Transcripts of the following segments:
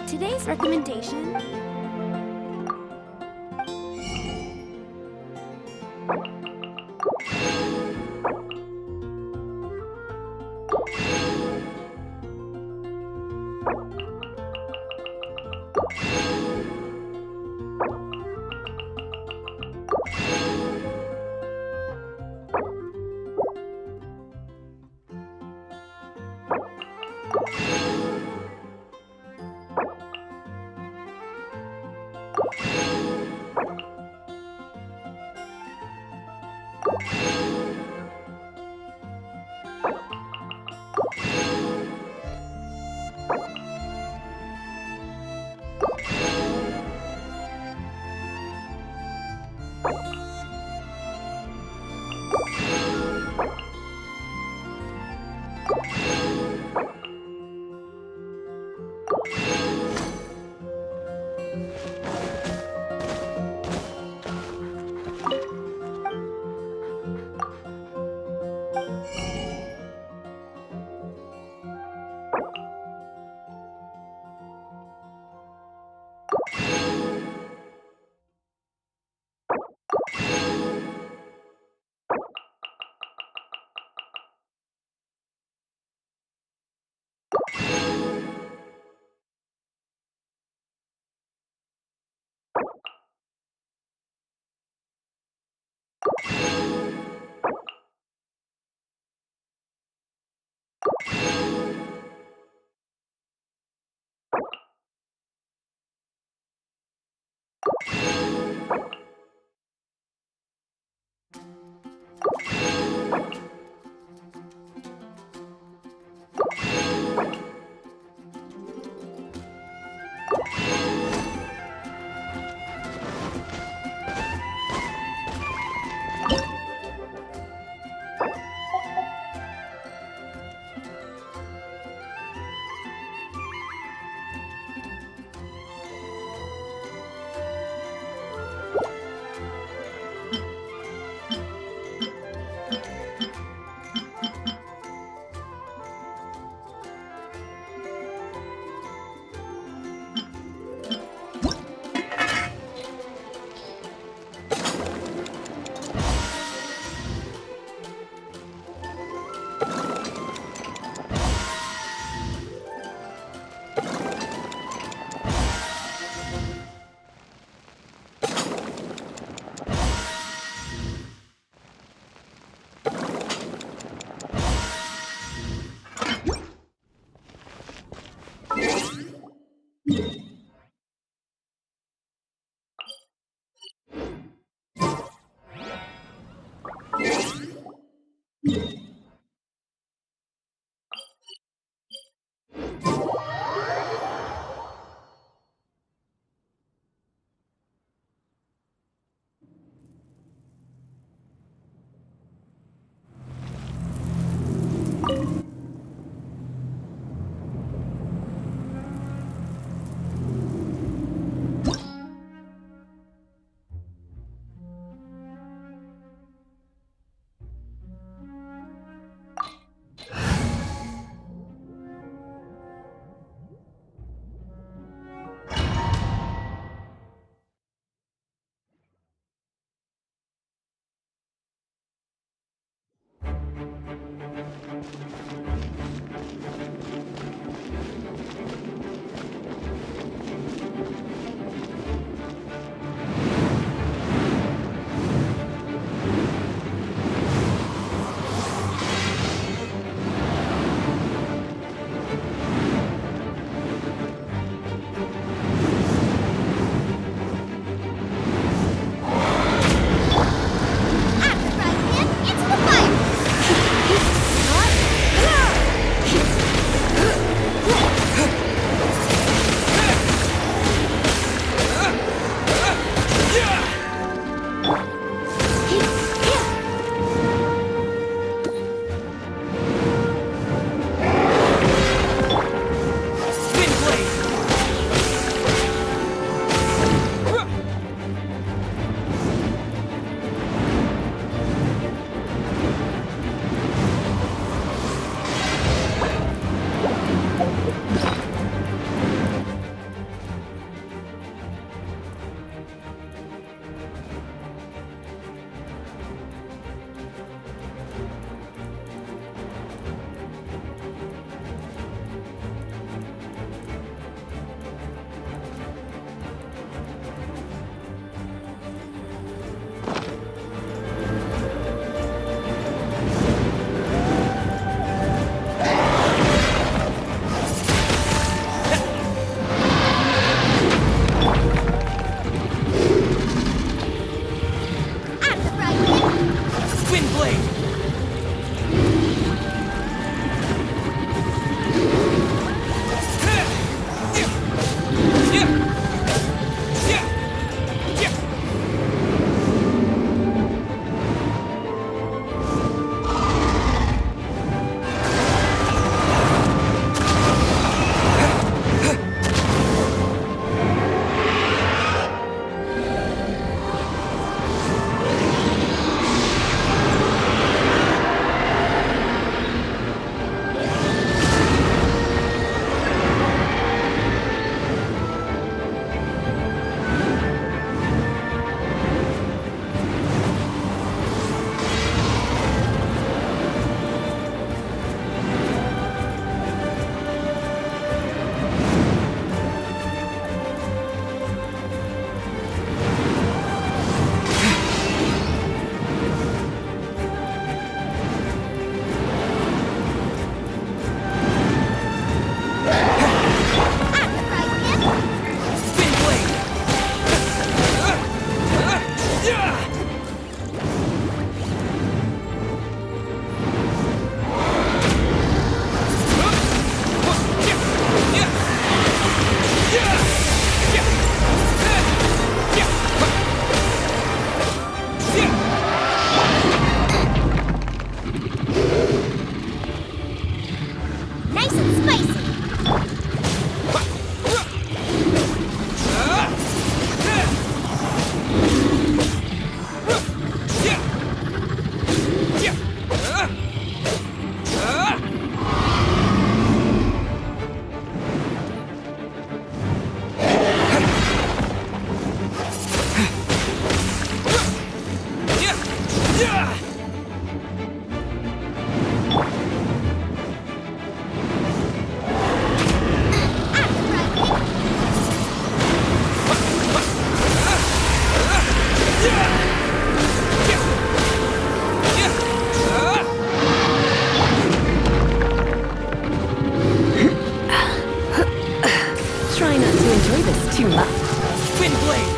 Today's recommendation. Try not to enjoy this too much. Twin blade!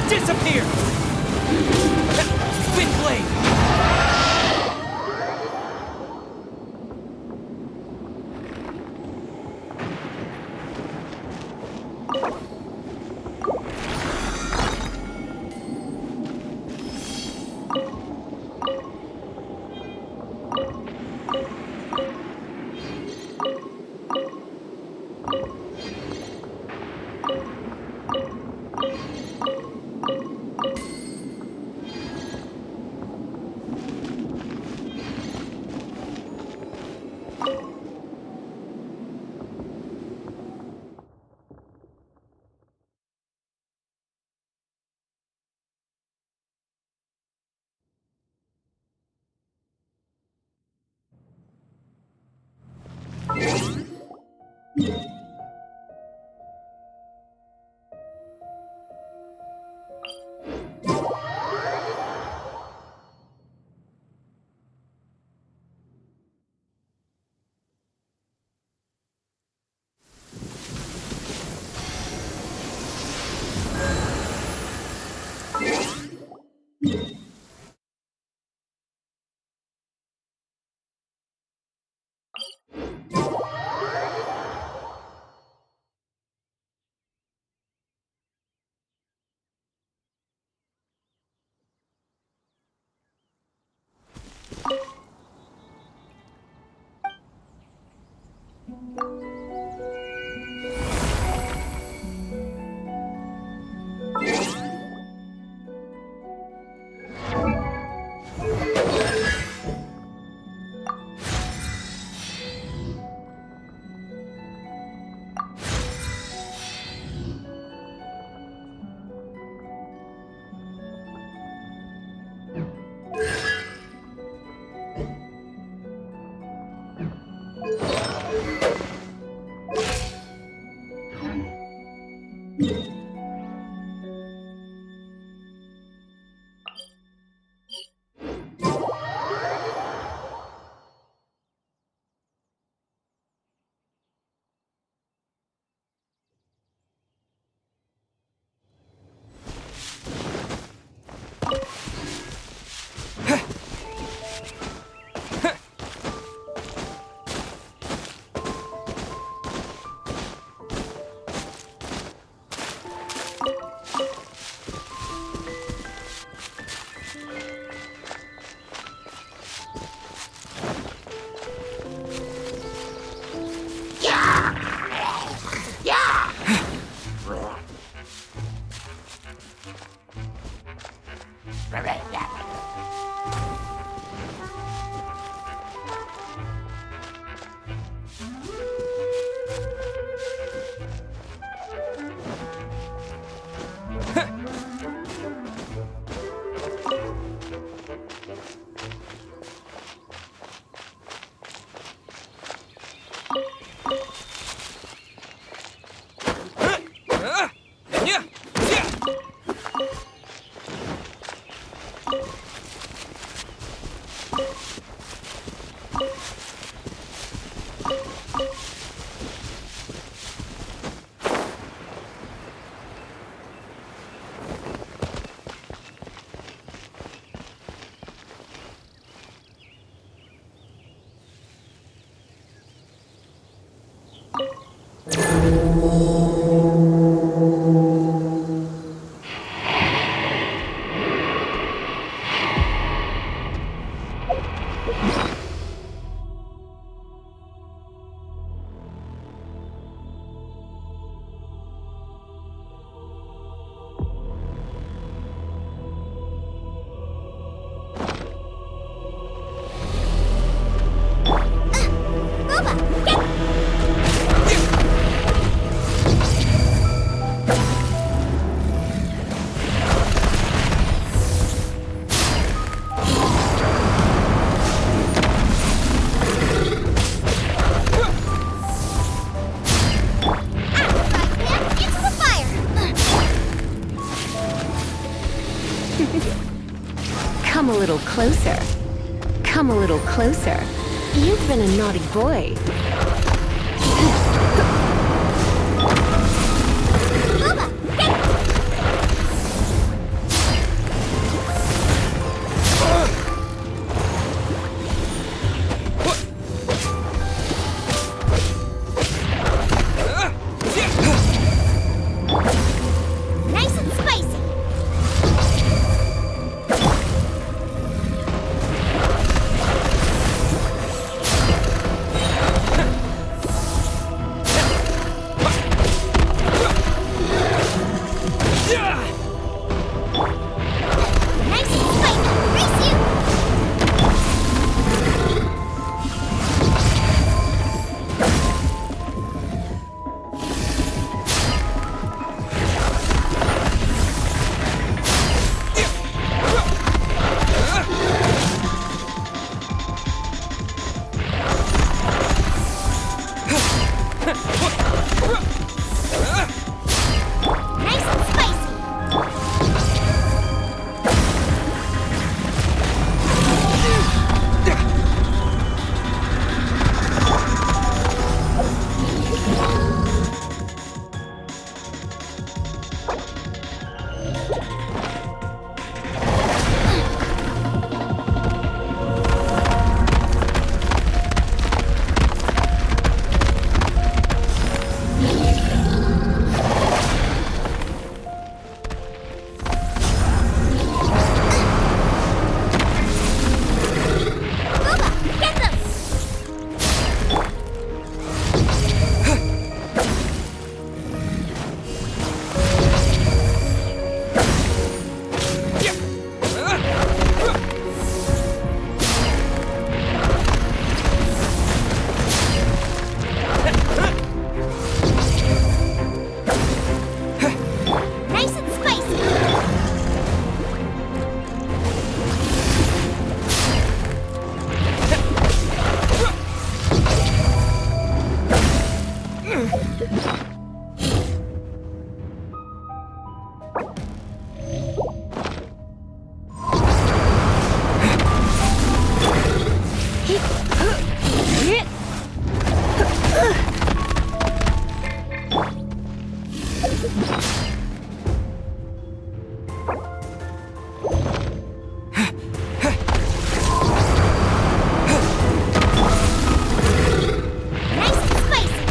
Disappear! Twin blade! Come a little closer. Come a little closer. You've been a naughty boy. Nice and spicy. Nice and spicy. Race you. Nice and spicy. Get them! Nice and spicy. Nice and spicy.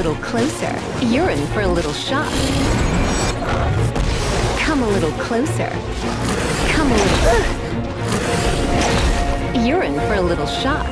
little closer. You're in for a little shock. Come a little closer. Come a little... You're in for a little shock.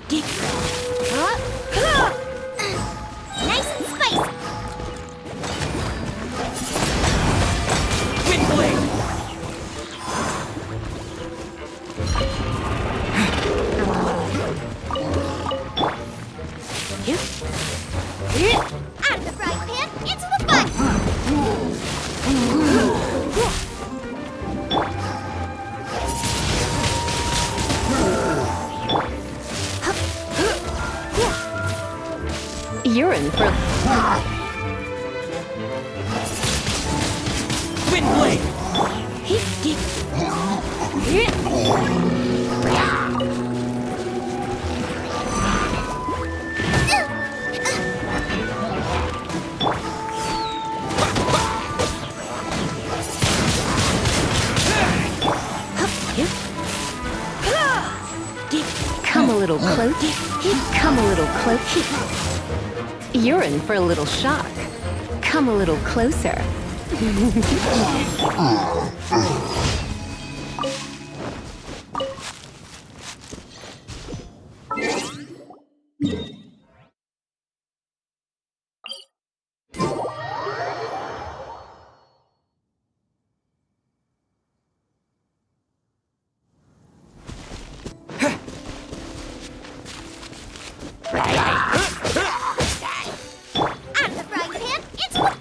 Nice and spicy. Wind blade. Out of the frying pan, into the fun. You're in for... Wind blade. Come a little close. Come a little close. You're in for a little shock. Come a little closer. Out of the frying pan, into the...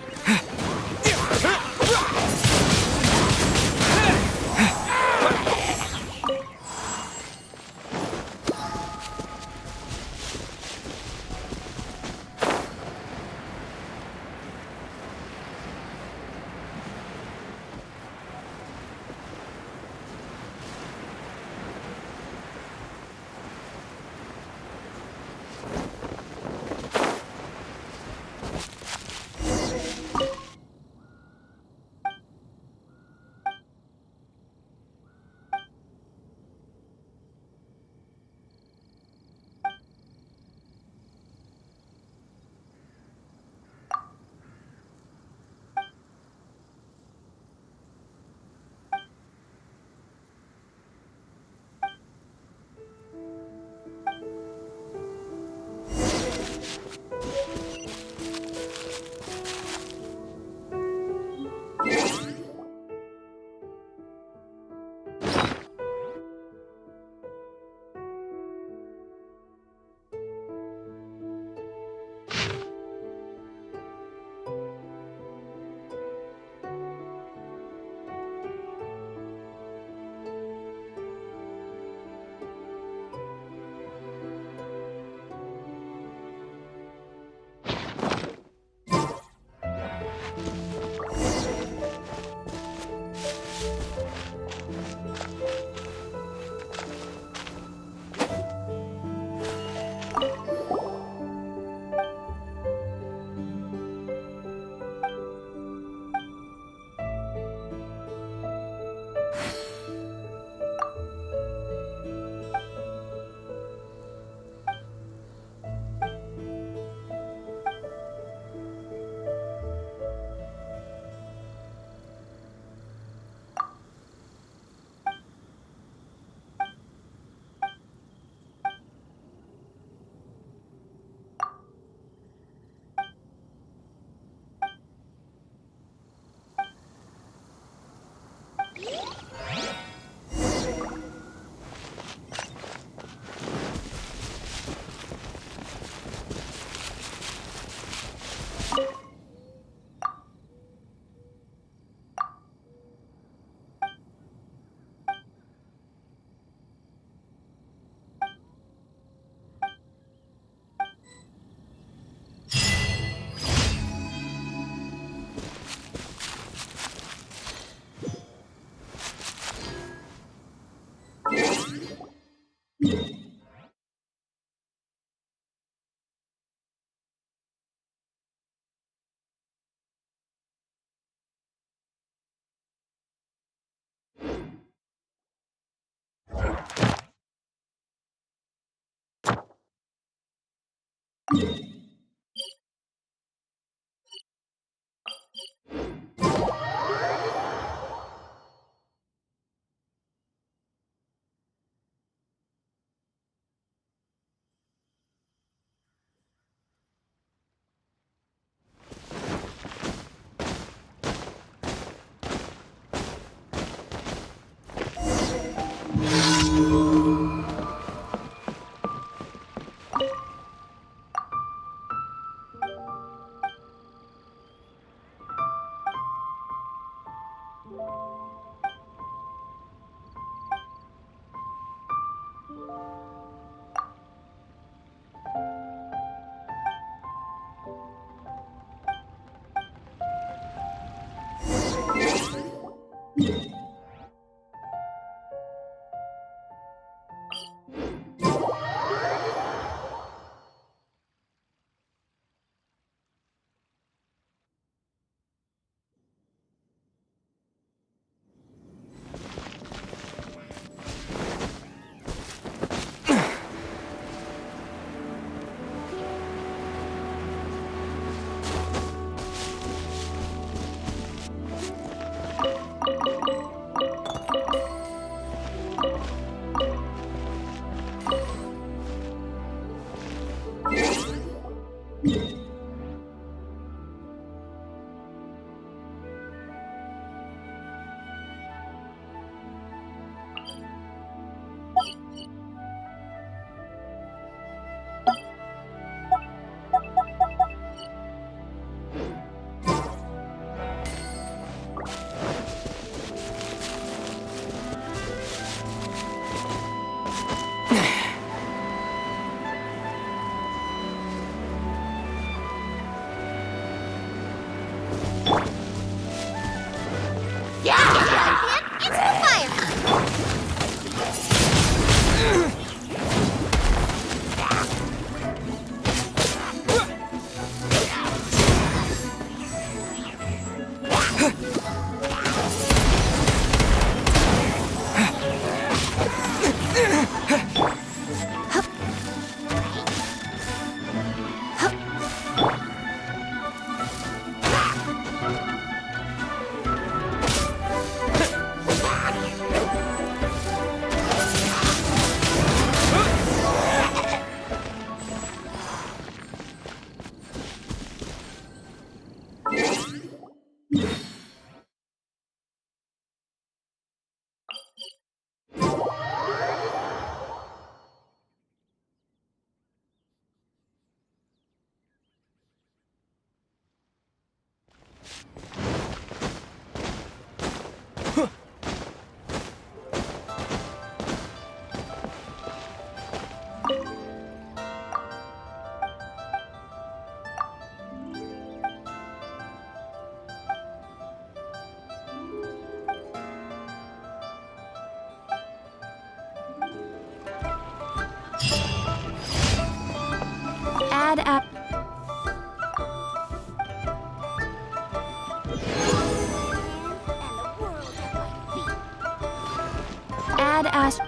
Into the fire! Add app. And the world at my feet. Add as.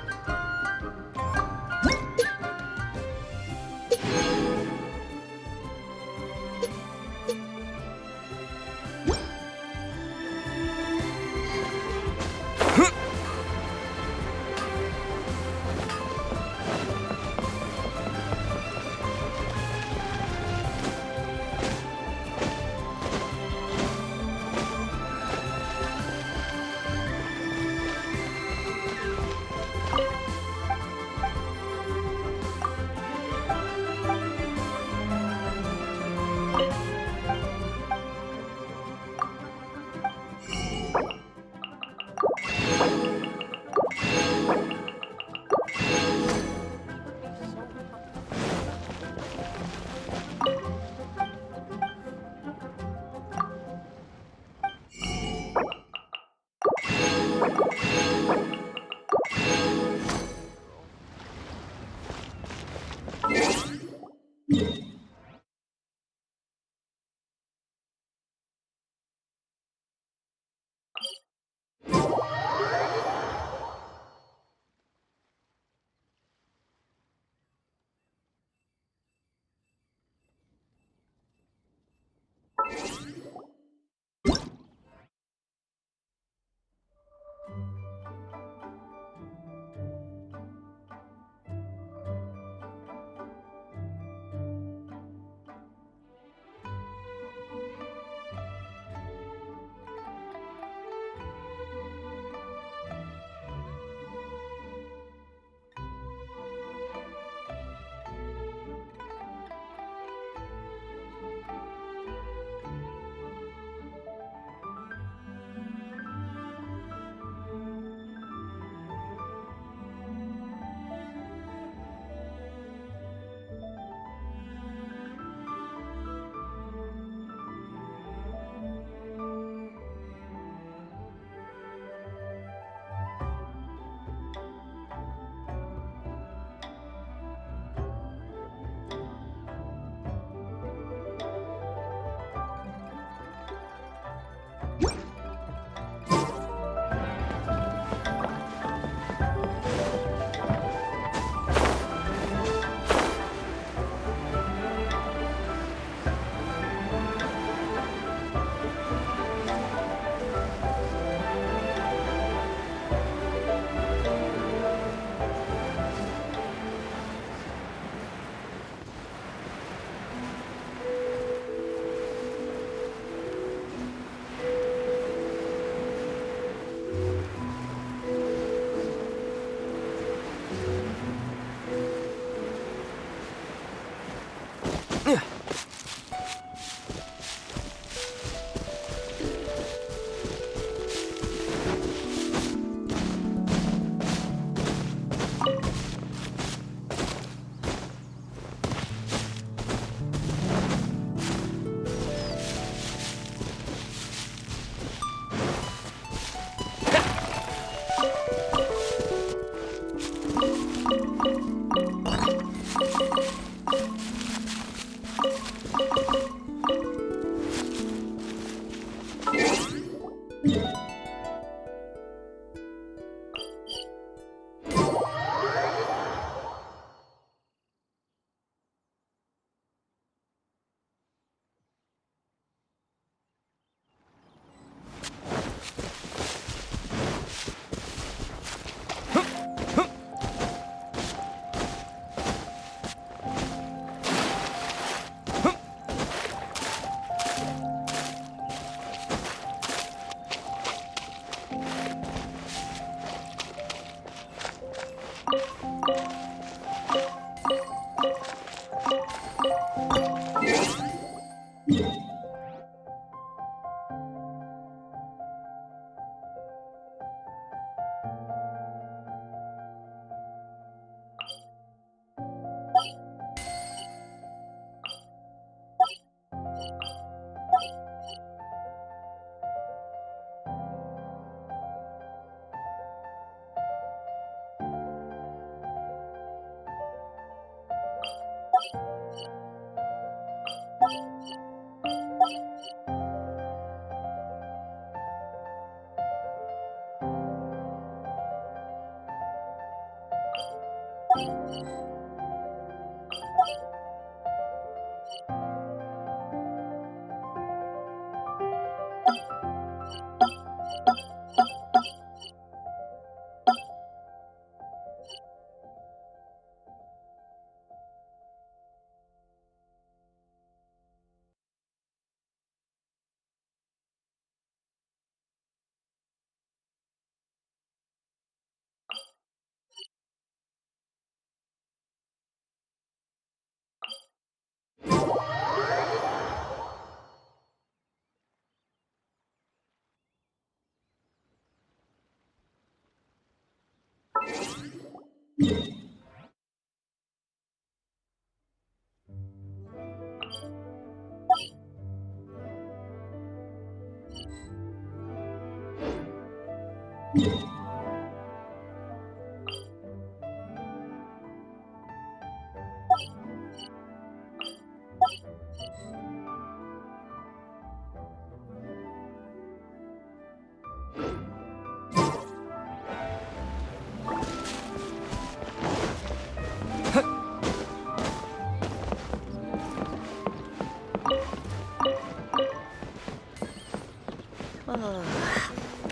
Oh,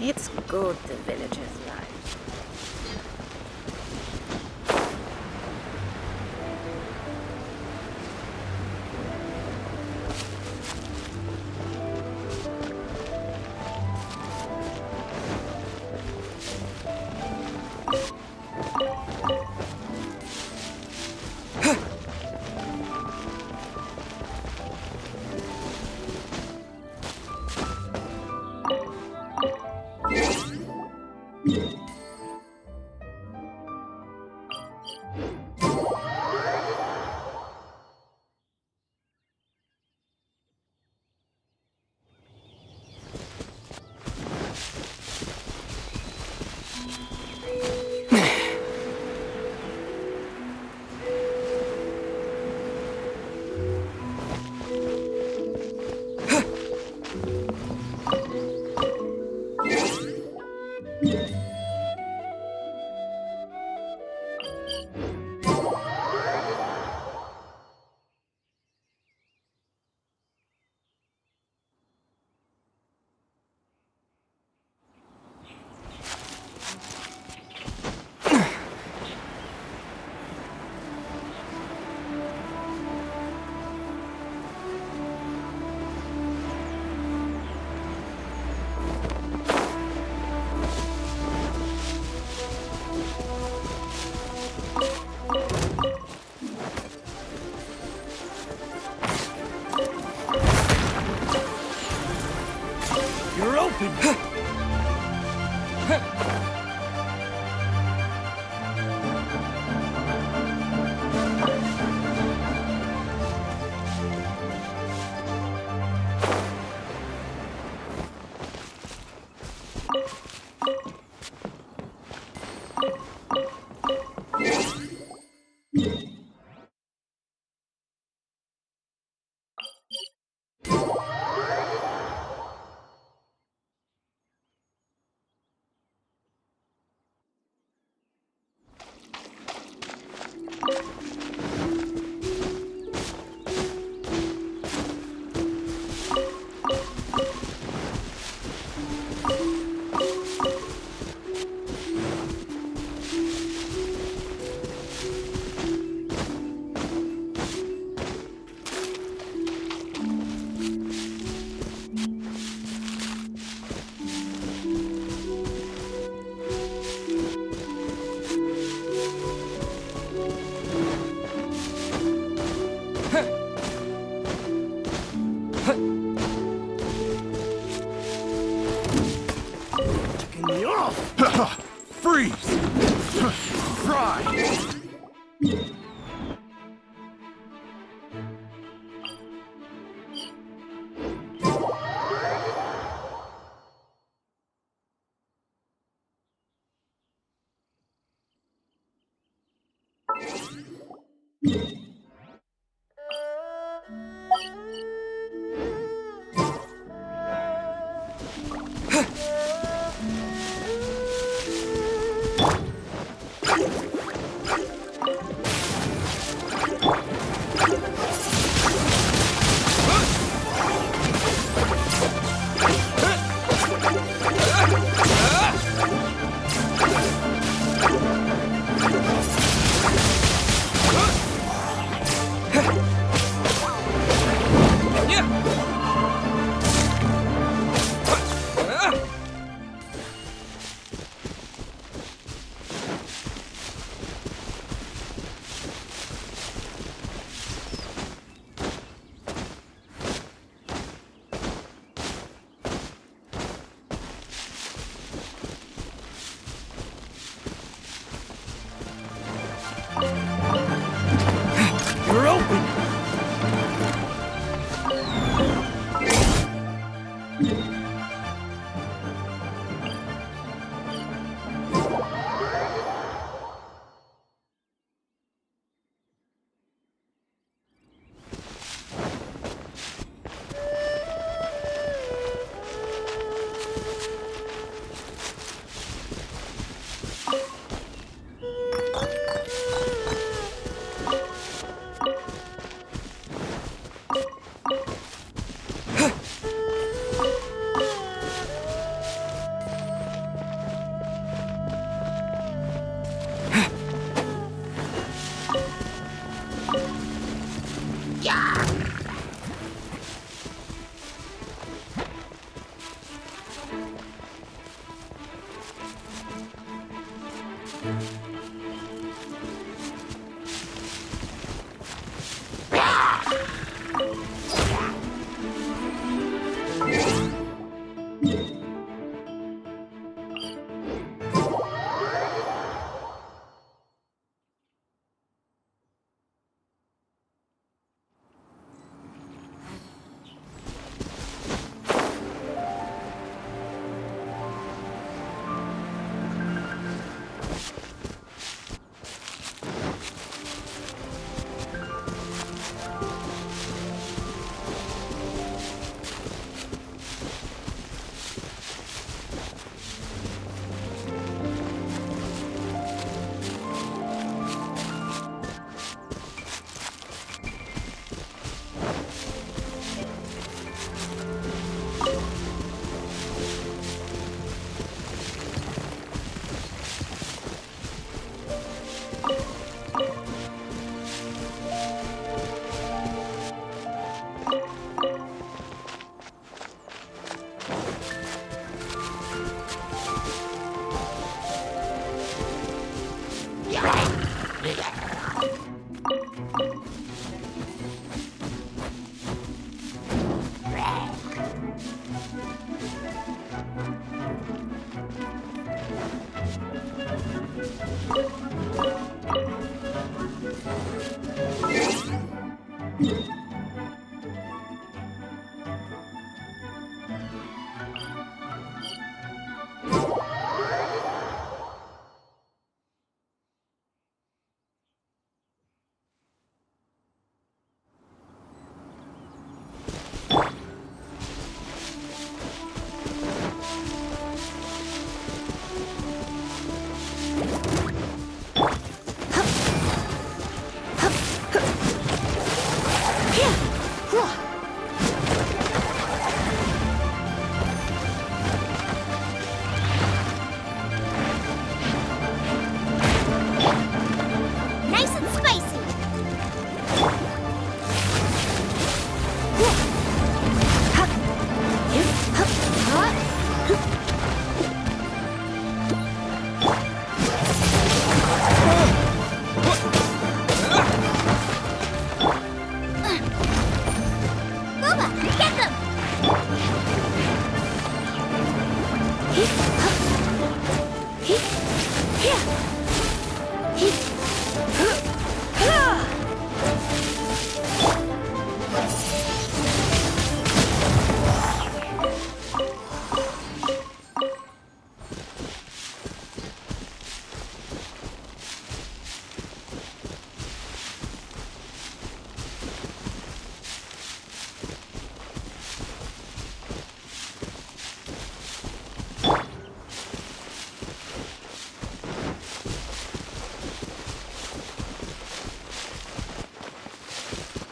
it's good the villagers' life.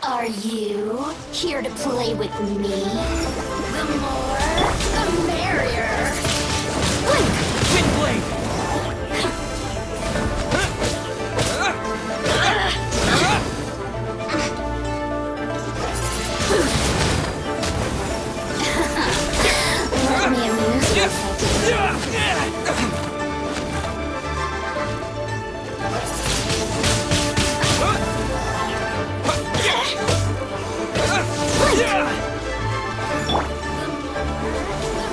Are you here to play with me? The more, the merrier. Wind blade! Let me amuse myself.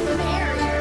The merrier.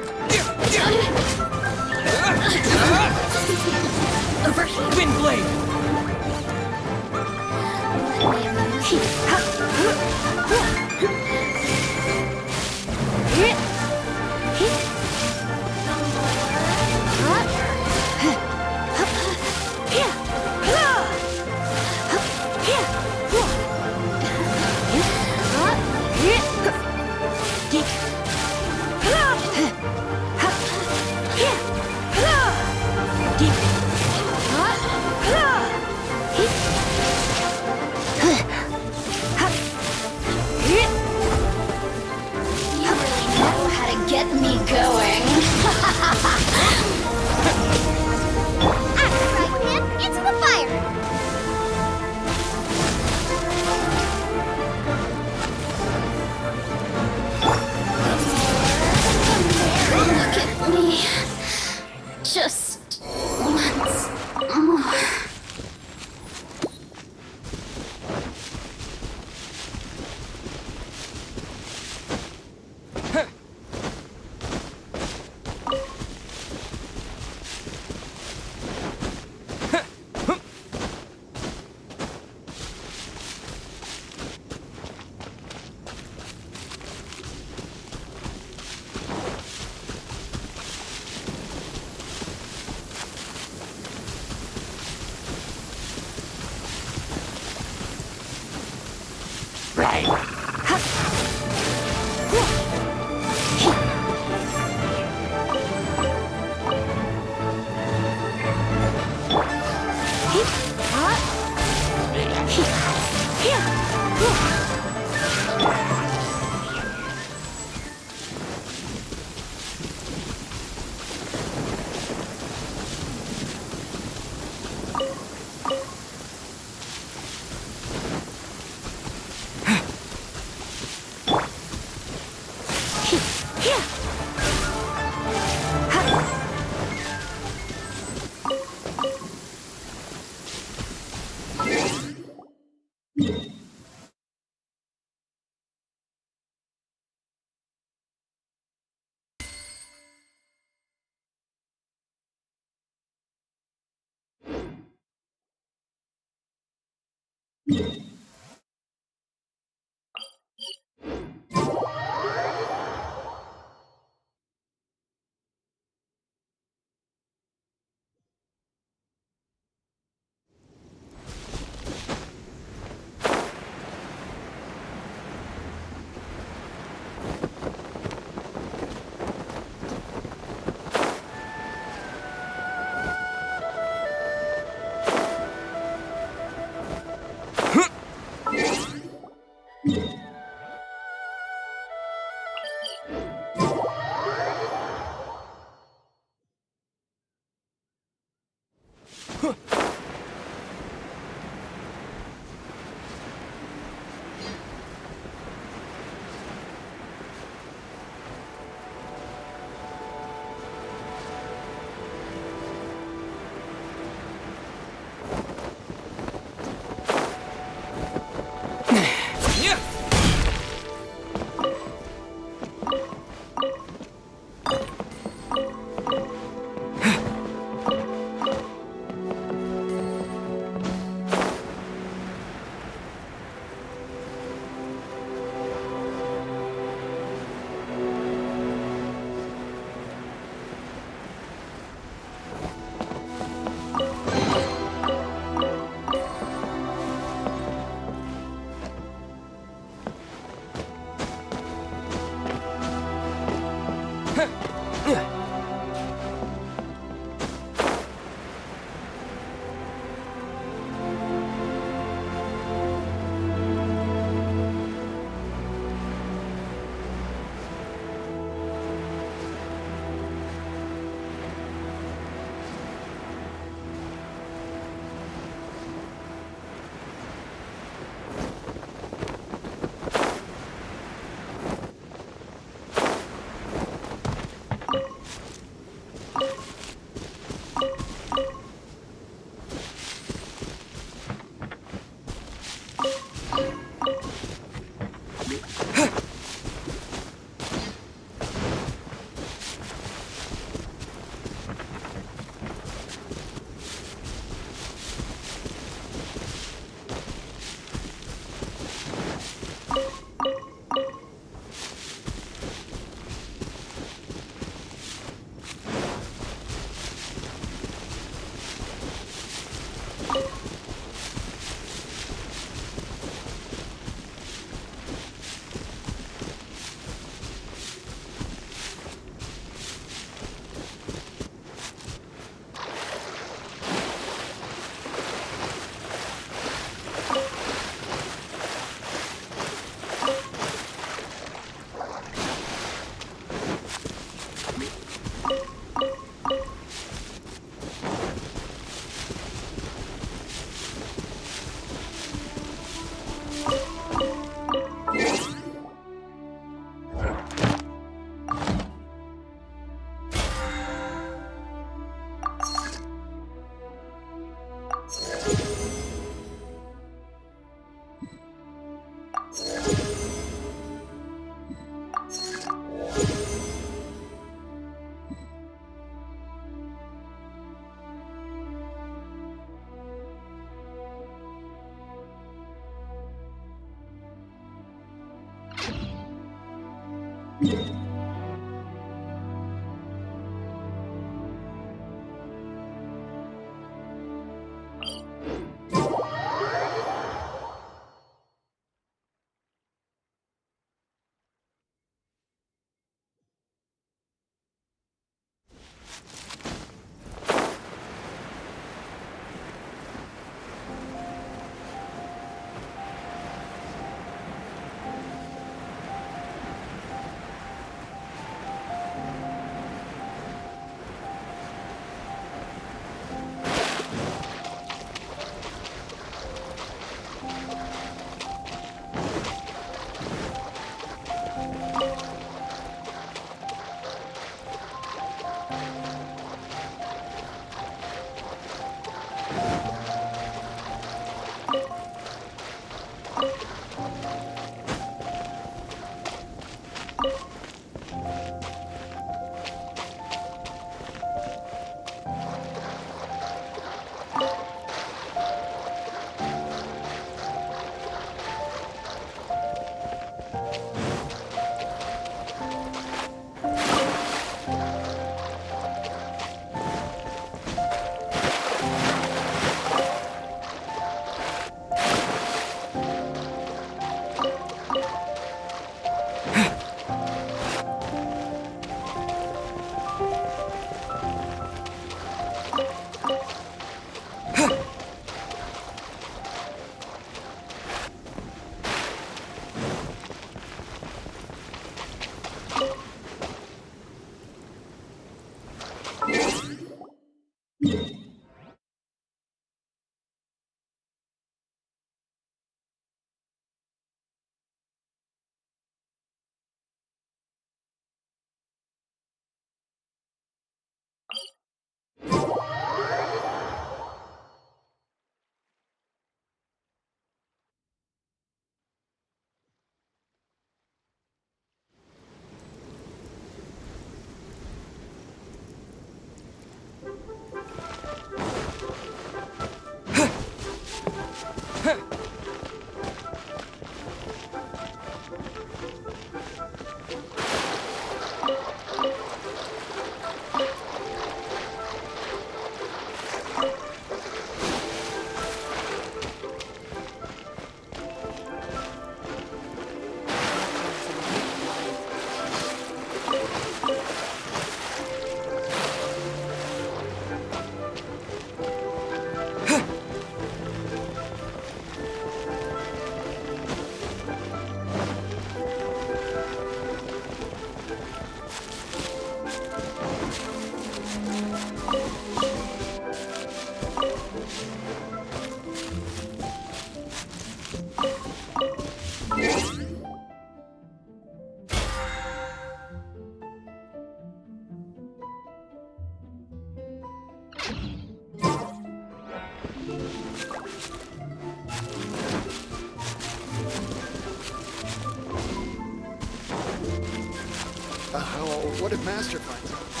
What if Master finds out?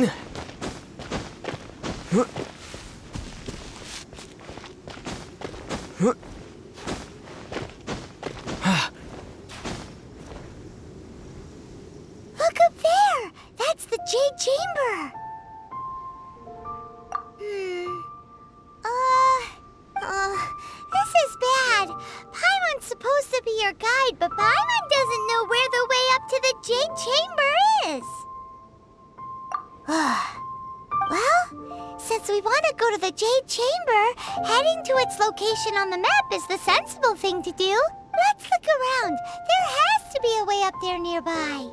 Look up there! That's the Jade Chamber! This is bad. Paimon's supposed to be your guide, but Paimon doesn't know where the way up to the Jade Chamber is. Well, since we want to go to the Jade Chamber, heading to its location on the map is the sensible thing to do. Let's look around. There has to be a way up there nearby.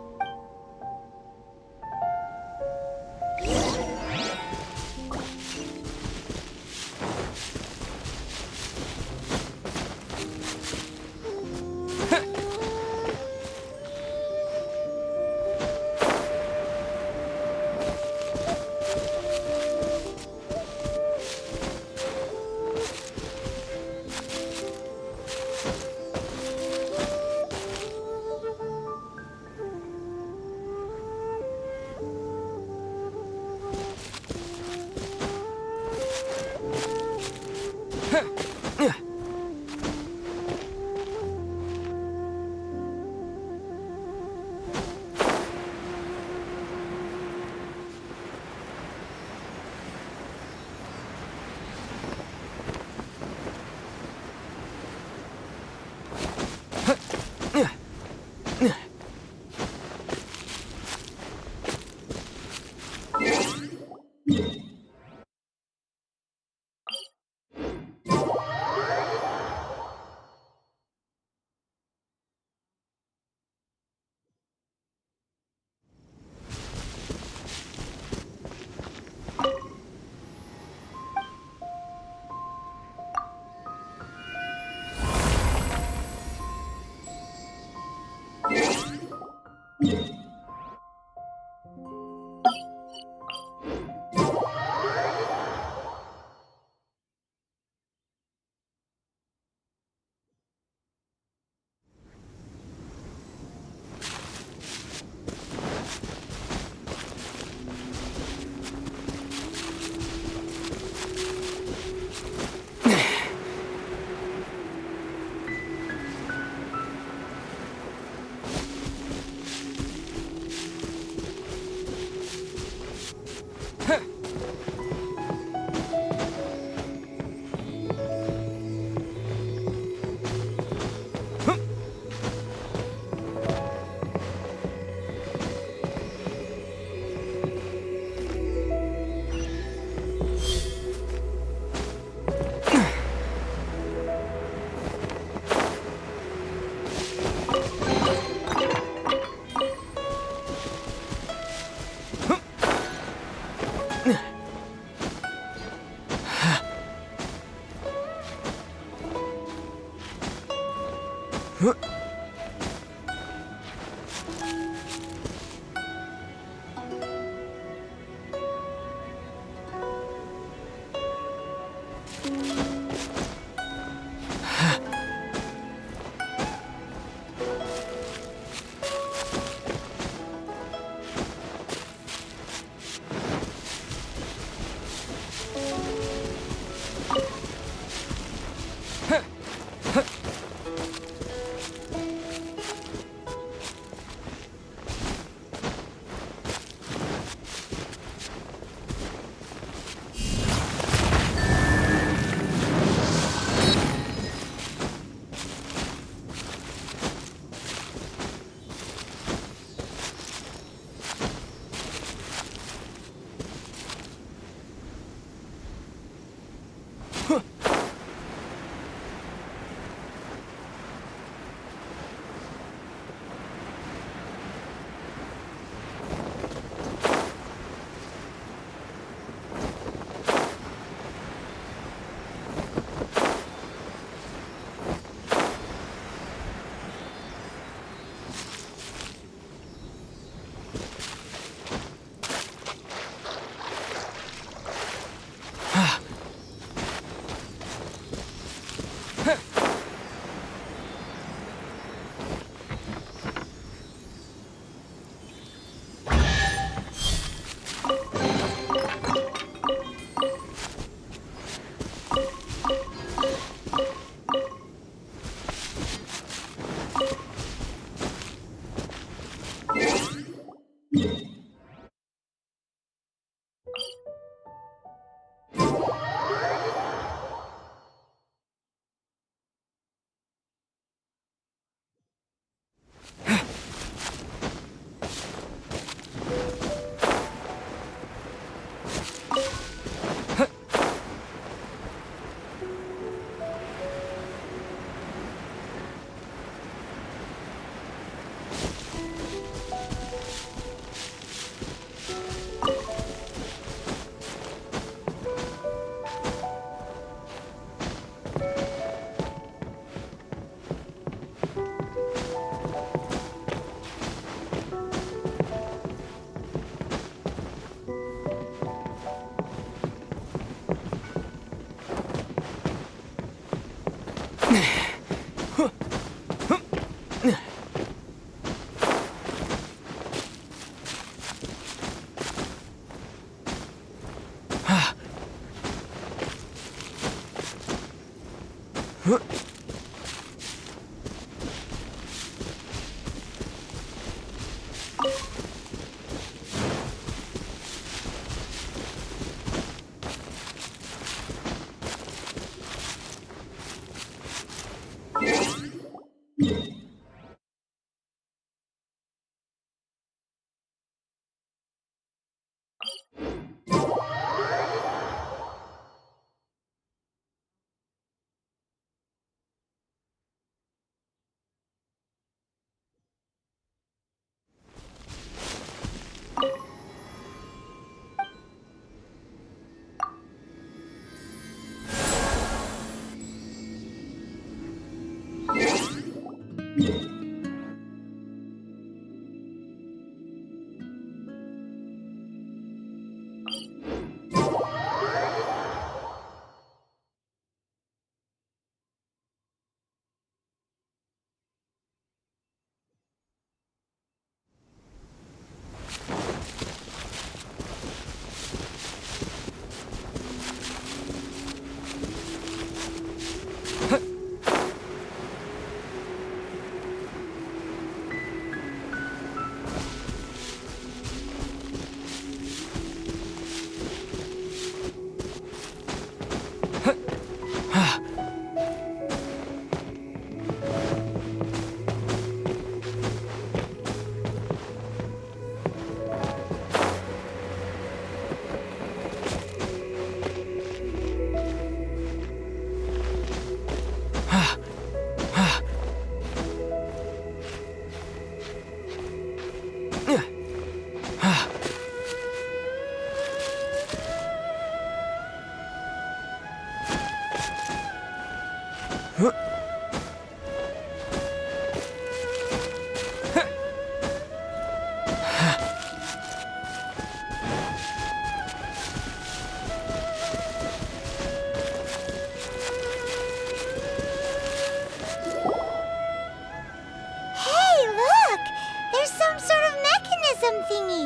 Thingy.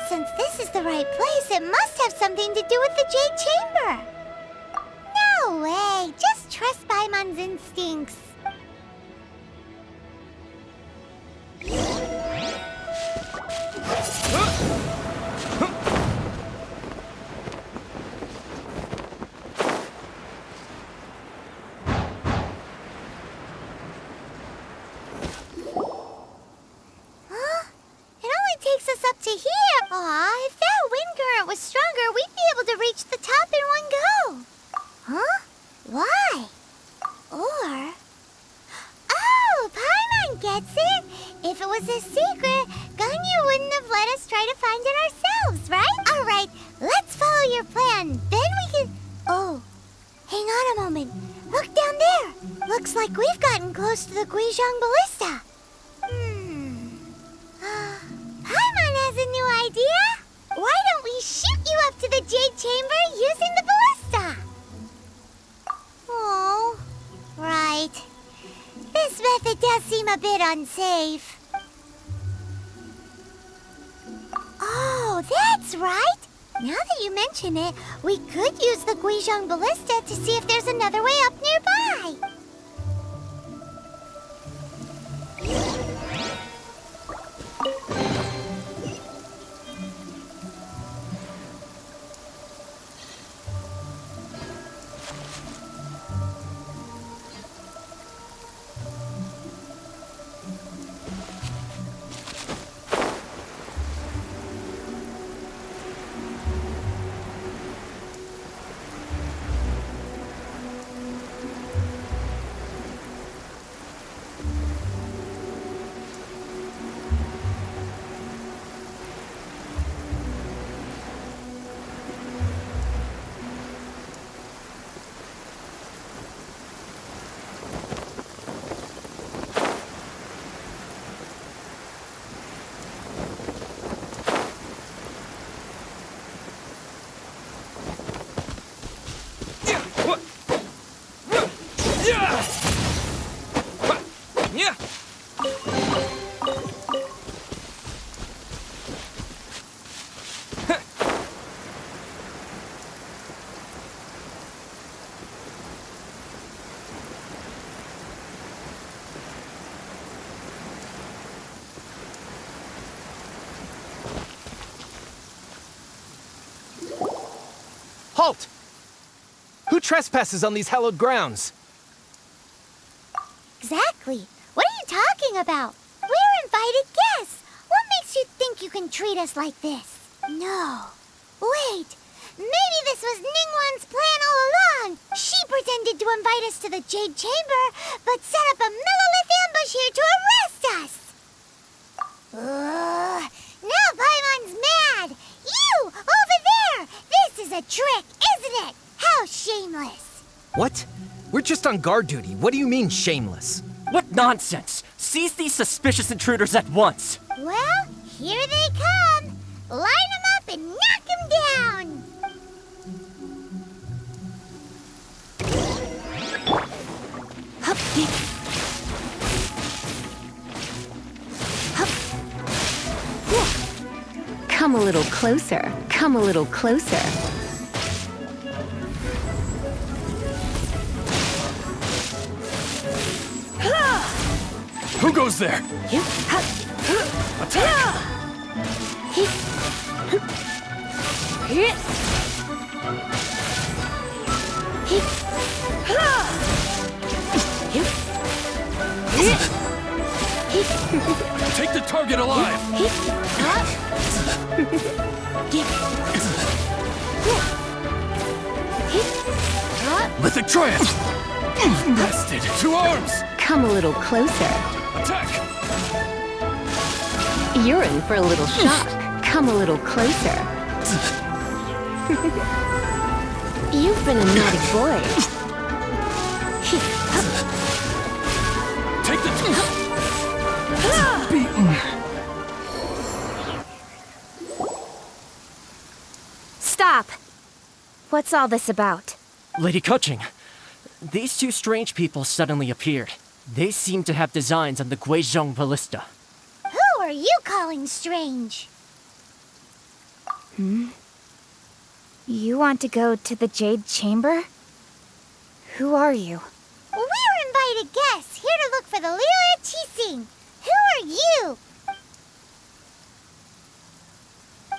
Since this is the right place, it must have something to do with the Jade Chamber. No way! Just trust Paimon's instincts. Up to here. Aw, if that wind current was stronger, we'd be able to reach the top in one go. Huh? Why? Or... Oh, Paimon gets it. If it was a secret, Ganyu wouldn't have let us try to find it ourselves, right? All right, let's follow your plan. Then we can... Oh, hang on a moment. Look down there. Looks like we've gotten close to the Guizhong Ballista. Paimon has a new idea. Why don't we shoot you up to the Jade Chamber using the ballista? Oh, right. This method does seem a bit unsafe. Oh, that's right. Now that you mention it, we could use the Guizhong Ballista to see if there's another way up nearby. Halt! Who trespasses on these hallowed grounds? Exactly. What are you talking about? We're invited guests. What makes you think you can treat us like this? No. Wait. Maybe this was Ningguang's plan all along. She pretended to invite us to the Jade Chamber, but set up a Millilith ambush here to arrest us. Now Paimon's mad. You, over there. This is a trick, isn't it? How shameless. What? We're just on guard duty. What do you mean, shameless? What nonsense! Seize these suspicious intruders at once! Well, here they come. Line them up and knock them down. Hup, dee. Hup. Yeah. Come a little closer. Come a little closer. Who goes there? You. Hup. Attack! Hee. Hee. Hee. Take the target alive! Mythic Triumph! Bested! To arms! Come a little closer. Attack! You're in for a little shock. Come a little closer. You've been a naughty boy. Take the beaten! Stop! What's all this about? Lady Kuching, these two strange people suddenly appeared. They seem to have designs on the Guizhong Ballista. Who are you calling strange? You want to go to the Jade Chamber? Who are you? We're invited guests here to look for the Liyue Story. Who are you?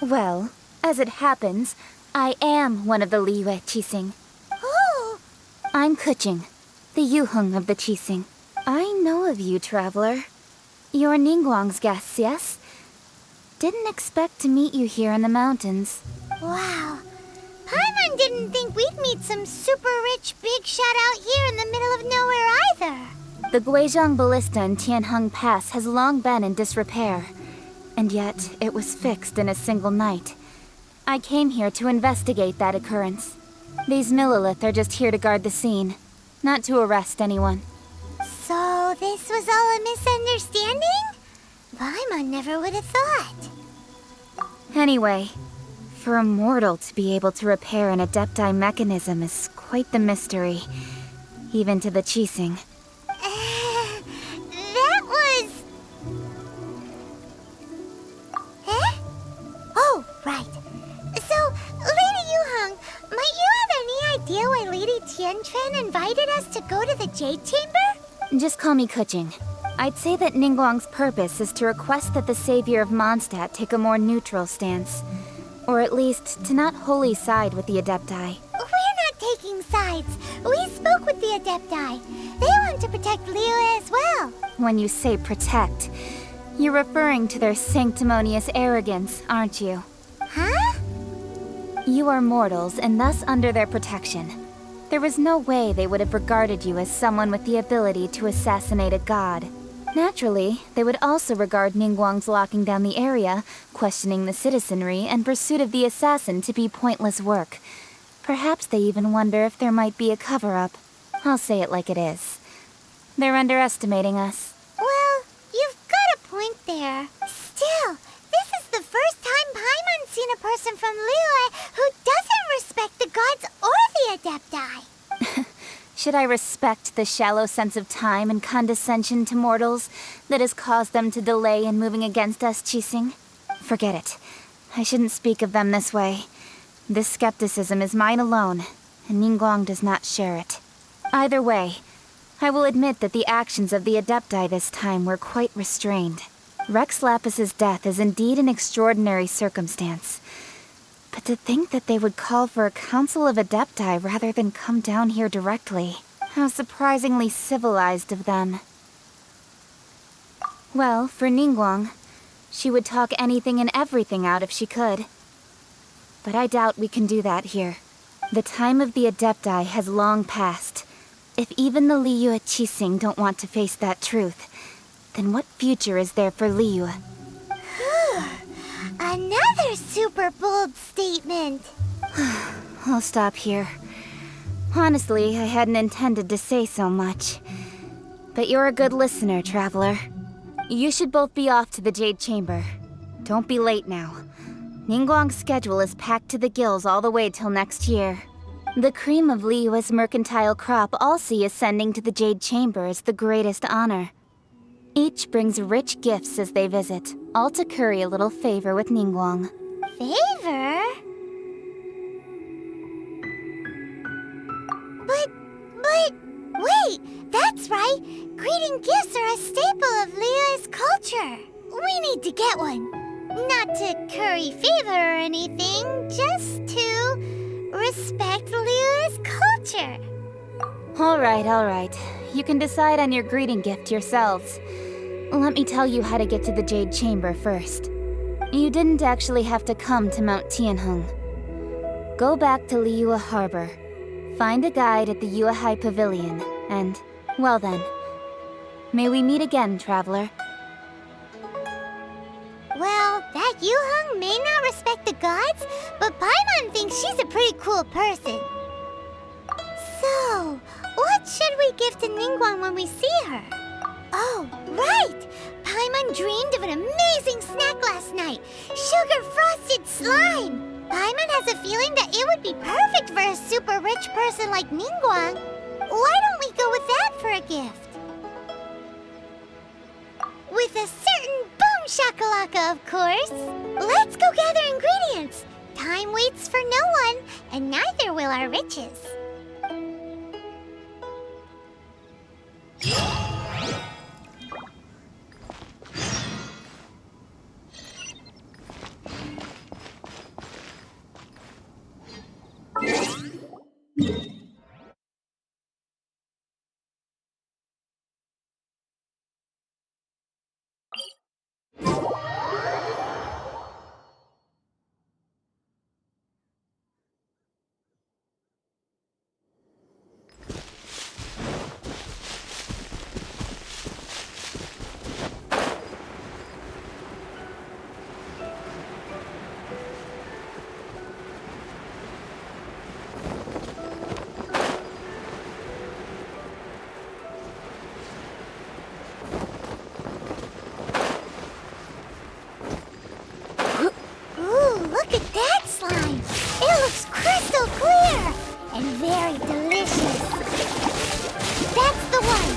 Well, as it happens, I am one of the Liyue Story. Who? I'm Kuching, the Yuheng of the Qixing. I know of you, traveler. You're Ningguang's guests, yes? Didn't expect to meet you here in the mountains. Wow. Paimon didn't think we'd meet some super rich big shot out here in the middle of nowhere either. The Guizhong Ballista in Tianheng Pass has long been in disrepair, and yet it was fixed in a single night. I came here to investigate that occurrence. These Millilith are just here to guard the scene, not to arrest anyone. So this was all a misunderstanding? Paimon never would have thought. Anyway, for a mortal to be able to repair an Adepti mechanism is quite the mystery, even to the Qixing. That was... Eh? Oh, right. So, Lady Yuheng, might you have any idea why Lady Tianquan invited us to go to the Jade Chamber? Just call me Kuching. I'd say that Ningguang's purpose is to request that the savior of Mondstadt take a more neutral stance. Or at least, to not wholly side with the Adepti. We're not taking sides. We spoke with the Adepti. They want to protect Liyue as well. When you say protect, you're referring to their sanctimonious arrogance, aren't you? Huh? You are mortals, and thus under their protection. There was no way they would have regarded you as someone with the ability to assassinate a god. Naturally, they would also regard Ningguang's locking down the area, questioning the citizenry, and pursuit of the assassin to be pointless work. Perhaps they even wonder if there might be a cover-up. I'll say it like it is. They're underestimating us. Well, you've got a point there. Still, this is the first time Paimon's seen a person from Liyue who doesn't respect the gods or the Adepti. Should I respect the shallow sense of time and condescension to mortals that has caused them to delay in moving against us, Qixing? Forget it. I shouldn't speak of them this way. This skepticism is mine alone, and Ningguang does not share it. Either way, I will admit that the actions of the Adepti this time were quite restrained. Rex Lapis's death is indeed an extraordinary circumstance. But to think that they would call for a council of adepti rather than come down here directly. How surprisingly civilized of them. Well, for Ningguang, she would talk anything and everything out if she could. But I doubt we can do that here. The time of the adepti has long passed. If even the Liyue Qixing don't want to face that truth, then what future is there for Liyue? Another super bold statement. I'll stop here. Honestly, I hadn't intended to say so much. But you're a good listener, Traveler. You should both be off to the Jade Chamber. Don't be late now. Ningguang's schedule is packed to the gills all the way till next year. The cream of Liyue's mercantile crop all see ascending to the Jade Chamber is the greatest honor. Each brings rich gifts as they visit, all to curry a little favor with Ningguang. Favor? But, wait, that's right. Greeting gifts are a staple of Liyue's culture. We need to get one. Not to curry favor or anything, just to respect Liyue's culture. All right. You can decide on your greeting gift yourselves. Let me tell you how to get to the Jade Chamber first. You didn't actually have to come to Mount Tianheng. Go back to Liyue Harbor. Find a guide at the Yuehai Pavilion, and, well then, may we meet again, Traveler. Well, that Yuheng may not respect the gods, but Paimon thinks she's a pretty cool person. So, what should we give to Ningguang when we see her? Oh, right! Paimon dreamed of an amazing snack last night. Sugar-frosted slime! Paimon has a feeling that it would be perfect for a super rich person like Ningguang. Why don't we go with that for a gift? With a certain boom shakalaka, of course. Let's go gather ingredients. Time waits for no one, and neither will our riches. Look at that slime! It looks crystal clear! And very delicious! That's the one!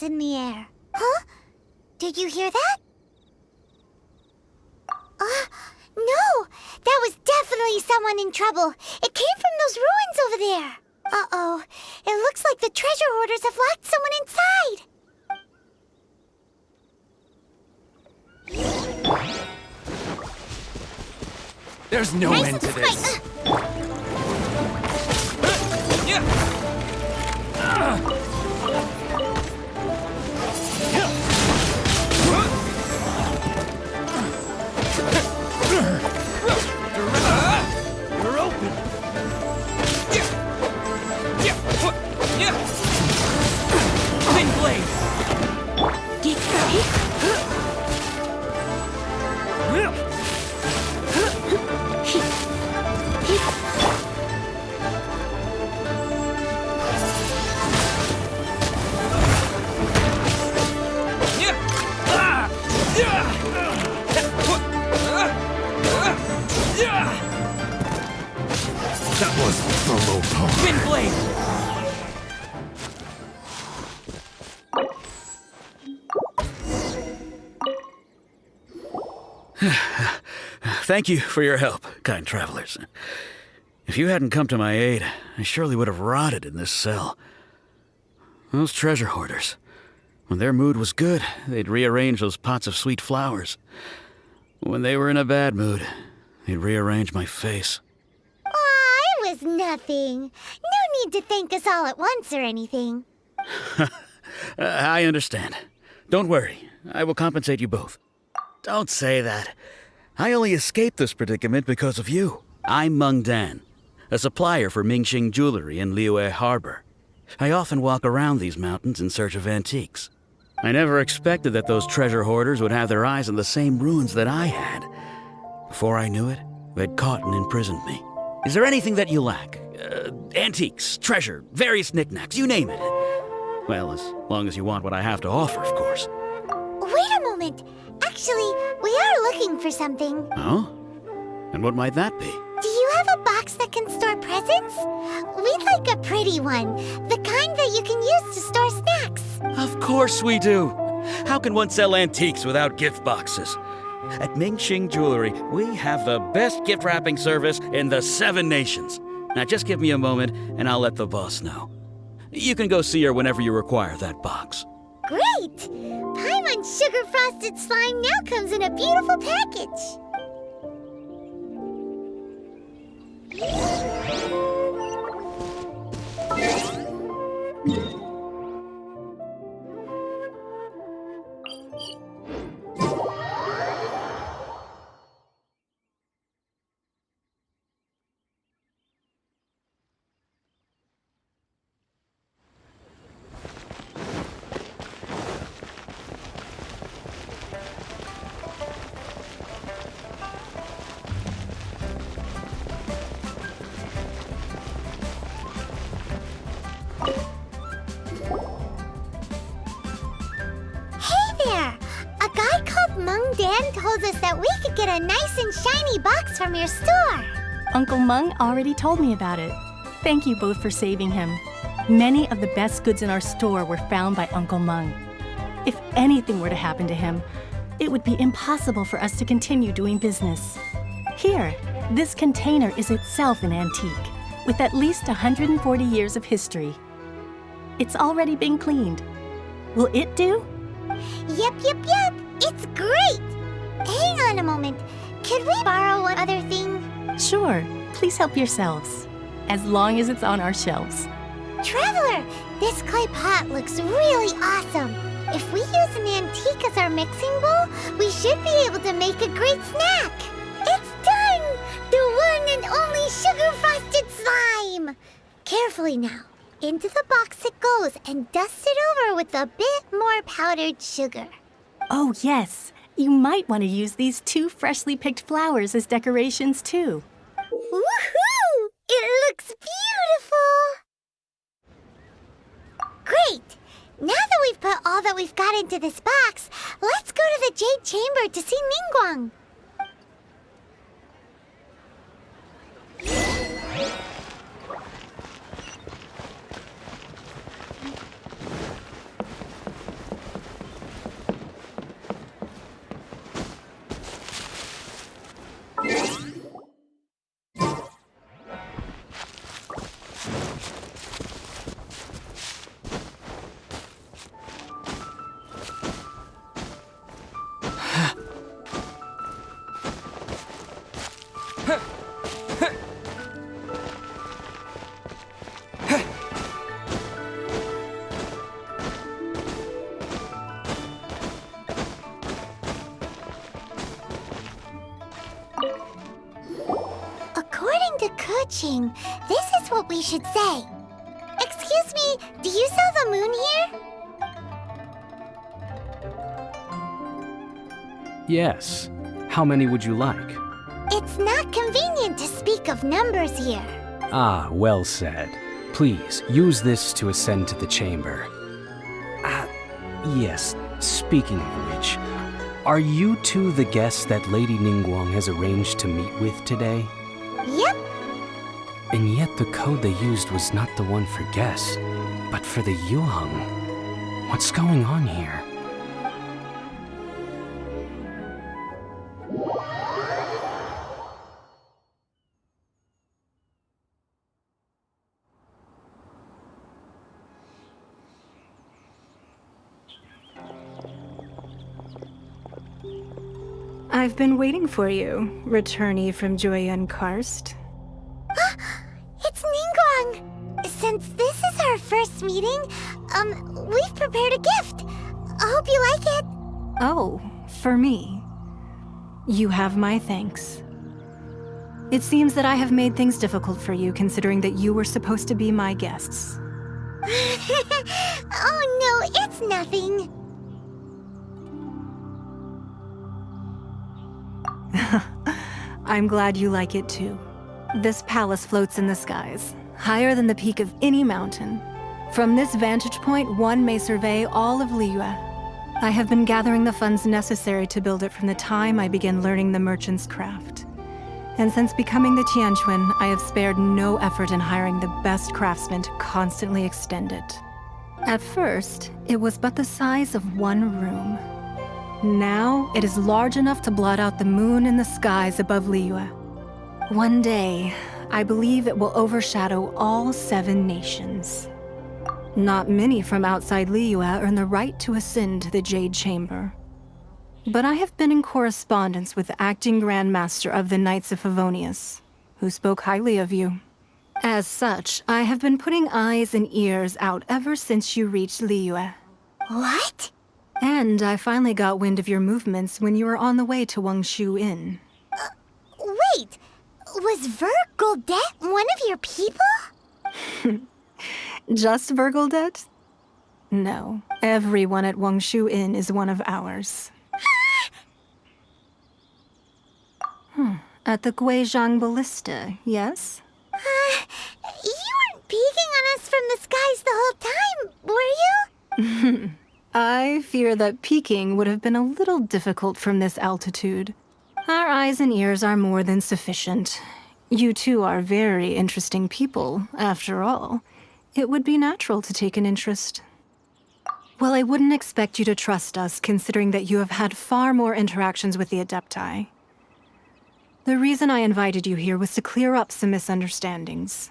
In the air. Huh? Did you hear that? No! That was definitely someone in trouble. It came from those ruins over there. Uh-oh. It looks like the treasure hoarders have locked someone inside. There's no Nice end to and this. spike- Thank you for your help, kind travelers. If you hadn't come to my aid, I surely would have rotted in this cell. Those treasure hoarders, when their mood was good, they'd rearrange those pots of sweet flowers. When they were in a bad mood, they'd rearrange my face. Aw, it was nothing. No need to thank us all at once or anything. I understand. Don't worry, I will compensate you both. Don't say that. I only escaped this predicament because of you. I'm Meng Dan, a supplier for Mingxing jewelry in Liyue Harbor. I often walk around these mountains in search of antiques. I never expected that those treasure hoarders would have their eyes on the same ruins that I had. Before I knew it, they'd caught and imprisoned me. Is there anything that you lack? Antiques, treasure, various knickknacks, you name it. Well, as long as you want what I have to offer, of course. Wait a moment. Actually, we are looking for something. Oh? And what might that be? Do you have a box that can store presents? We'd like a pretty one. The kind that you can use to store snacks. Of course we do. How can one sell antiques without gift boxes? At Mingxing Jewelry, we have the best gift wrapping service in the 7 nations. Now just give me a moment and I'll let the boss know. You can go see her whenever you require that box. Great! Paimon Sugar Frosted Slime now comes in a beautiful package. Dan told us that we could get a nice and shiny box from your store. Uncle Meng already told me about it. Thank you both for saving him. Many of the best goods in our store were found by Uncle Meng. If anything were to happen to him, it would be impossible for us to continue doing business. Here, this container is itself an antique, with at least 140 years of history. It's already been cleaned. Will it do? Yep. It's great! Hang on a moment. Could we borrow one other thing? Sure. Please help yourselves. As long as it's on our shelves. Traveler, this clay pot looks really awesome. If we use an antique as our mixing bowl, we should be able to make a great snack. It's done! The one and only sugar-frosted slime! Carefully now. Into the box it goes and dust it over with a bit more powdered sugar. Oh, yes. You might want to use these 2 freshly picked flowers as decorations, too. Woohoo! It looks beautiful! Great! Now that we've put all that we've got into this box, let's go to the Jade Chamber to see Ningguang. According to Kuching, this is what we should say. Excuse me, do you sell the moon here? Yes. How many would you like? It's not convenient to speak of numbers here. Ah, well said. Please, use this to ascend to the chamber. Yes, speaking of which, are you two the guests that Lady Ningguang has arranged to meet with today? Yep. And yet the code they used was not the one for guests, but for the Yuheng. What's going on here? I've been waiting for you, returnee from Joyun Karst. It's Ningguang! Since this is our first meeting, we've prepared a gift. I hope you like it. Oh, for me. You have my thanks. It seems that I have made things difficult for you, considering that you were supposed to be my guests. Oh no, it's nothing. I'm glad you like it too. This palace floats in the skies, higher than the peak of any mountain. From this vantage point, one may survey all of Liyue. I have been gathering the funds necessary to build it from the time I began learning the merchant's craft. And since becoming the Tianquan, I have spared no effort in hiring the best craftsmen to constantly extend it. At first, it was but the size of one room. Now, it is large enough to blot out the moon in the skies above Liyue. One day, I believe it will overshadow all 7 nations. Not many from outside Liyue earn the right to ascend to the Jade Chamber. But I have been in correspondence with the acting Grand Master of the Knights of Favonius, who spoke highly of you. As such, I have been putting eyes and ears out ever since you reached Liyue. What? And I finally got wind of your movements when you were on the way to Wangshu Inn. Wait, was Vergoldet one of your people? Just Vergoldet? No, everyone at Wangshu Inn is one of ours. At the Guizhang Ballista, yes? You weren't peeking on us from the skies the whole time, were you? I fear that peeking would have been a little difficult from this altitude. Our eyes and ears are more than sufficient. You two are very interesting people, after all. It would be natural to take an interest. Well, I wouldn't expect you to trust us, considering that you have had far more interactions with the Adepti. The reason I invited you here was to clear up some misunderstandings.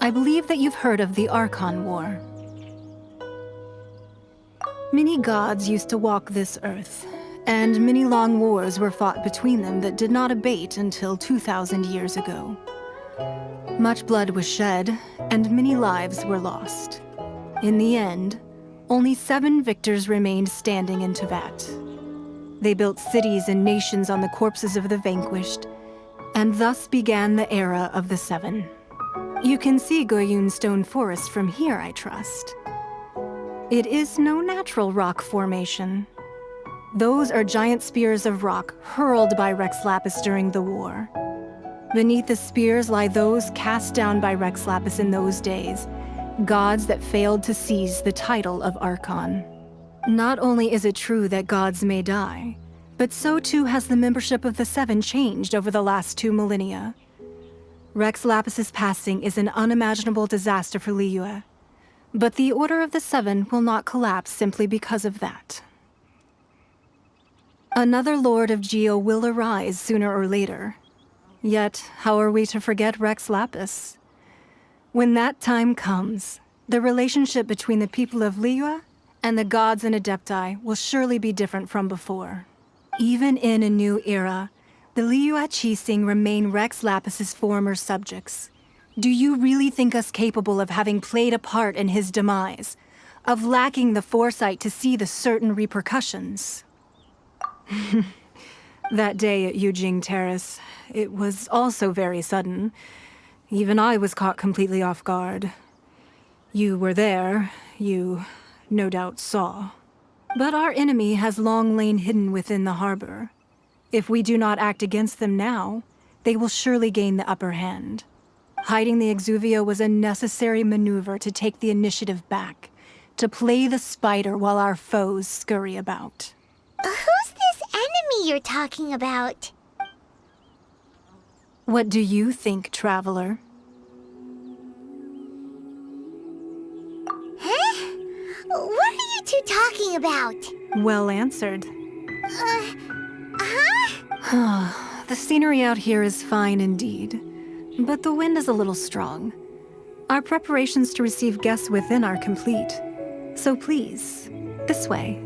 I believe that you've heard of the Archon War. Many gods used to walk this earth, and many long wars were fought between them that did not abate until 2,000 years ago. Much blood was shed, and many lives were lost. In the end, only 7 victors remained standing in Teyvat. They built cities and nations on the corpses of the vanquished, and thus began the era of the 7. You can see Goyun Stone Forest from here, I trust. It is no natural rock formation. Those are giant spears of rock hurled by Rex Lapis during the war. Beneath the spears lie those cast down by Rex Lapis in those days, gods that failed to seize the title of Archon. Not only is it true that gods may die, but so too has the membership of the 7 changed over the last 2 millennia. Rex Lapis's passing is an unimaginable disaster for Liyue, but the Order of the 7 will not collapse simply because of that. Another Lord of Geo will arise sooner or later. Yet, how are we to forget Rex Lapis? When that time comes, the relationship between the people of Liyue and the gods and Adepti will surely be different from before. Even in a new era, the Liyue Qixing remain Rex Lapis's former subjects. Do you really think us capable of having played a part in his demise? Of lacking the foresight to see the certain repercussions? That day at Yujing Terrace, it was also very sudden. Even I was caught completely off guard. You were there, you no doubt saw. But our enemy has long lain hidden within the harbor. If we do not act against them now, they will surely gain the upper hand. Hiding the Exuvio was a necessary maneuver to take the initiative back, to play the spider while our foes scurry about. Who's this enemy you're talking about? What do you think, traveler? Huh? What are you two talking about? Well answered. The scenery out here is fine indeed, but the wind is a little strong. Our preparations to receive guests within are complete. So please, this way.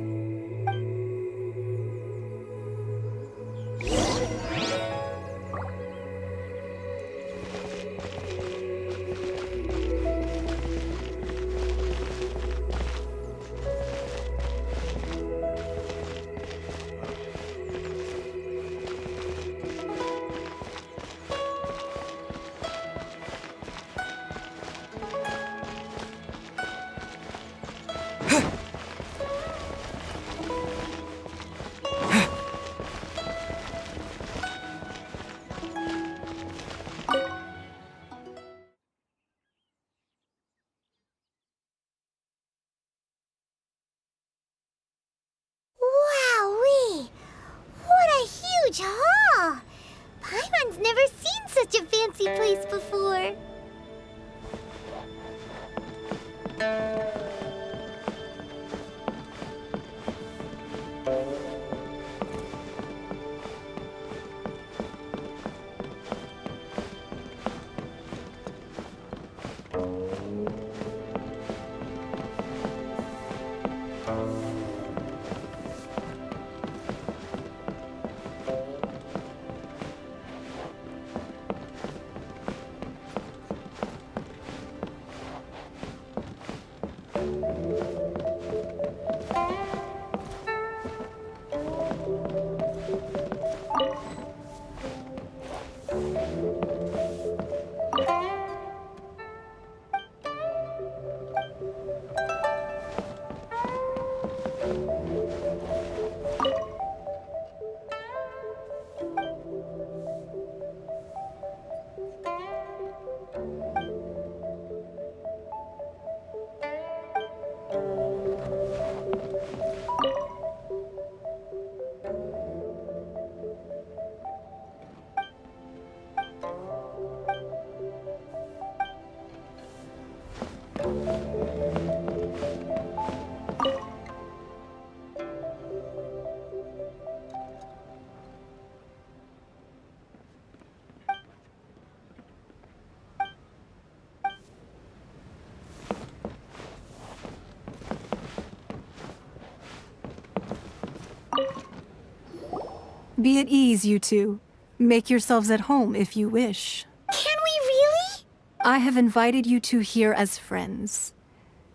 Wowee! What a huge hall! Paimon's never seen such a fancy place before. Be at ease, you two. Make yourselves at home if you wish. Can we really? I have invited you two here as friends.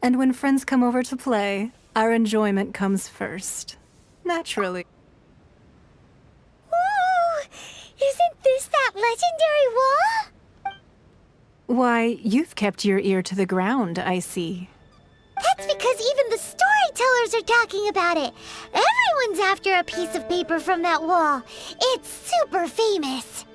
And when friends come over to play, our enjoyment comes first. Naturally. Ooh! Isn't this that legendary wall? Why, you've kept your ear to the ground, I see. That's because even the storytellers are talking about it. Everyone's after a piece of paper from that wall. It's super famous.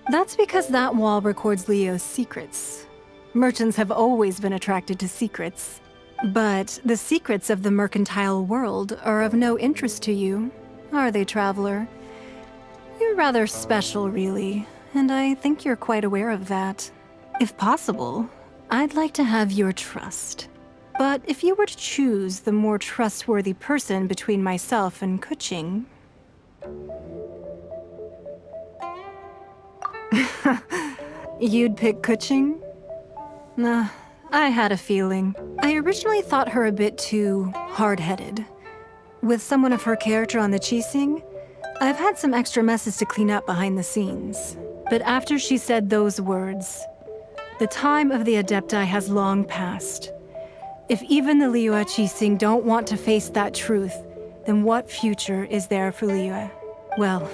That's because that wall records Liyue's secrets. Merchants have always been attracted to secrets. But the secrets of the mercantile world are of no interest to you, are they, traveler? You're rather special, really, and I think you're quite aware of that. If possible, I'd like to have your trust. But if you were to choose the more trustworthy person between myself and Kuching... You'd pick Kuching? Nah, I had a feeling. I originally thought her a bit too hard-headed. With someone of her character on the Qixing, I've had some extra messes to clean up behind the scenes. But after she said those words, the time of the Adepti has long passed. If even the Liyue Qixing don't want to face that truth, then what future is there for Liyue? Well,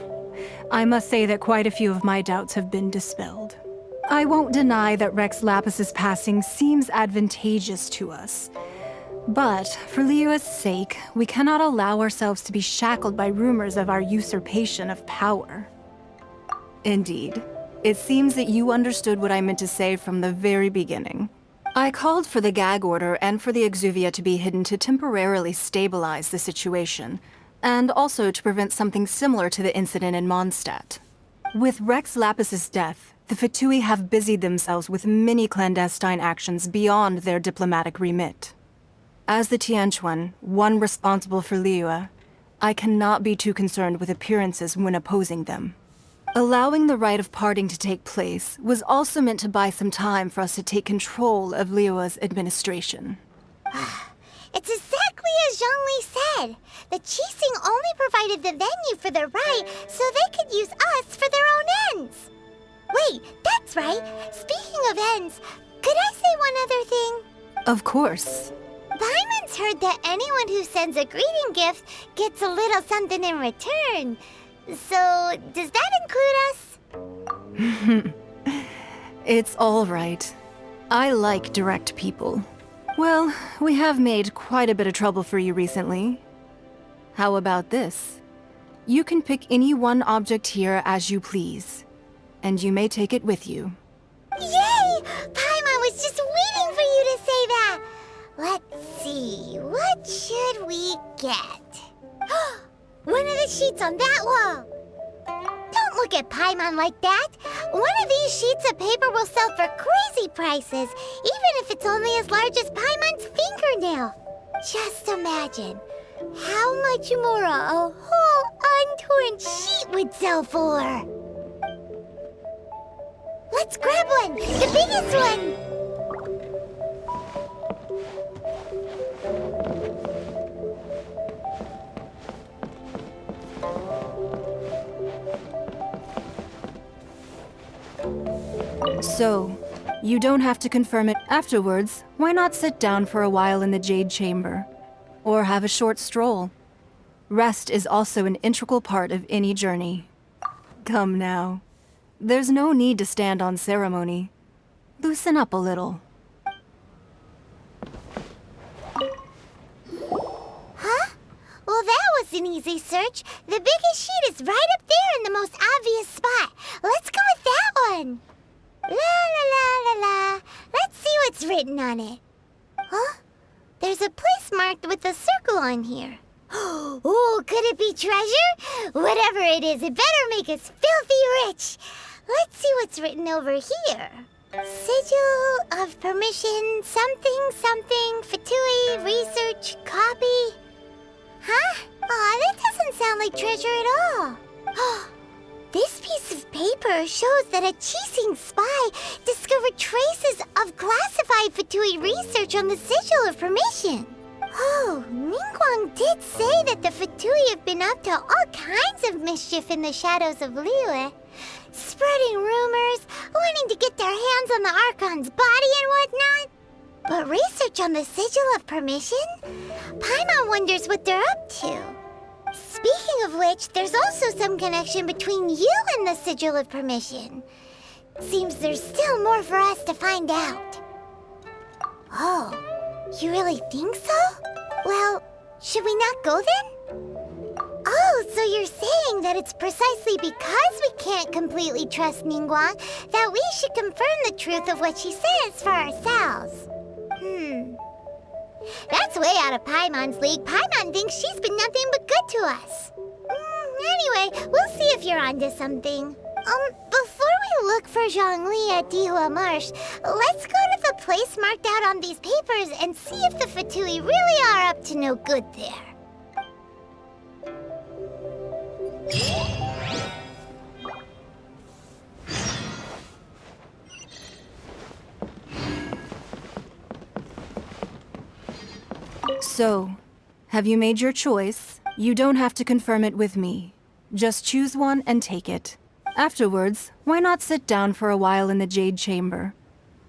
I must say that quite a few of my doubts have been dispelled. I won't deny that Rex Lapis's passing seems advantageous to us. But for Liyue's sake, we cannot allow ourselves to be shackled by rumors of our usurpation of power. Indeed, it seems that you understood what I meant to say from the very beginning. I called for the gag order and for the exuvia to be hidden to temporarily stabilize the situation, and also to prevent something similar to the incident in Mondstadt. With Rex Lapis's death, the Fatui have busied themselves with many clandestine actions beyond their diplomatic remit. As the Tianquan, one responsible for Liyue, I cannot be too concerned with appearances when opposing them. Allowing the rite of parting to take place was also meant to buy some time for us to take control of Liyue's administration. It's exactly as Zhongli said. The Qixing only provided the venue for the rite so they could use us for their own ends. Wait, that's right. Speaking of ends, could I say one other thing? Of course. Paimon's heard that anyone who sends a greeting gift gets a little something in return. So, does that include us? It's all right. I like direct people. Well, we have made quite a bit of trouble for you recently. How about this? You can pick any one object here as you please, and you may take it with you. Yay! Paimon was just waiting for you to say that! Let's see, what should we get? One of the sheets on that wall! Don't look at Paimon like that! One of these sheets of paper will sell for crazy prices, even if it's only as large as Paimon's fingernail. Just imagine how much more a whole untorn sheet would sell for. Let's grab one! The biggest one! So, you don't have to confirm it afterwards. Why not sit down for a while in the Jade Chamber? Or have a short stroll? Rest is also an integral part of any journey. Come now. There's no need to stand on ceremony. Loosen up a little. Huh? Well, that was an easy search. The biggest sheet is right up there in the most obvious spot. Let's go with that one. La la la la la. Let's see what's written on it. Huh? There's a place marked with a circle on here. Oh, could it be treasure? Whatever it is, it better make us filthy rich. Let's see what's written over here. Sigil of permission, something, something, Fatui, research, copy. Huh? Aw, that doesn't sound like treasure at all. This piece of paper shows that a Qixing spy discovered traces of classified Fatui research on the Sigil of Permission. Oh, Ningguang did say that the Fatui have been up to all kinds of mischief in the shadows of Liyue. Spreading rumors, wanting to get their hands on the Archon's body and whatnot. But research on the Sigil of Permission? Paimon wonders what they're up to. Speaking of which, there's also some connection between you and the Sigil of Permission. Seems there's still more for us to find out. Oh, you really think so? Well, should we not go then? Oh, so you're saying that it's precisely because we can't completely trust Ningguang that we should confirm the truth of what she says for ourselves. That's way out of Paimon's league. Paimon thinks she's been nothing but good to us. Anyway, we'll see if you're onto something. Before we look for Zhongli at Dihua Marsh, let's go to the place marked out on these papers and see if the Fatui really are up to no good there. So, have you made your choice? You don't have to confirm it with me. Just choose one and take it. Afterwards, why not sit down for a while in the Jade Chamber?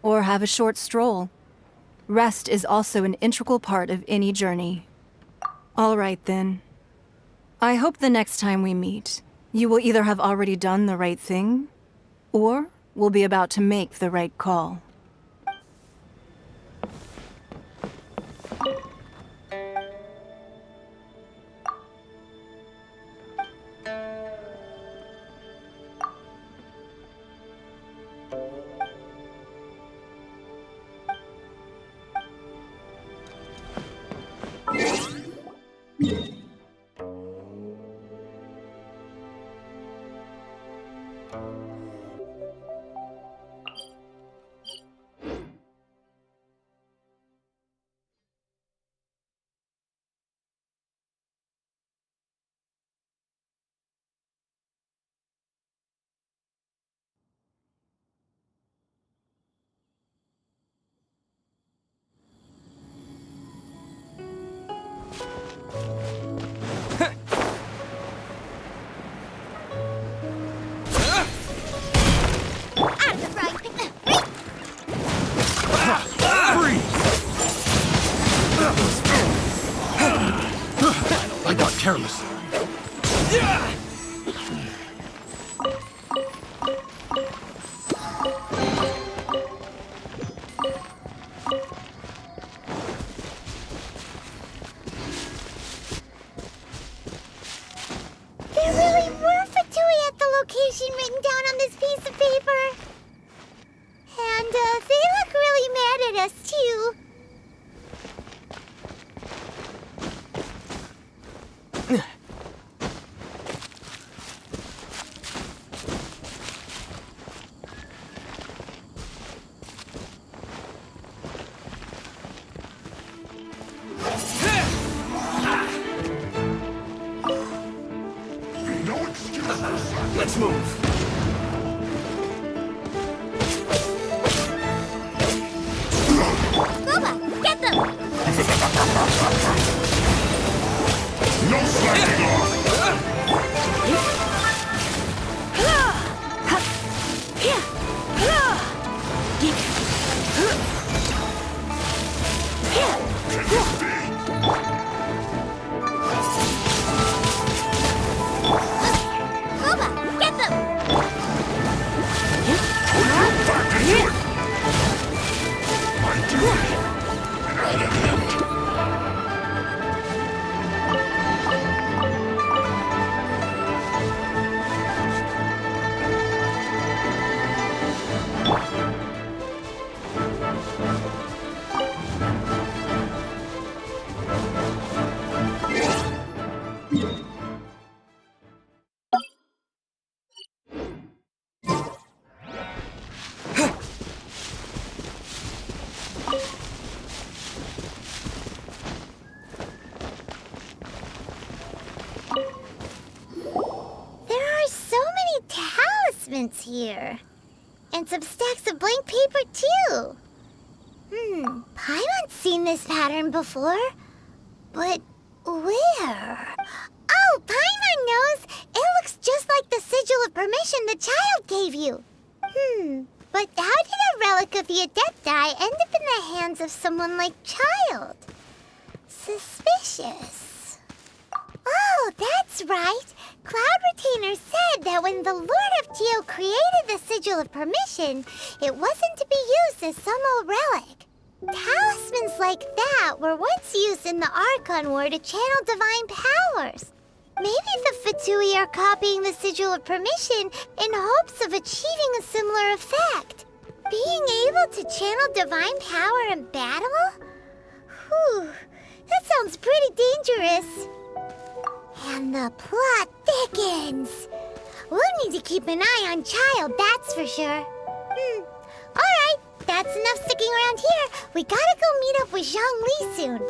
Or have a short stroll? Rest is also an integral part of any journey. All right then. I hope the next time we meet, you will either have already done the right thing, or will be about to make the right call. careless. There really were Fatui at the location written down on this piece of paper. And they look really mad at us, too. Let's move. Boba, get them! No slacking off! Boba, get them! Back into it! My duty at an end. There are so many talismans here. And some stacks of blank paper, too. Paimon's seen this pattern before. But where? Oh, Paimon knows! It looks just like the sigil of permission the child gave you. But how did a relic of the Adepti end up in the hands of someone like Child? Suspicious. Oh, that's right. Cloud Retainer said that when the Lord of Geo created the Sigil of Permission, it wasn't to be used as some old relic. Talismans like that were once used in the Archon War to channel divine powers. Maybe the Fatui are copying the Sigil of Permission in hopes of achieving a similar effect. Being able to channel divine power in battle? Whew, that sounds pretty dangerous. And the plot thickens. We'll need to keep an eye on Child, that's for sure. Alright, that's enough sticking around here. We gotta go meet up with Zhongli soon.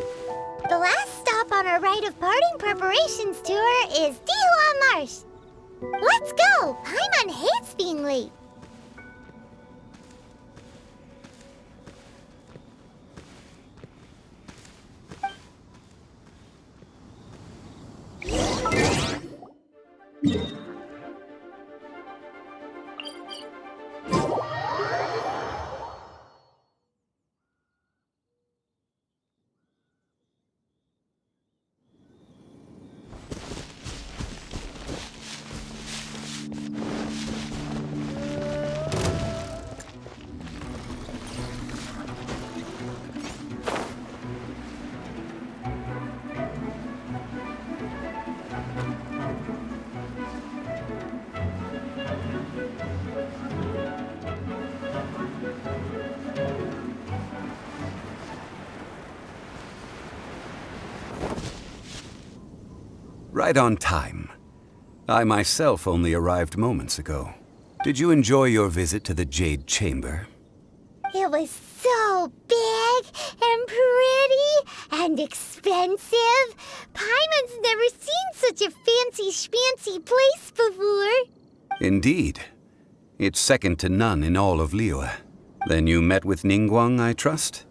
The last stop on our rite of parting preparations tour is Dihua Marsh. Let's go! Paimon hates being late. Right on time. I myself only arrived moments ago. Did you enjoy your visit to the Jade Chamber? It was so big and pretty and expensive. Paimon's never seen such a fancy schmancy place before. Indeed. It's second to none in all of Liyue. Then you met with Ningguang, I trust?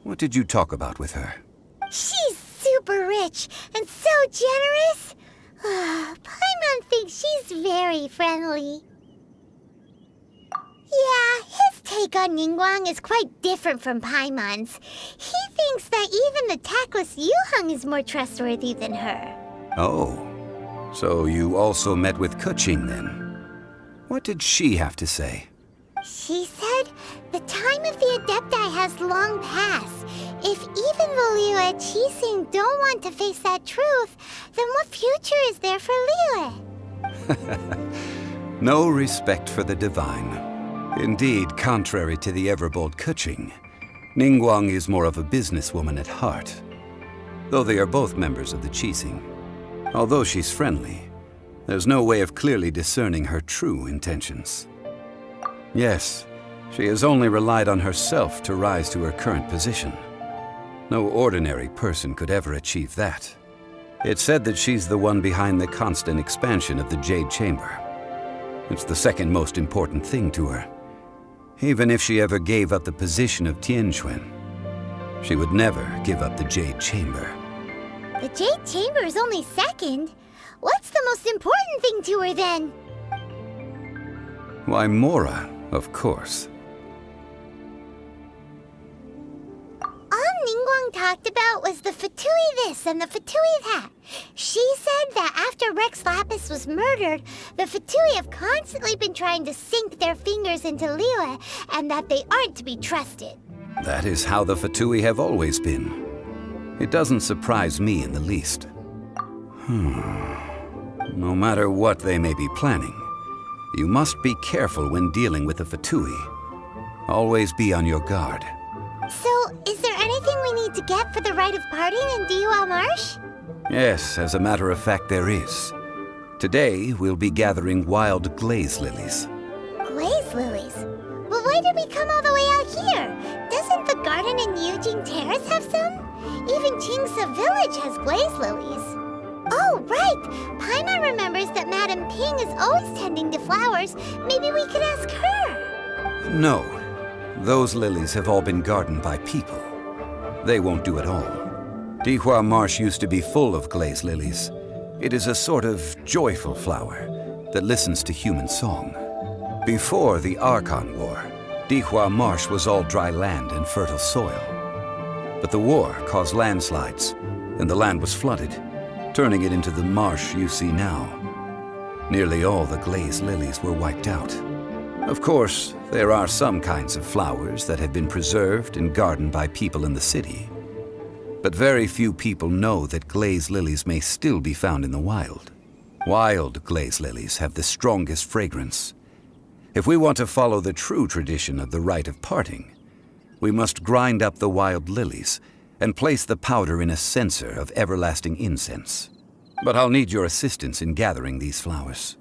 What did you talk about with her? She's super rich and so generous. Paimon thinks she's very friendly. Yeah, his take on Ningguang is quite different from Paimon's. He thinks that even the tactless Yuheng is more trustworthy than her. Oh, so you also met with Keqing then? What did she have to say? She said the time of the Adepti has long passed. If even the Liyue Qixing don't want to face that truth, then what future is there for Liyue? No respect for the divine. Indeed, contrary to the ever-bold Keqing, Ningguang is more of a businesswoman at heart. Though they are both members of the Qixing. Although she's friendly, there's no way of clearly discerning her true intentions. Yes, she has only relied on herself to rise to her current position. No ordinary person could ever achieve that. It's said that she's the one behind the constant expansion of the Jade Chamber. It's the second most important thing to her. Even if she ever gave up the position of Tianquan, she would never give up the Jade Chamber. The Jade Chamber is only second. What's the most important thing to her then? Why, Mora, of course. All Ningguang talked about was the Fatui this and the Fatui that. She said that after Rex Lapis was murdered, the Fatui have constantly been trying to sink their fingers into Liyue, and that they aren't to be trusted. That is how the Fatui have always been. It doesn't surprise me in the least. No matter what they may be planning, you must be careful when dealing with the Fatui. Always be on your guard. So, is there anything we need to get for the rite of parting in Dihua Marsh? Yes, as a matter of fact, there is. Today, we'll be gathering wild glaze lilies. Glaze lilies? But why did we come all the way out here? Doesn't the garden in Yujing Terrace have some? Even Qingce Village has glaze lilies. Oh, right! Paimon remembers that Madame Ping is always tending to flowers. Maybe we could ask her. No. Those lilies have all been gardened by people. They won't do it all. Dihua Marsh used to be full of glaze lilies. It is a sort of joyful flower that listens to human song. Before the Archon War, Dihua Marsh was all dry land and fertile soil. But the war caused landslides, and the land was flooded, turning it into the marsh you see now. Nearly all the glaze lilies were wiped out. Of course, there are some kinds of flowers that have been preserved and gardened by people in the city. But very few people know that glaze lilies may still be found in the wild. Wild glaze lilies have the strongest fragrance. If we want to follow the true tradition of the rite of parting, we must grind up the wild lilies and place the powder in a censer of everlasting incense. But I'll need your assistance in gathering these flowers.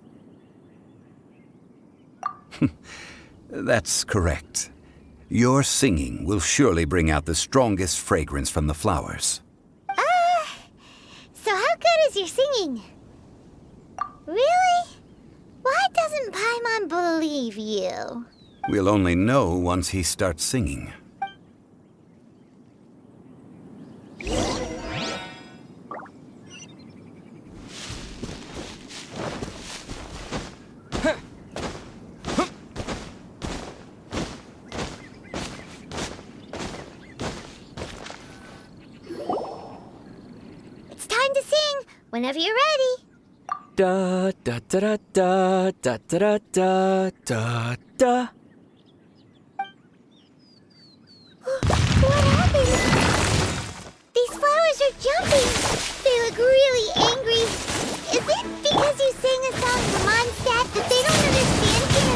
That's correct. Your singing will surely bring out the strongest fragrance from the flowers. So how good is your singing? Really? Why doesn't Paimon believe you? We'll only know once he starts singing. It's time to sing, whenever you're ready. Da da da da da da da da da da. What happened? These flowers are jumping. They look really angry. Is it because you sang a song for Mondstadt that they don't understand King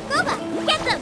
Boba, get them!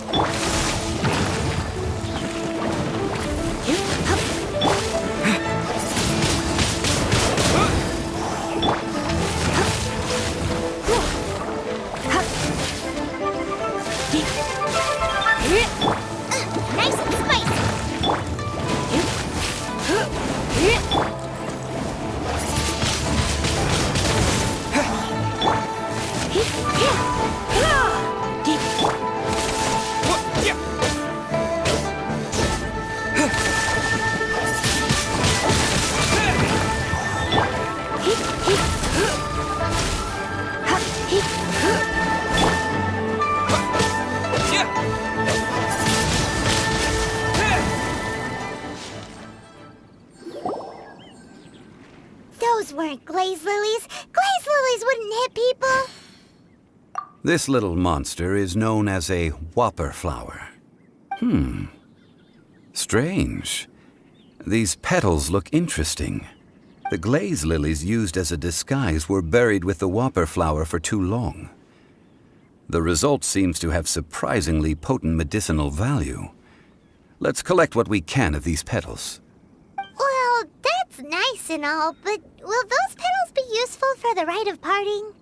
Those weren't glaze lilies. Glaze lilies wouldn't hit people. This little monster is known as a whopper flower. Strange. These petals look interesting. The glaze lilies used as a disguise were buried with the whopper flower for too long. The result seems to have surprisingly potent medicinal value. Let's collect what we can of these petals. Well, that's nice and all, but will those petals be useful for the rite of parting?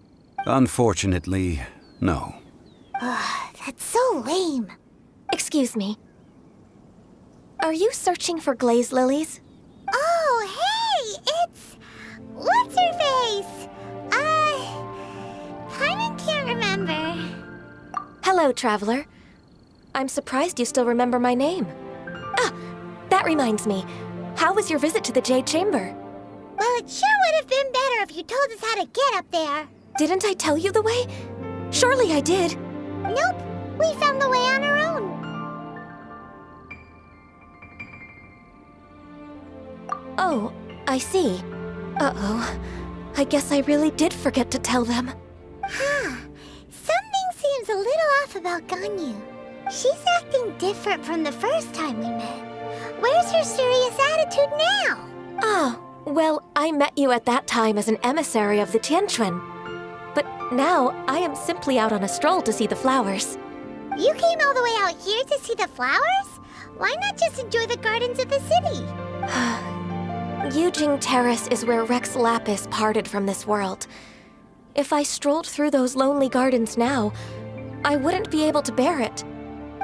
Unfortunately, no. That's so lame. Excuse me. Are you searching for glaze lilies? Oh, hey! It's... What's her face? Paimon can't remember. Hello, traveler. I'm surprised you still remember my name. Ah, that reminds me. How was your visit to the Jade Chamber? Well, it sure would have been better if you told us how to get up there. Didn't I tell you the way? Surely I did. Nope, we found the way on our own. Oh, I see. Uh-oh. I guess I really did forget to tell them. Something seems a little off about Ganyu. She's acting different from the first time we met. Where's her serious attitude now? Oh, well, I met you at that time as an emissary of the Tianquan. But now, I am simply out on a stroll to see the flowers. You came all the way out here to see the flowers? Why not just enjoy the gardens of the city? Yujing Terrace is where Rex Lapis parted from this world. If I strolled through those lonely gardens now, I wouldn't be able to bear it.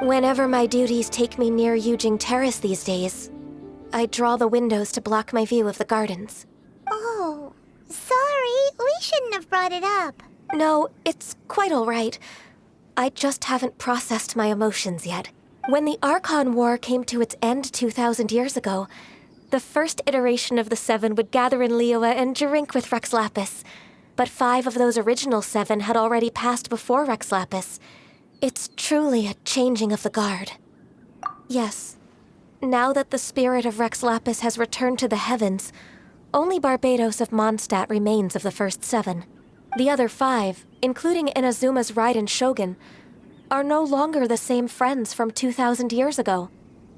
Whenever my duties take me near Yujing Terrace these days, I draw the windows to block my view of the gardens. Oh, sorry. We shouldn't have brought it up. No, it's quite all right. I just haven't processed my emotions yet. When the Archon War came to its end 2,000 years ago, the first iteration of the Seven would gather in Liyue and drink with Rex Lapis. But 5 of those original 7 had already passed before Rex Lapis. It's truly a changing of the guard. Yes, now that the spirit of Rex Lapis has returned to the heavens, only Barbados of Mondstadt remains of the first 7. The other 5, including Inazuma's Raiden Shogun, are no longer the same friends from 2,000 years ago.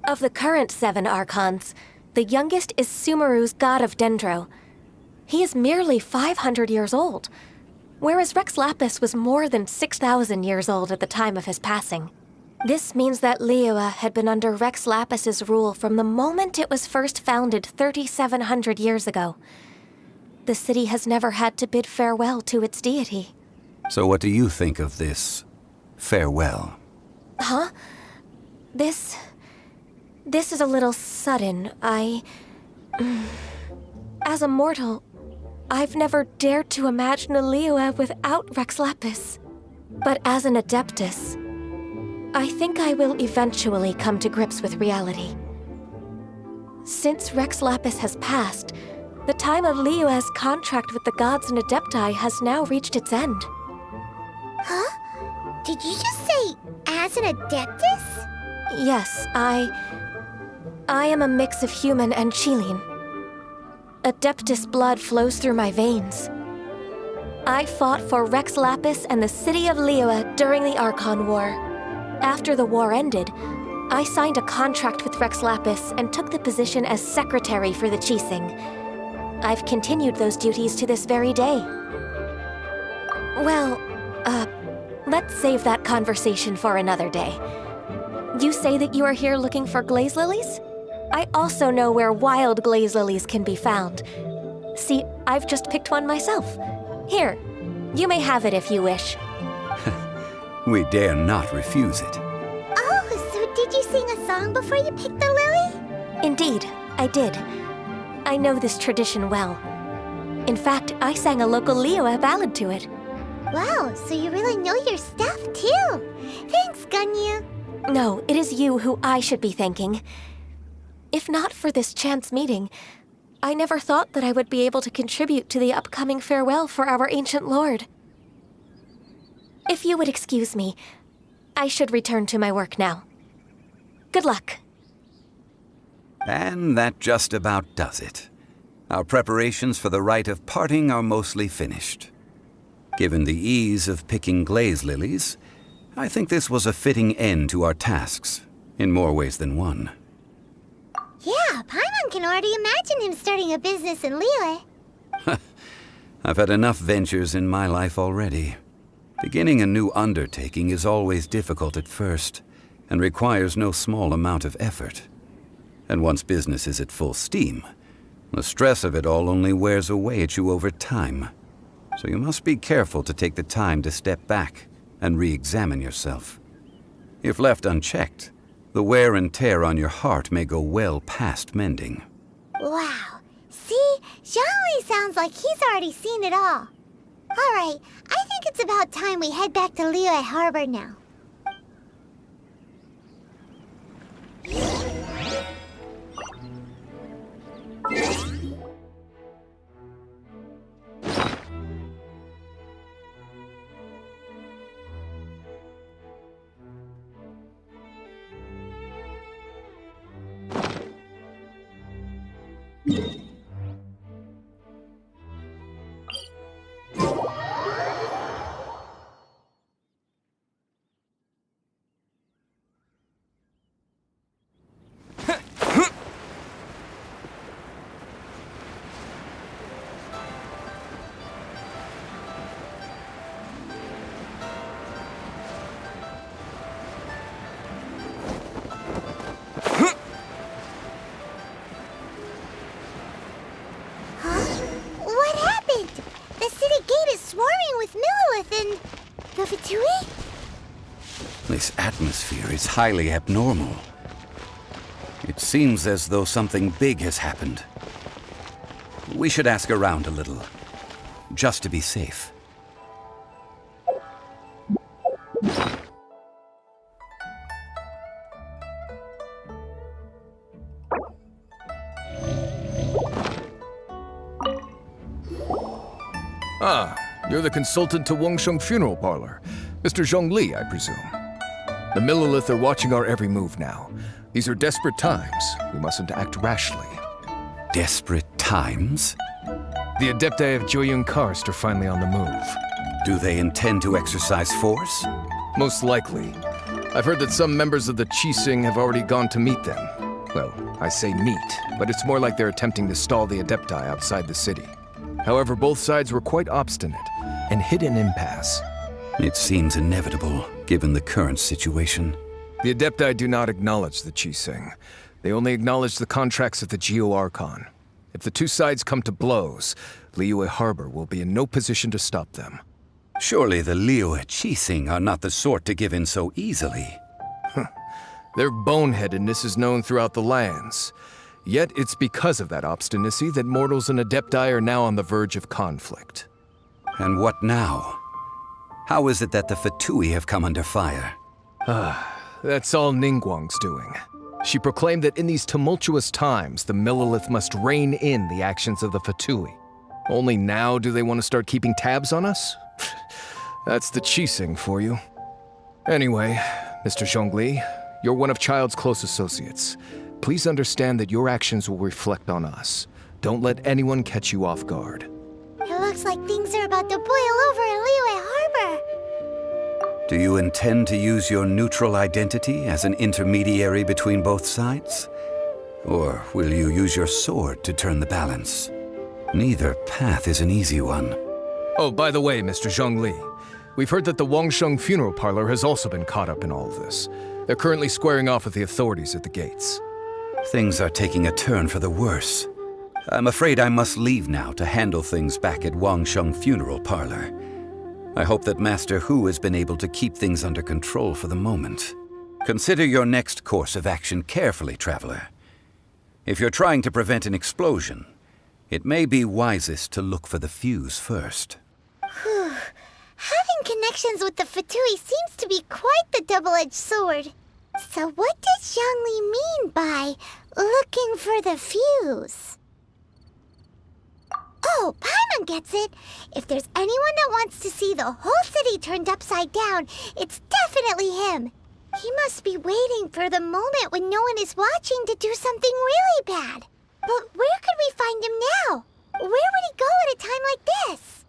Of the current 7 Archons, the youngest is Sumeru's god of Dendro. He is merely 500 years old, whereas Rex Lapis was more than 6,000 years old at the time of his passing. This means that Liyue had been under Rex Lapis's rule from the moment it was first founded 3,700 years ago. The city has never had to bid farewell to its deity. So what do you think of this farewell? Huh? This is a little sudden. As a mortal, I've never dared to imagine a Liyue without Rex Lapis. But as an Adeptus, I think I will eventually come to grips with reality. Since Rex Lapis has passed, the time of Liyue's contract with the gods and Adepti has now reached its end. Huh? Did you just say, as an Adeptus? Yes, I am a mix of human and Qilin. Adeptus blood flows through my veins. I fought for Rex Lapis and the city of Liyue during the Archon War. After the war ended, I signed a contract with Rex Lapis and took the position as secretary for the Qixing. I've continued those duties to this very day. Well, let's save that conversation for another day. You say that you are here looking for glaze lilies? I also know where wild glaze lilies can be found. See, I've just picked one myself. Here, you may have it if you wish. We dare not refuse it. Oh, so did you sing a song before you picked the lily? Indeed, I did. I know this tradition well. In fact, I sang a local Liyue ballad to it. Wow, so you really know your stuff, too. Thanks, Ganyu. No, it is you who I should be thanking. If not for this chance meeting, I never thought that I would be able to contribute to the upcoming farewell for our ancient lord. If you would excuse me, I should return to my work now. Good luck. And that just about does it. Our preparations for the rite of parting are mostly finished. Given the ease of picking glaze lilies, I think this was a fitting end to our tasks, in more ways than one. Yeah, Paimon can already imagine him starting a business in Liyue. I've had enough ventures in my life already. Beginning a new undertaking is always difficult at first, and requires no small amount of effort. And once business is at full steam, the stress of it all only wears away at you over time. So you must be careful to take the time to step back and re-examine yourself. If left unchecked, the wear and tear on your heart may go well past mending. Wow. See? Zhongli sounds like he's already seen it all. Alright, I think it's about time we head back to Liyue Harbor now. This atmosphere is highly abnormal. It seems as though something big has happened. We should ask around a little, just to be safe. Ah, you're the consultant to Wangsheng Funeral Parlor. Mr. Zhongli, I presume. The Millilith are watching our every move now. These are desperate times. We mustn't act rashly. Desperate times? The Adepti of Joyun Karst are finally on the move. Do they intend to exercise force? Most likely. I've heard that some members of the Qixing have already gone to meet them. Well, I say meet, but it's more like they're attempting to stall the Adepti outside the city. However, both sides were quite obstinate and hit an impasse. It seems inevitable, given the current situation. The Adepti do not acknowledge the Qixing. They only acknowledge the contracts of the Geo-Archon. If the two sides come to blows, Liyue Harbor will be in no position to stop them. Surely the Liyue Qixing are not the sort to give in so easily. Their boneheadedness is known throughout the lands. Yet it's because of that obstinacy that mortals and Adepti are now on the verge of conflict. And what now? How is it that the Fatui have come under fire? That's all Ningguang's doing. She proclaimed that in these tumultuous times, the Millilith must rein in the actions of the Fatui. Only now do they want to start keeping tabs on us? That's the Qixing for you. Anyway, Mr. Zhongli, you're one of Child's close associates. Please understand that your actions will reflect on us. Don't let anyone catch you off guard. It looks like things are about to boil over in Liyue Harbor. Do you intend to use your neutral identity as an intermediary between both sides? Or will you use your sword to turn the balance? Neither path is an easy one. Oh, by the way, Mr. Zhongli, we've heard that the Wangsheng Funeral Parlor has also been caught up in all of this. They're currently squaring off with the authorities at the gates. Things are taking a turn for the worse. I'm afraid I must leave now to handle things back at Wangsheng Funeral Parlor. I hope that Master Hu has been able to keep things under control for the moment. Consider your next course of action carefully, Traveler. If you're trying to prevent an explosion, it may be wisest to look for the fuse first. Whew. Having connections with the Fatui seems to be quite the double-edged sword. So what does Zhongli mean by looking for the fuse? Oh, Paimon gets it. If there's anyone that wants to see the whole city turned upside down, it's definitely him. He must be waiting for the moment when no one is watching to do something really bad. But where could we find him now? Where would he go at a time like this?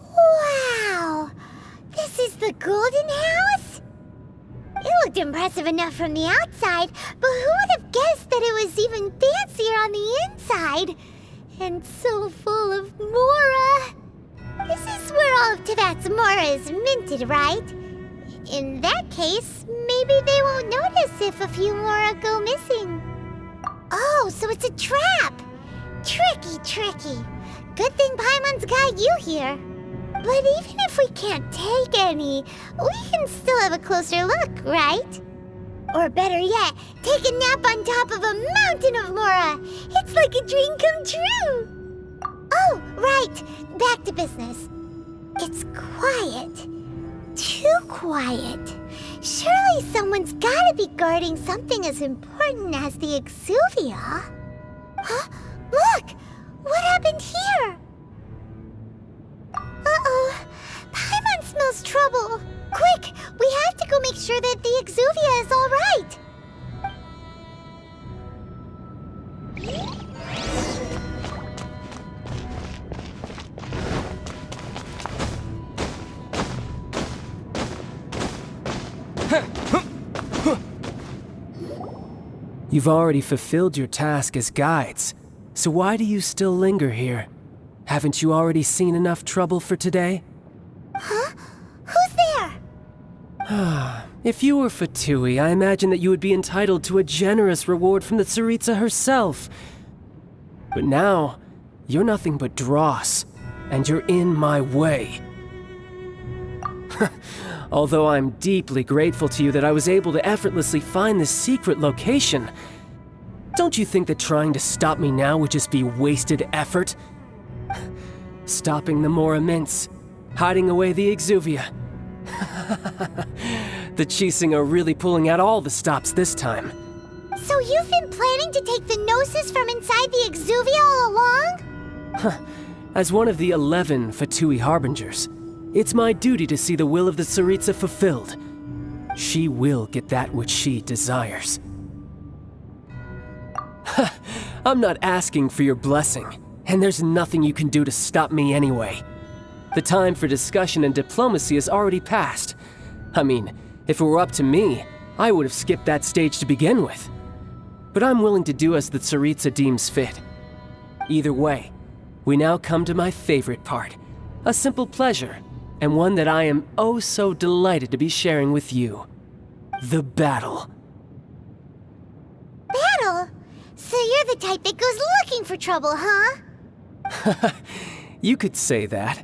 Wow! This is the Golden House? It looked impressive enough from the outside, but who would have guessed that it was even fancier on the inside? And so full of Mora! This is where all of Teyvat's Mora is minted, right? In that case, maybe they won't notice if a few Mora go missing. Oh, so it's a trap! Tricky, tricky. Good thing Paimon's got you here. But even if we can't take any, we can still have a closer look, right? Or better yet, take a nap on top of a mountain of Mora. It's like a dream come true. Oh, right. Back to business. It's quiet. Too quiet. Surely someone's gotta be guarding something as important as the Exuvia. Huh? Look! What happened here? Uh-oh. Paimon smells trouble. Quick! We have to go make sure that the Exuvia is all right. You've already fulfilled your task as guides, so why do you still linger here? Haven't you already seen enough trouble for today? Huh? Who's there? If you were Fatui, I imagine that you would be entitled to a generous reward from the Tsaritsa herself. But now, you're nothing but dross, and you're in my way. Although I'm deeply grateful to you that I was able to effortlessly find this secret location, don't you think that trying to stop me now would just be wasted effort? Stopping the Mora Mints, hiding away the Exuvia. The Chising are really pulling out all the stops this time. So you've been planning to take the Gnosis from inside the Exuvia all along? As one of the 11 Fatui Harbingers, it's my duty to see the will of the Tsaritsa fulfilled. She will get that which she desires. I'm not asking for your blessing, and there's nothing you can do to stop me anyway. The time for discussion and diplomacy has already passed. I mean, if it were up to me, I would have skipped that stage to begin with. But I'm willing to do as the Tsaritsa deems fit. Either way, we now come to my favorite part, a simple pleasure, and one that I am oh so delighted to be sharing with you. The battle. So you're the type that goes looking for trouble, huh? You could say that.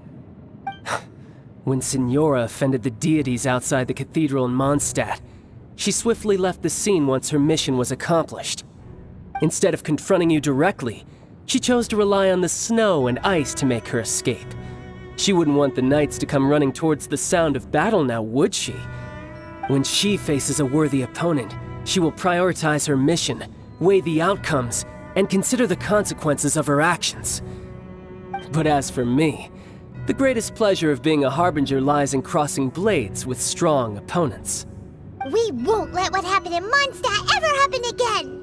When Signora offended the deities outside the cathedral in Mondstadt, she swiftly left the scene once her mission was accomplished. Instead of confronting you directly, she chose to rely on the snow and ice to make her escape. She wouldn't want the knights to come running towards the sound of battle now, would she? When she faces a worthy opponent, she will prioritize her mission, weigh the outcomes, and consider the consequences of her actions. But as for me, the greatest pleasure of being a harbinger lies in crossing blades with strong opponents. We won't let what happened in Mondstadt ever happen again!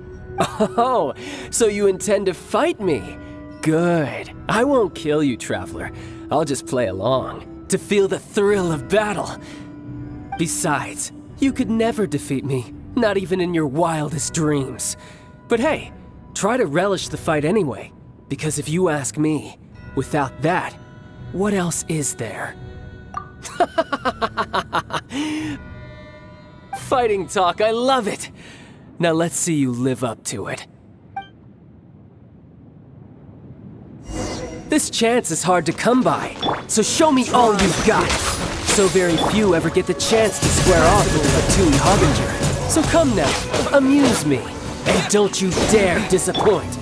Oh, so you intend to fight me? Good. I won't kill you, Traveler. I'll just play along, to feel the thrill of battle. Besides, you could never defeat me, not even in your wildest dreams. But hey, try to relish the fight anyway, because if you ask me, without that, what else is there? Fighting talk, I love it! Now let's see you live up to it. This chance is hard to come by, so show me all you've got. So very few ever get the chance to square off with the Fatui Harbinger. So come now, amuse me, and don't you dare disappoint.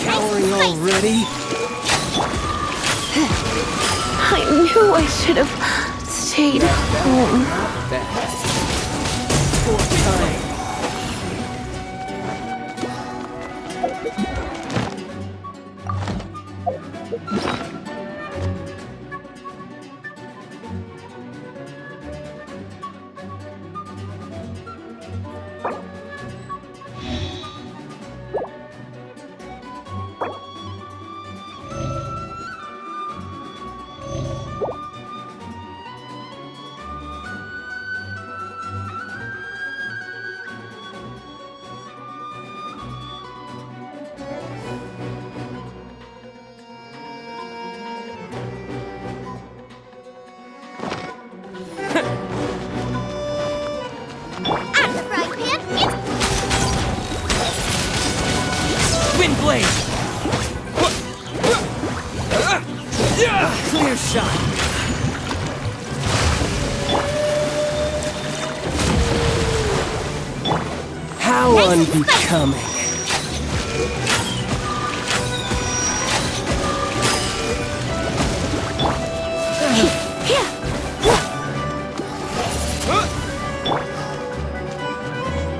Cowering already? I knew I should have stayed home. Poor time. Blade! Clear shot! How unbecoming.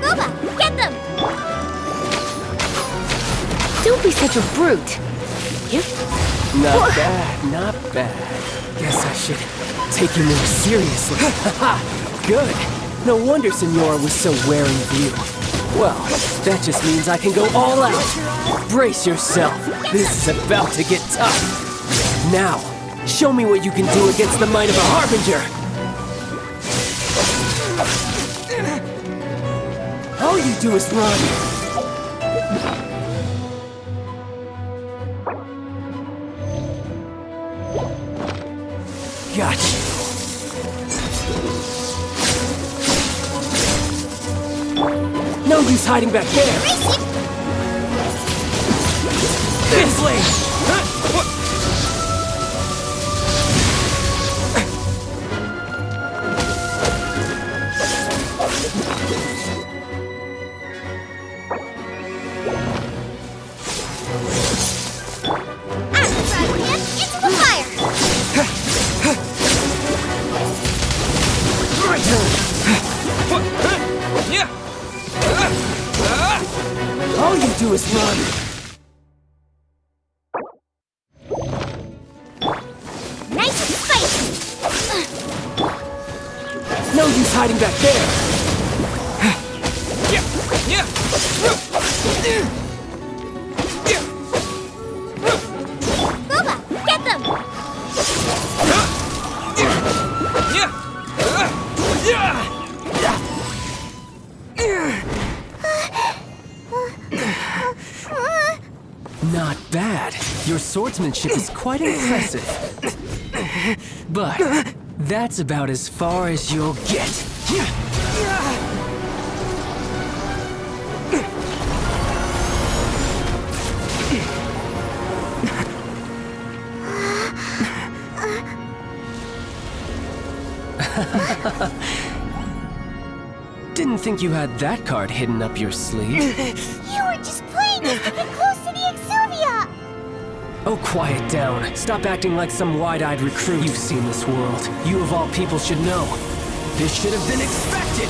Goba, get them! Don't be such a brute. Not bad, not bad. Guess I should take you more seriously. Haha, good. No wonder Signora was so wary of you. Well, that just means I can go all out. Brace yourself. This is about to get tough. Now, show me what you can do against the might of a Harbinger. All you do is run. Gotcha. No use hiding back there. This way. All you do is run. Nice and spicy. No use hiding back there. Goba, get them! Not bad. Your swordsmanship is quite impressive. But that's about as far as you'll get. Didn't think you had that card hidden up your sleeve. You were just playing us to get close to the Exuvia! Oh, quiet down. Stop acting like some wide-eyed recruit. You've seen this world. You of all people should know. This should have been expected!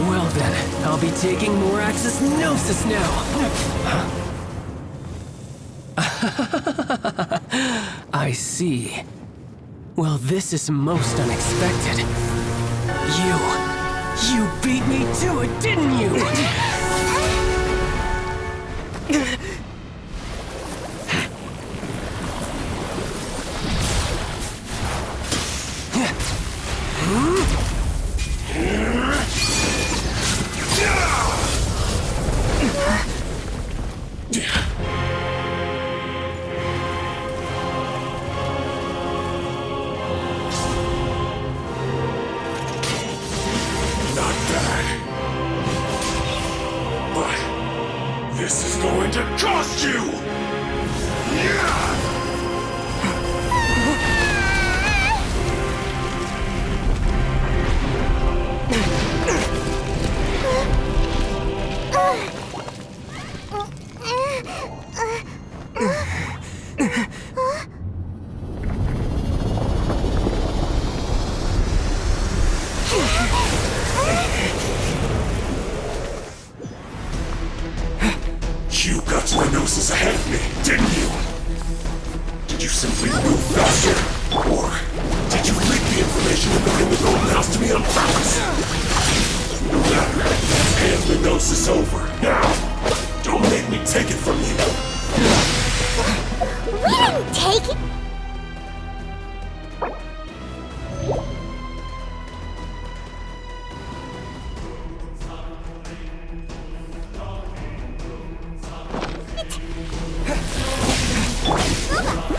Well then, I'll be taking more Axis Gnosis now! I see. Well, this is most unexpected. You beat me to it, didn't you? Not bad. But this is going to cost you! Yeah! You got to the Gnosis ahead of me, didn't you? Did you simply move faster? Or did you leak the information and bring the Golden House to me on purpose? No matter. Hand the Gnosis over, now! Don't make me take it from you! We didn't take it!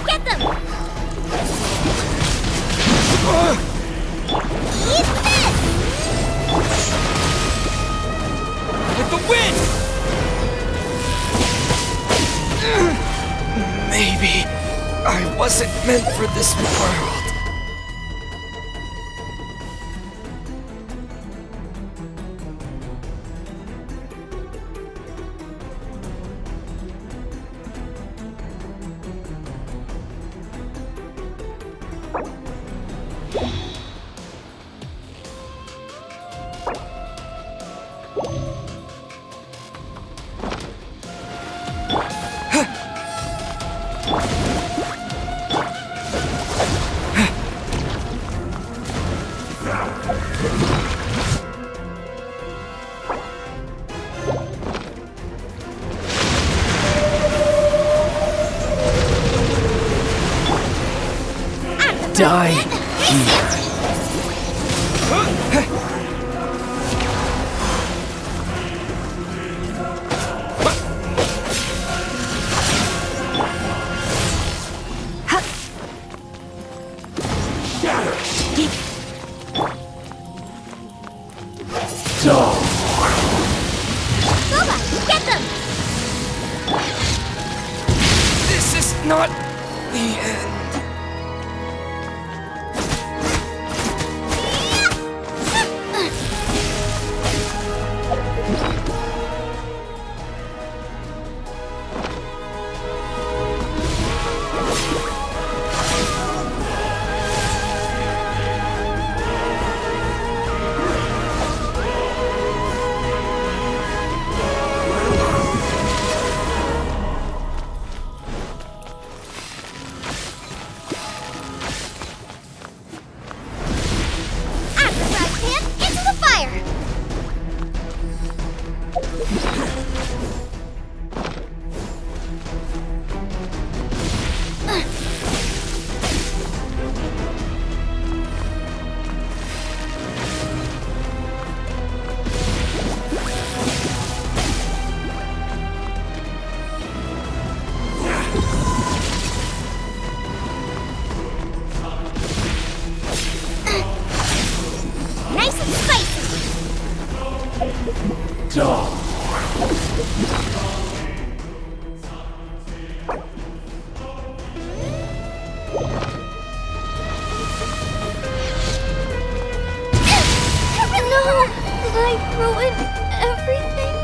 Get them! Eat this! With the wind! Maybe I wasn't meant for this world. Die here. Boba, get them! This is not the end. ruin everything?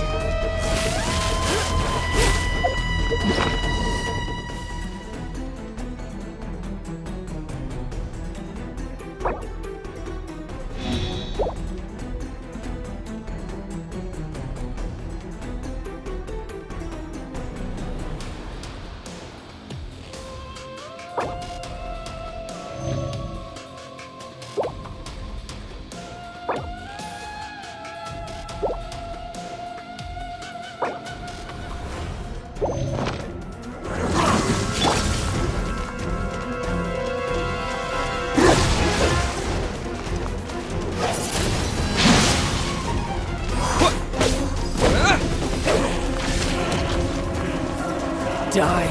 Die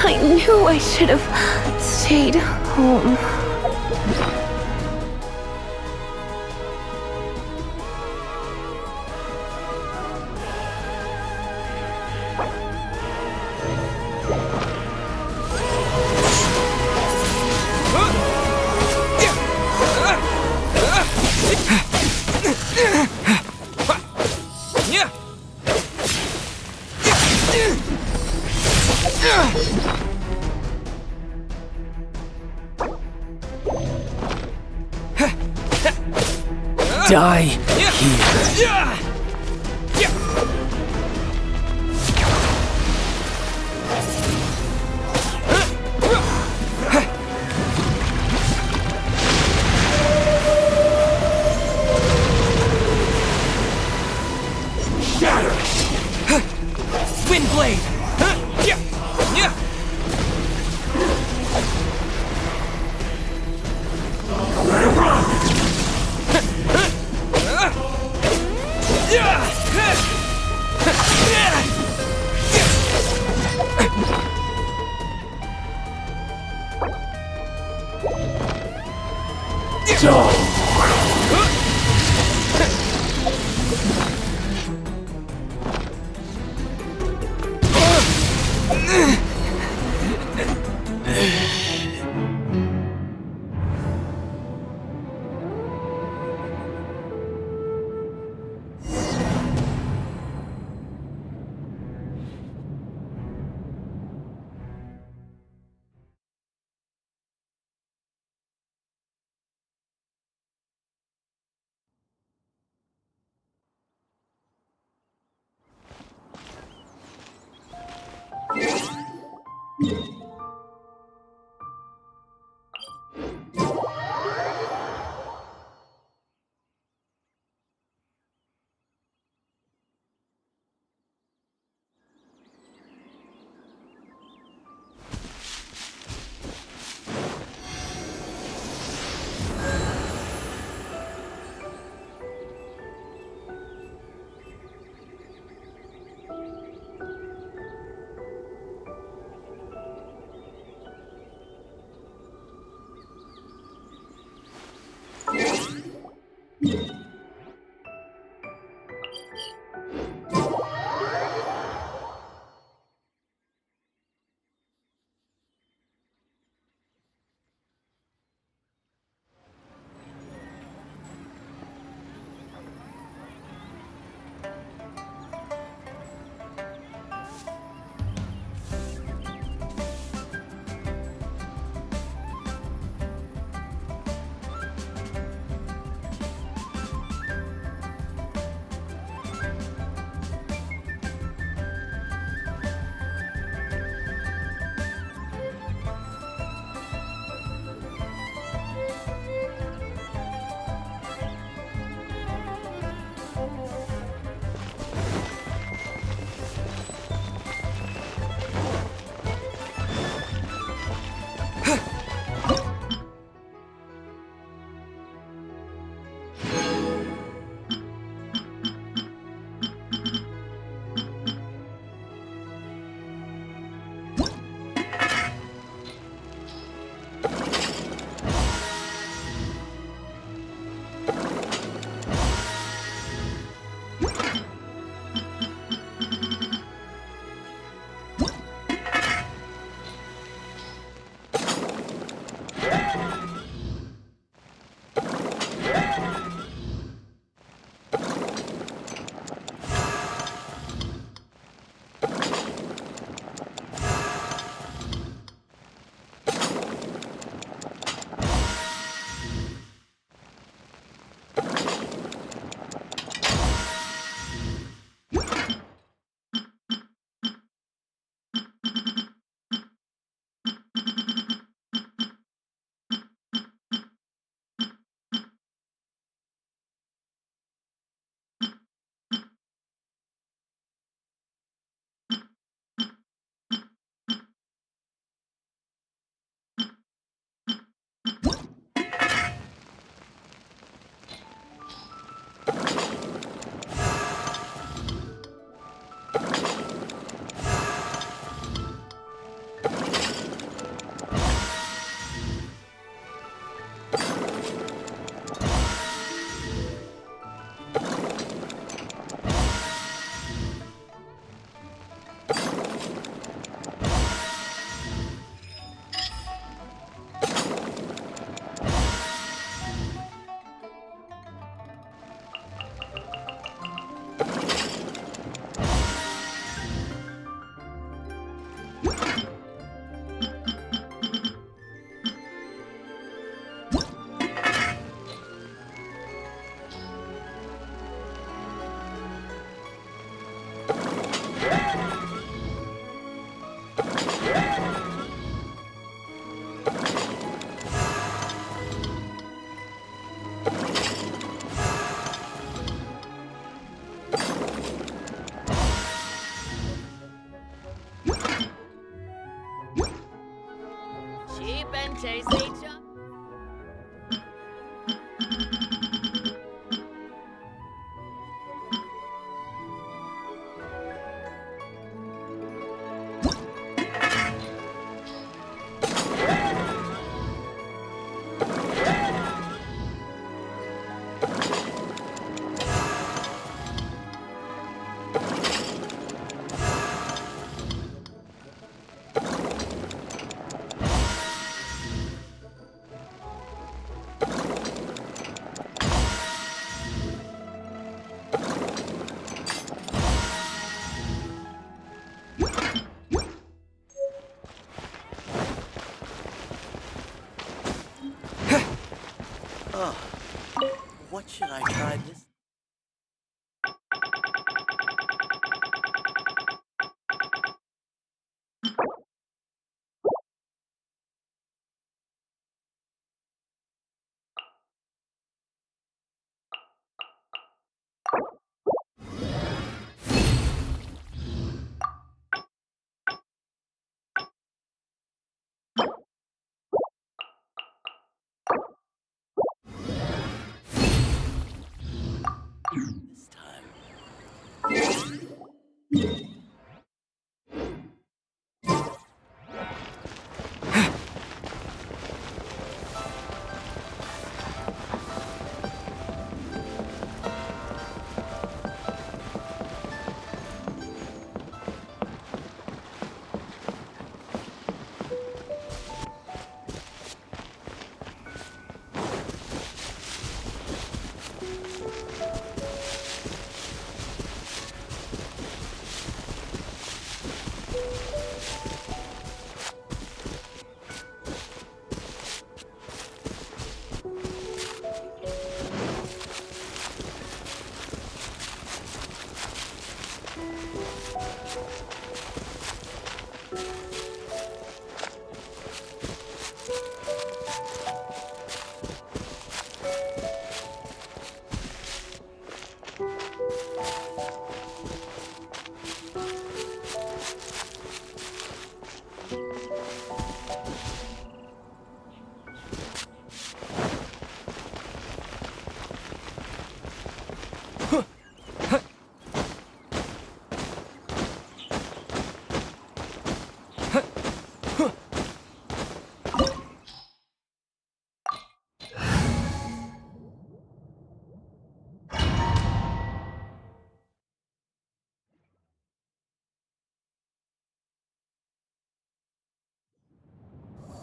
I knew I should have stayed home. Die here. Windblade! cheap and tasty chocolate. What should I try this? This time.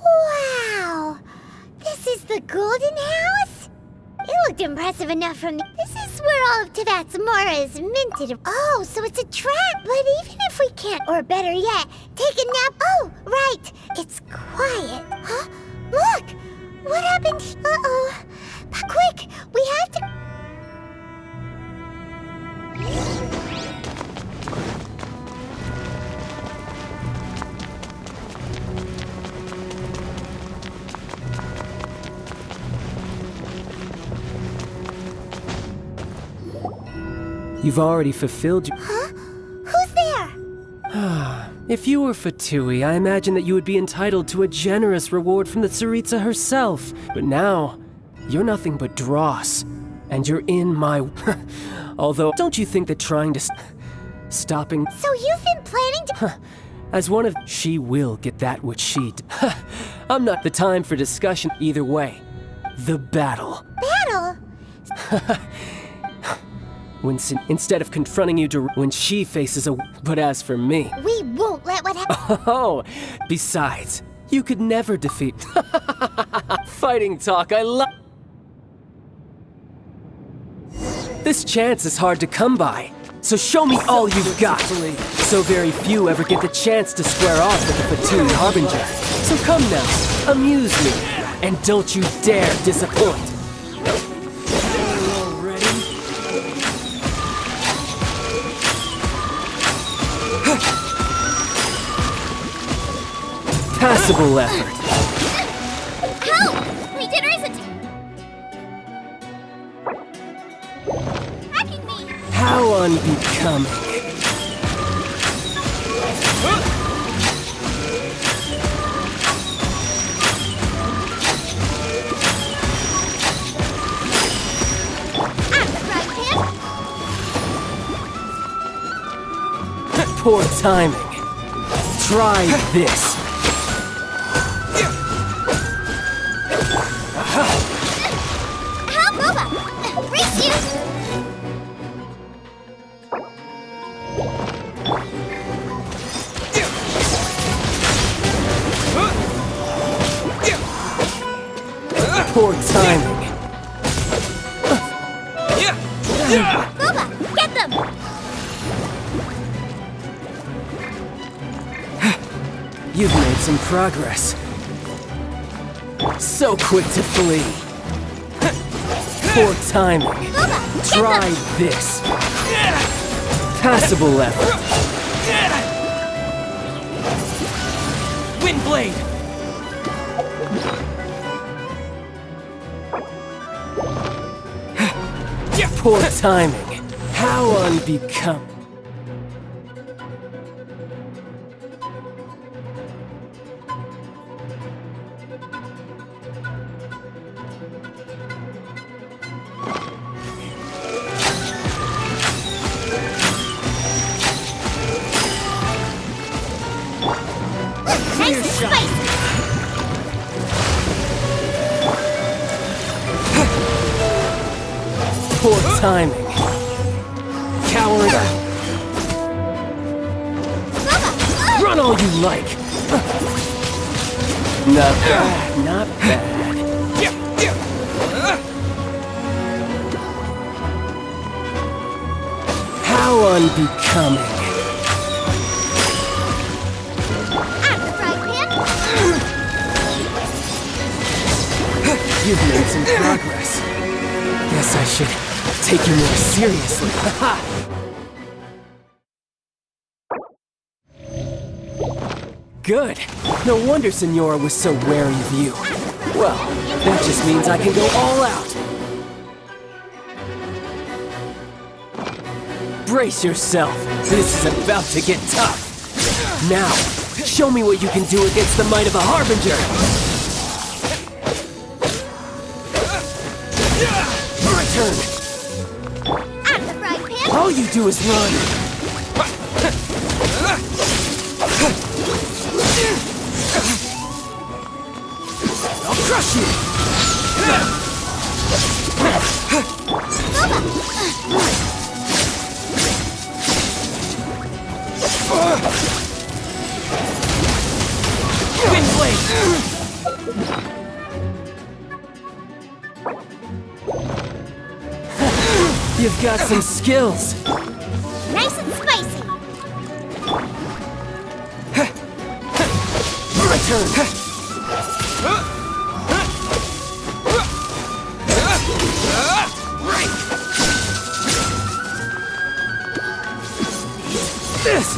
Wow! This is the Golden House? It looked impressive enough from the... This is where all of Tevat's Mora is minted. Oh, so it's a trap. But even if we can't, or better yet, take a nap... Oh, right. It's quiet. Huh? Look! What happened? Uh-oh. Quick! We have to... You've already fulfilled your... Huh? Who's there? If you were Fatui, I imagine that you would be entitled to a generous reward from the Tsaritsa herself. But now, you're nothing but dross. And you're in my... Although, don't you think that trying to... stopping... So you've been planning to... As one of... She will get that which she... I'm not the time for discussion either way. The battle. Battle? Instead of confronting you when she faces a... But as for me... We won't let what happen... Oh, besides, you could never defeat... Fighting talk, I love... This chance is hard to come by, so show me all you've got. So very few ever get the chance to square off with the Fatui Harbinger. So come now, amuse me, and don't you dare disappoint. Passable effort. Help! My dinner isn't... Wrecking me! How unbecoming. Poor timing. Try this. Help, Boba! Race you! Poor timing. Boba, get them! You've made some progress. So quick to flee. Poor timing. Boba, Try this. Passable effort. Windblade! Poor timing. How unbecoming. Nice and spicy! Poor timing. Coward. Run all you like. Not bad, not bad. How unbecoming. At the frying pan! You've made some progress. Guess I should take you more seriously. Good. No wonder Senora was so wary of you. Well, that just means I can go all out. Brace yourself. This is about to get tough. Now, show me what you can do against the might of a Harbinger. My turn. At the frying pan! All you do is run. I'll crush you. Windblade. You've got some skills. Nice and spicy! My turn. This.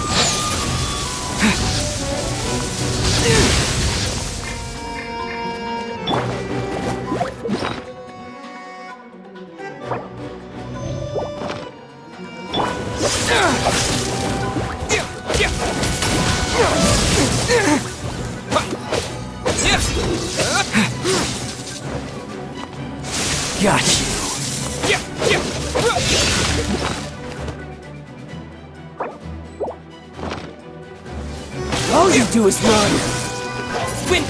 Got you. All you do is run. Win.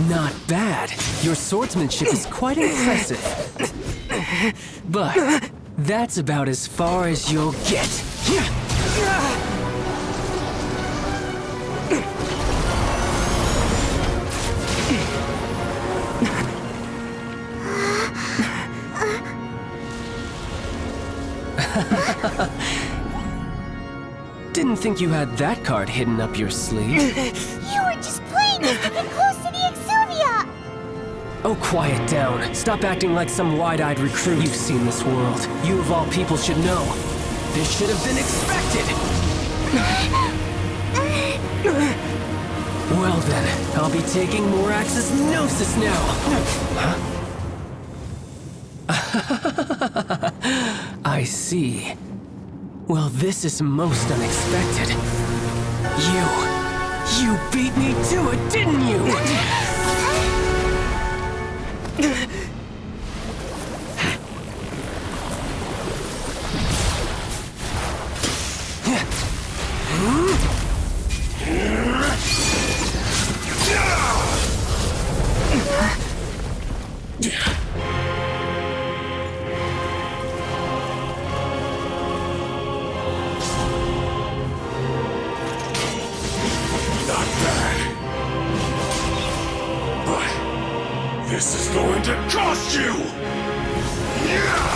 Not bad. Your swordsmanship is quite impressive. But that's about as far as you'll get. Didn't think you had that card hidden up your sleeve. You were just playing us to get close to the Exuvia! Oh, quiet down. Stop acting like some wide-eyed recruit. You've seen this world. You of all people should know. This should have been expected. Well then, I'll be taking more Axis Gnosis now. I see. Well, this is most unexpected. You beat me to it, didn't you? This is going to cost you! Yeah!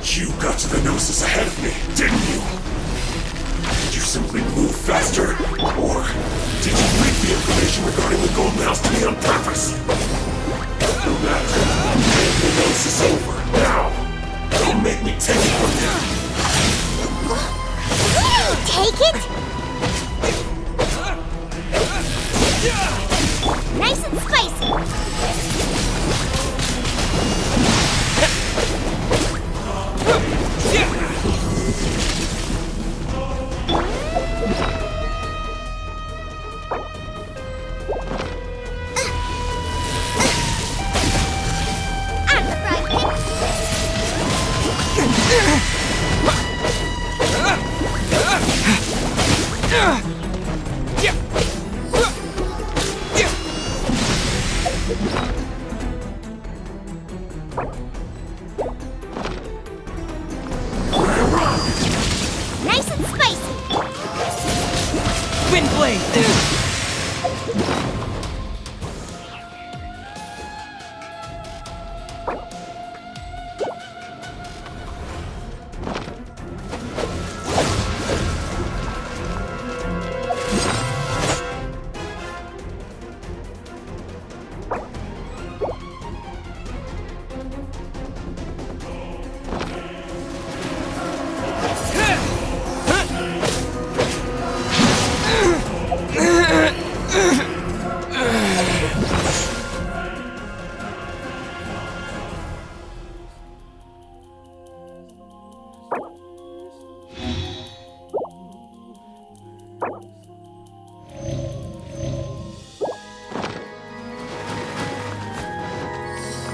You got to the Gnosis ahead of me, didn't you? Did you simply move faster? Or did you leak the information regarding the Golden House to me on purpose? No matter. The Gnosis is over. Now! Don't make me take it from you! Take it? Nice and spicy! Nice and spicy! Wind blade!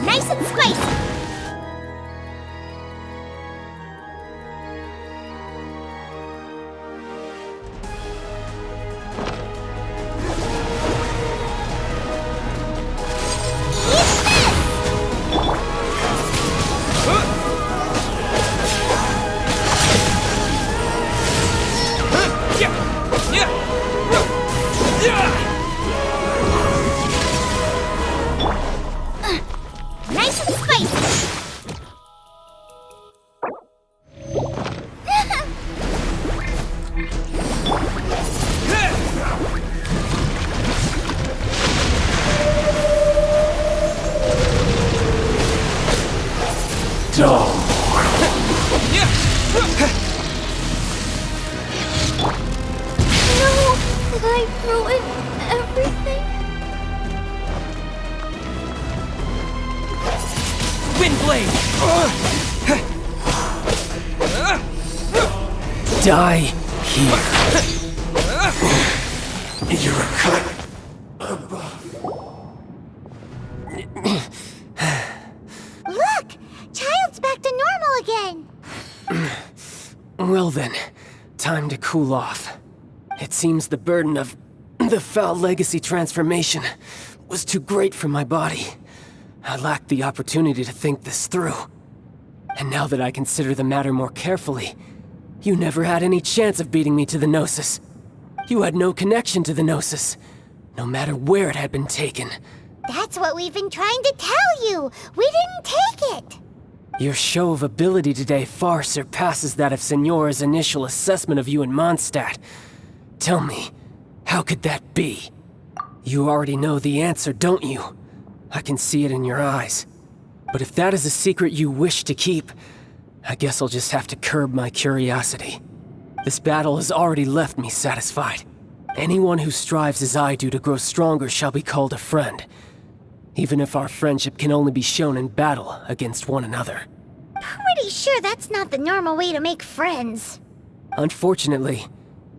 Nice and spicy! Nice and spicy! No! I ruined everything. Wind blade! Die here. You're a cut above. Look! Child's back to normal again! Well then, time to cool off. It seems the burden of the foul legacy transformation was too great for my body. I lacked the opportunity to think this through. And now that I consider the matter more carefully, you never had any chance of beating me to the Gnosis. You had no connection to the Gnosis, no matter where it had been taken. That's what we've been trying to tell you! We didn't take it! Your show of ability today far surpasses that of Signora's initial assessment of you in Mondstadt. Tell me, how could that be? You already know the answer, don't you? I can see it in your eyes. But if that is a secret you wish to keep, I guess I'll just have to curb my curiosity. This battle has already left me satisfied. Anyone who strives as I do to grow stronger shall be called a friend, even if our friendship can only be shown in battle against one another. Pretty sure that's not the normal way to make friends. Unfortunately,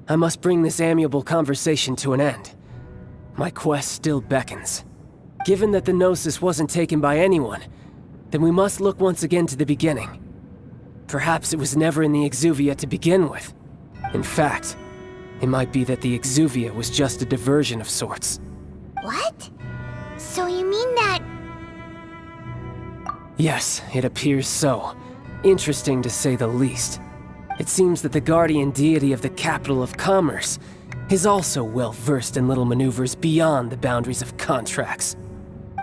I must bring this amiable conversation to an end. My quest still beckons. Given that the Gnosis wasn't taken by anyone, then we must look once again to the beginning. Perhaps it was never in the Exuvia to begin with. In fact, it might be that the Exuvia was just a diversion of sorts. What? So you mean that... Yes, it appears so. Interesting to say the least. It seems that the guardian deity of the capital of commerce is also well versed in little maneuvers beyond the boundaries of contracts.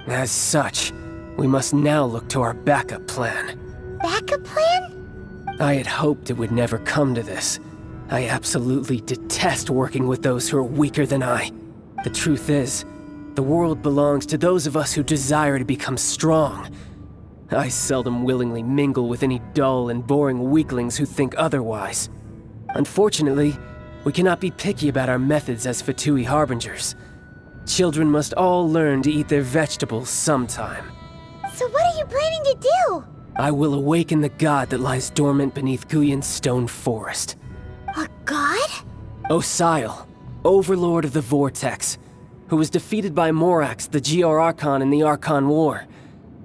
As such, we must now look to our backup plan. Backup plan? I had hoped it would never come to this. I absolutely detest working with those who are weaker than I. The truth is, the world belongs to those of us who desire to become strong. I seldom willingly mingle with any dull and boring weaklings who think otherwise. Unfortunately, we cannot be picky about our methods as Fatui Harbingers. Children must all learn to eat their vegetables sometime. So what are you planning to do? I will awaken the god that lies dormant beneath Guyon's stone forest. A god? Osial, overlord of the Vortex, who was defeated by Morax, the Geo-Archon in the Archon War,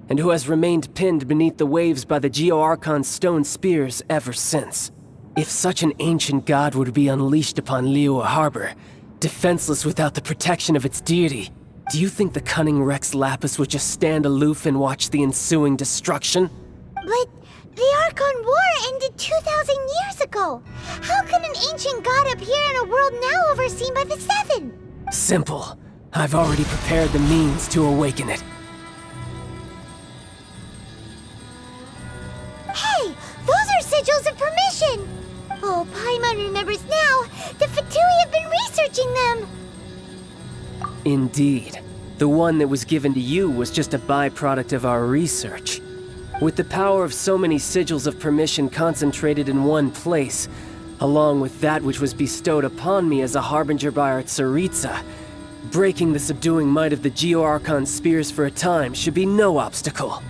and who has remained pinned beneath the waves by the Geo-Archon's stone spears ever since. If such an ancient god were to be unleashed upon Liyue Harbor, defenseless without the protection of its deity, do you think the cunning Rex Lapis would just stand aloof and watch the ensuing destruction? But the Archon War ended 2,000 years ago. How can an ancient god appear in a world now overseen by the Seven? Simple. I've already prepared the means to awaken it. Hey, those are sigils of permission! Oh, Paimon remembers now. The Fatui have been researching them! Indeed. The one that was given to you was just a byproduct of our research. With the power of so many sigils of permission concentrated in one place, along with that which was bestowed upon me as a harbinger by our Tsaritsa, breaking the subduing might of the Geo-Archon spears for a time should be no obstacle.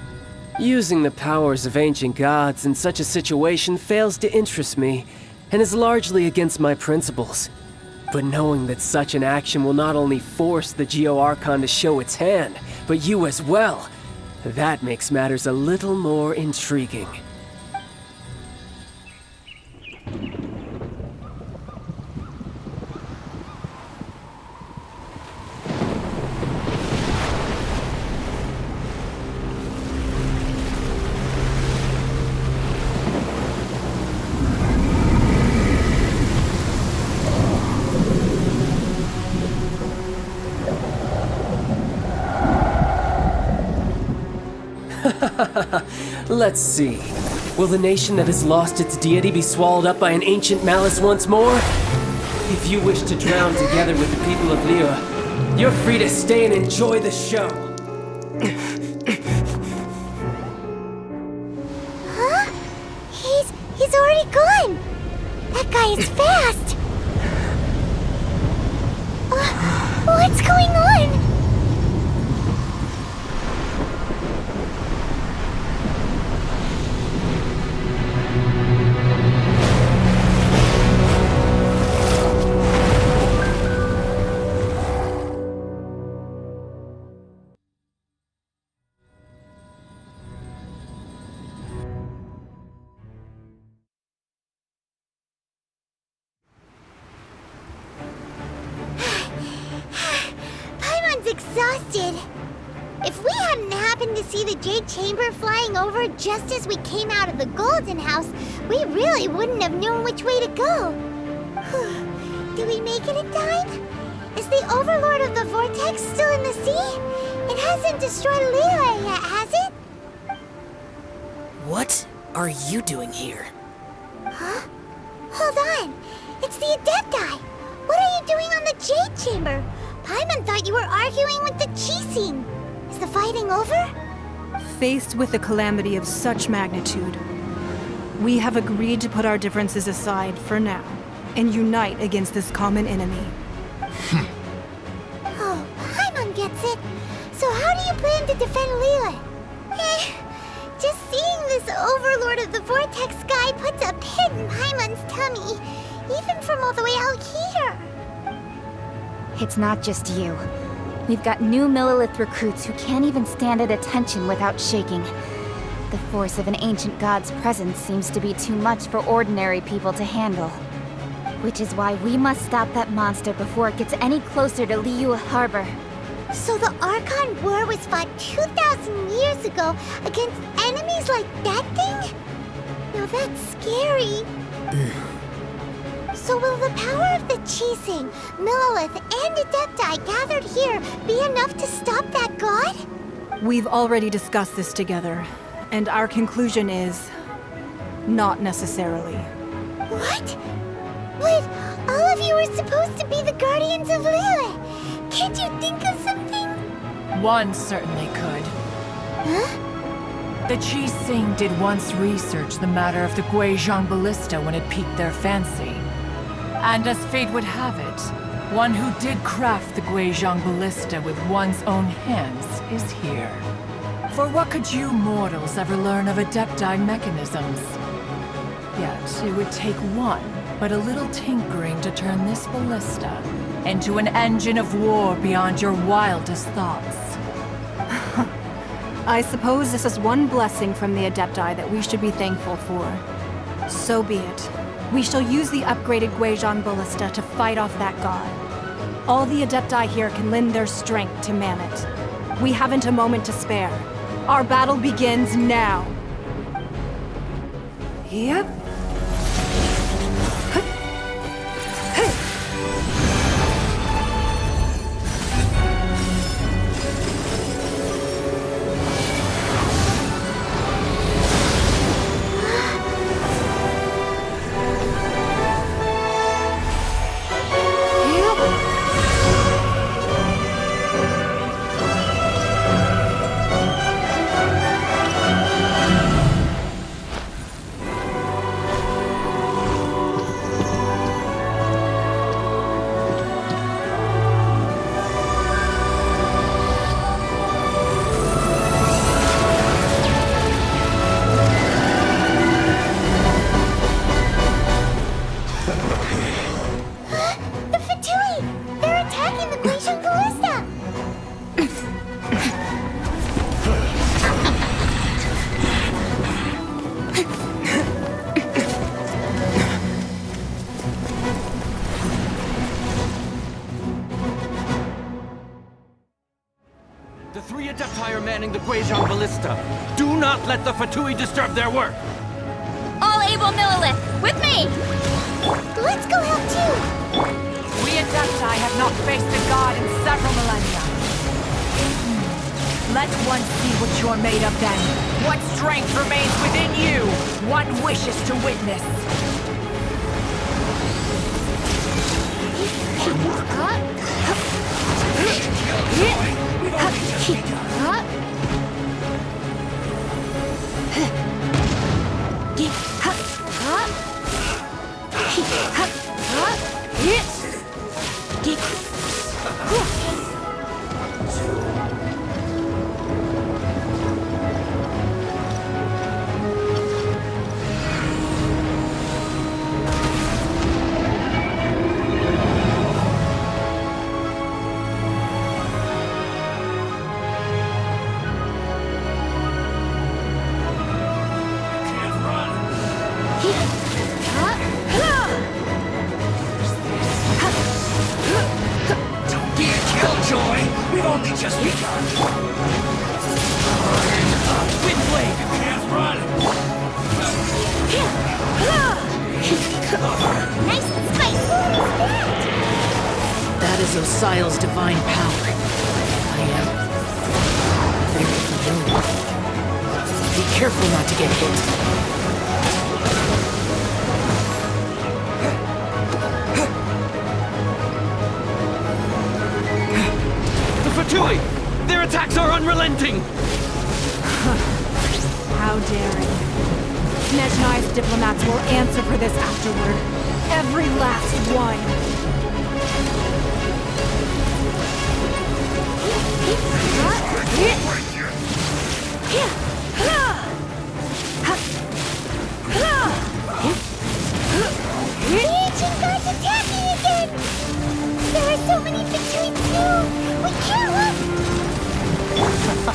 Using the powers of ancient gods in such a situation fails to interest me, and is largely against my principles. But knowing that such an action will not only force the Geo-Archon to show its hand, but you as well, that makes matters a little more intriguing. Let's see. Will the nation that has lost its deity be swallowed up by an ancient malice once more? If you wish to drown together with the people of Liyue, you're free to stay and enjoy the show. Huh? He's already gone! That guy is fast! What's going on? Exhausted. If we hadn't happened to see the Jade Chamber flying over just as we came out of the Golden House, we really wouldn't have known which way to go. Did we make it in time? Is the Overlord of the Vortex still in the sea? It hasn't destroyed Liyue yet, has it? What are you doing here? Huh? Hold on. It's the Adepti. What are you doing on the Jade Chamber? Paimon thought you were arguing with the Chising. Is the fighting over? Faced with a calamity of such magnitude, we have agreed to put our differences aside for now and unite against this common enemy. Oh, Paimon gets it. So how do you plan to defend Liyue? Just seeing this Overlord of the Vortex guy puts a pit in Paimon's tummy, even from all the way out here. It's not just you. We've got new Millelith recruits who can't even stand at attention without shaking. The force of an ancient god's presence seems to be too much for ordinary people to handle. Which is why we must stop that monster before it gets any closer to Liyue Harbor. So the Archon War was fought 2,000 years ago against enemies like that thing? Now that's scary. So will the power of the Qixing, Millelith, and Adepti gathered here be enough to stop that god? We've already discussed this together, and our conclusion is... not necessarily. What? But all of you are supposed to be the guardians of Liyue. Can't you think of something? One certainly could. Huh? The Qixing did once research the matter of the Guizhong Ballista when it piqued their fancy. And as fate would have it, one who did craft the Guizhong Ballista with one's own hands is here. For what could you mortals ever learn of Adepti mechanisms? Yet it would take one but a little tinkering to turn this ballista into an engine of war beyond your wildest thoughts. I suppose this is one blessing from the Adepti that we should be thankful for. So be it. We shall use the upgraded Guizhong Ballista to fight off that god. All the Adepti here can lend their strength to man it. We haven't a moment to spare. Our battle begins now. Yep. The three Adepti are manning the Guizhong Ballista. Do not let the Fatui disturb their work! All able Millelith, with me! Let's go help too! We Adepti have not faced a god in several millennia. Let one see what you're made of then. What strength remains within you? One wishes to witness. We've only just begun. Windblade! Can't run! Nice and spicy! What is that? That is Osial's divine power. I am very familiar. Be careful not to get hit. Fatui! Their attacks are unrelenting! How daring. Snezhnai's diplomats will answer for this afterward. Every last one. The ancient god's attacking again! There are so many Fatui too! We can't run! Were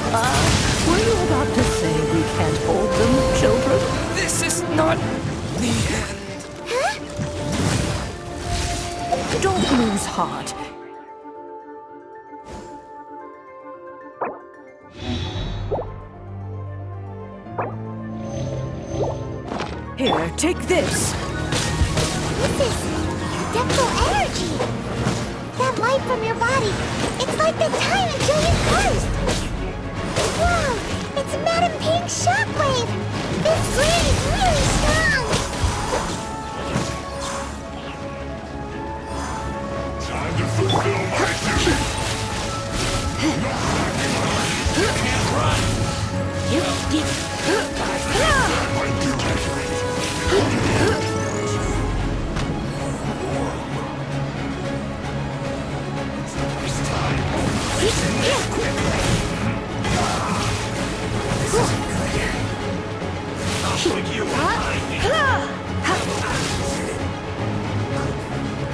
you about to say we can't hold them, children? This is not the end. Don't lose heart. Here, take this. What's this? Depthful energy! That light from your body, it's like the time until you cursed! Wow! It's Madame Pink's shockwave! This ray is really strong! Time to fulfill my duty! Can't run!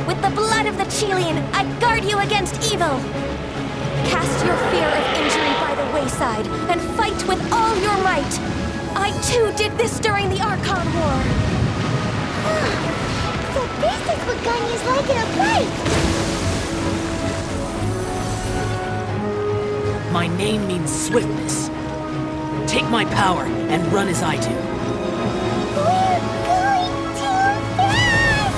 With the blood of the Chilean, I guard you against evil! Cast your fear of injury by the wayside and fight with all your might! I too did this during the Archon War! So this is what Ganyu's like in a fight! My name means swiftness. Take my power and run as I do. We're going too fast!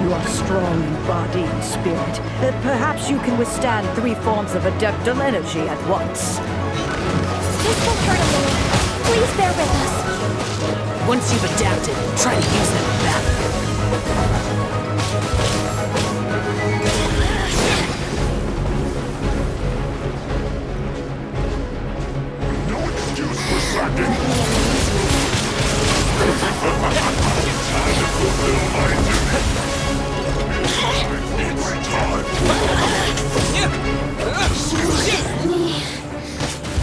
You are strong in body and spirit. Perhaps you can withstand 3 forms of adeptal energy at once. This will hurt a little. Please bear with us. Once you've adapted, try to use them in battle. No excuse for slacking! Time to fulfill my duty!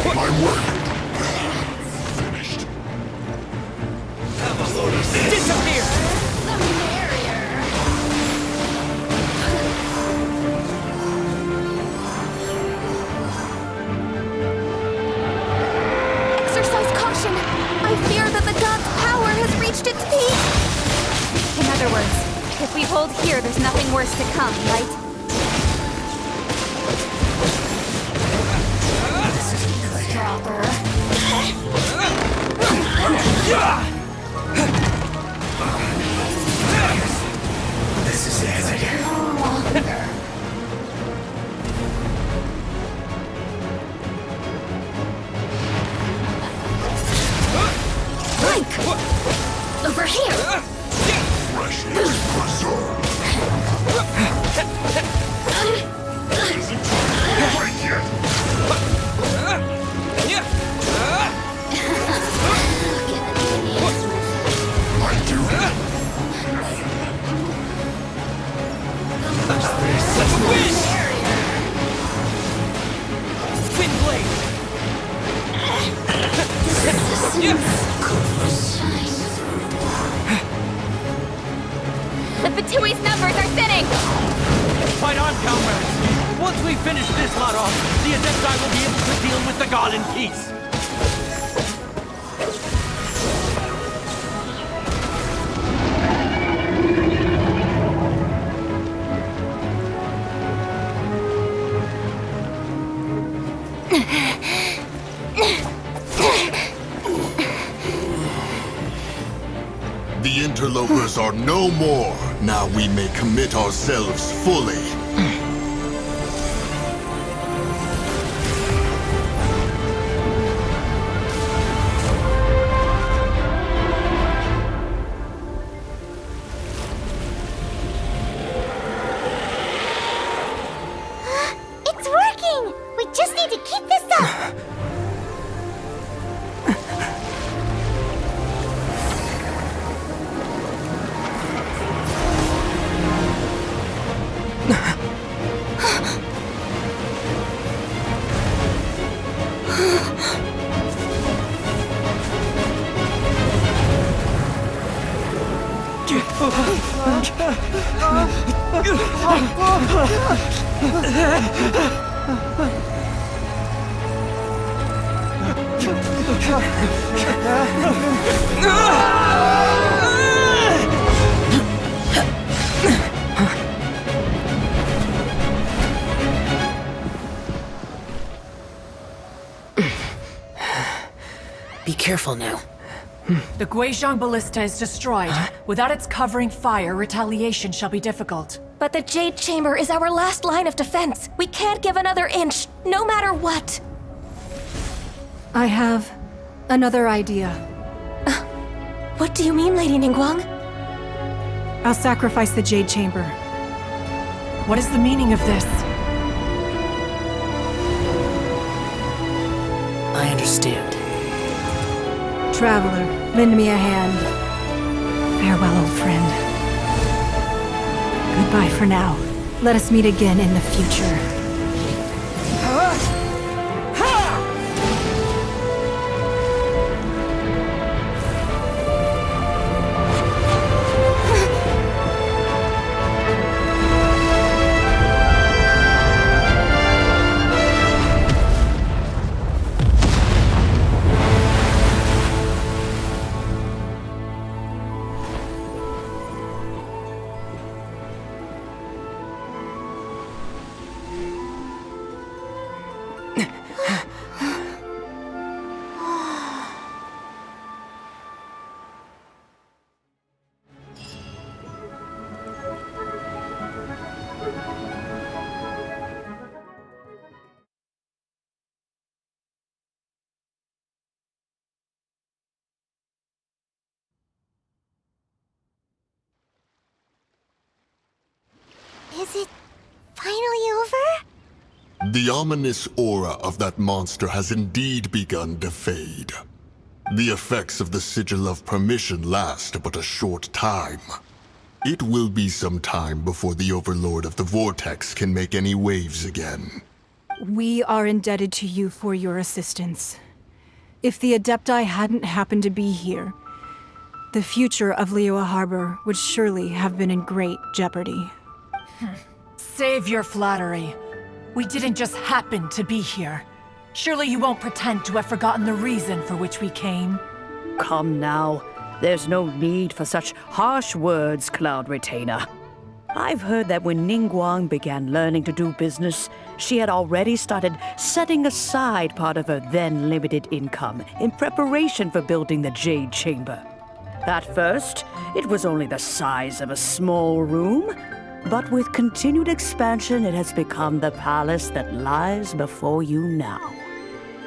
My work finished. Have a load of this. Disappear! Exercise caution! I fear that the god's power has reached its peak! In other words, if we hold here, there's nothing worse to come, right? This is it. Link! Over here! Fresh air preserved. Isn't quite yet. My duty. Twin blade! The Fatui's numbers are thinning! Fight on, comrades! Once we finish this lot off, the Adepti will be able to deal with the god in peace! The interlopers are no more. Now we may commit ourselves fully. It's working! We just need to keep this up! Be careful now. The Guizhong Ballista is destroyed. Without its covering fire, retaliation shall be difficult. But the Jade Chamber is our last line of defense. We can't give another inch, no matter what. I have another idea. What do you mean, Lady Ningguang? I'll sacrifice the Jade Chamber. What is the meaning of this? I understand. Traveler, lend me a hand. Farewell, old friend. Goodbye for now. Let us meet again in the future. Is it finally over? The ominous aura of that monster has indeed begun to fade. The effects of the Sigil of Permission last but a short time. It will be some time before the Overlord of the Vortex can make any waves again. We are indebted to you for your assistance. If the Adepti hadn't happened to be here, the future of Liyue Harbor would surely have been in great jeopardy. Save your flattery. We didn't just happen to be here. Surely you won't pretend to have forgotten the reason for which we came. Come now. There's no need for such harsh words, Cloud Retainer. I've heard that when Ningguang began learning to do business, she had already started setting aside part of her then limited income in preparation for building the Jade Chamber. At first, it was only the size of a small room, but with continued expansion, it has become the palace that lies before you now.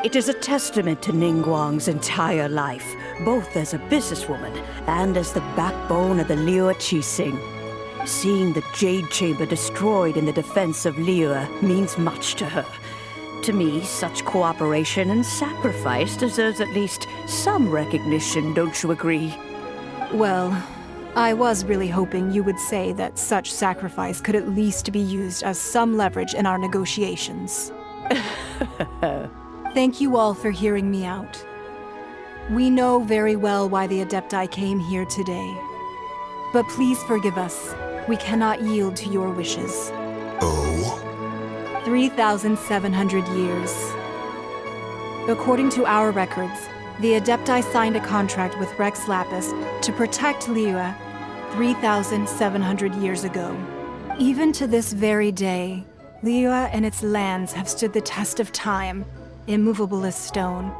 It is a testament to Ningguang's entire life, both as a businesswoman and as the backbone of the Liyue Qixing. Seeing the Jade Chamber destroyed in the defense of Liyue means much to her. To me, such cooperation and sacrifice deserves at least some recognition, don't you agree? Well, I was really hoping you would say that such sacrifice could at least be used as some leverage in our negotiations. Thank you all for hearing me out. We know very well why the Adepti came here today. But please forgive us. We cannot yield to your wishes. Oh? 3,700 years. According to our records, the Adepti signed a contract with Rex Lapis to protect Liyue 3,700 years ago. Even to this very day, Liyue and its lands have stood the test of time, immovable as stone,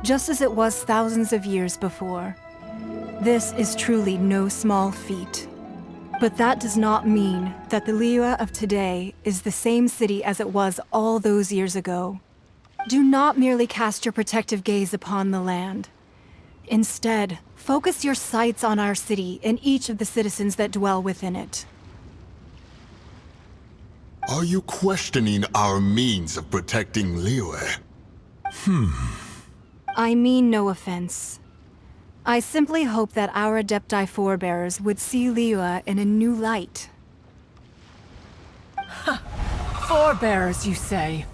just as it was thousands of years before. This is truly no small feat. But that does not mean that the Liyue of today is the same city as it was all those years ago. Do not merely cast your protective gaze upon the land. Instead, focus your sights on our city and each of the citizens that dwell within it. Are you questioning our means of protecting Liyue? I mean no offense. I simply hope that our Adepti forebears would see Liyue in a new light. Forebearers, you say?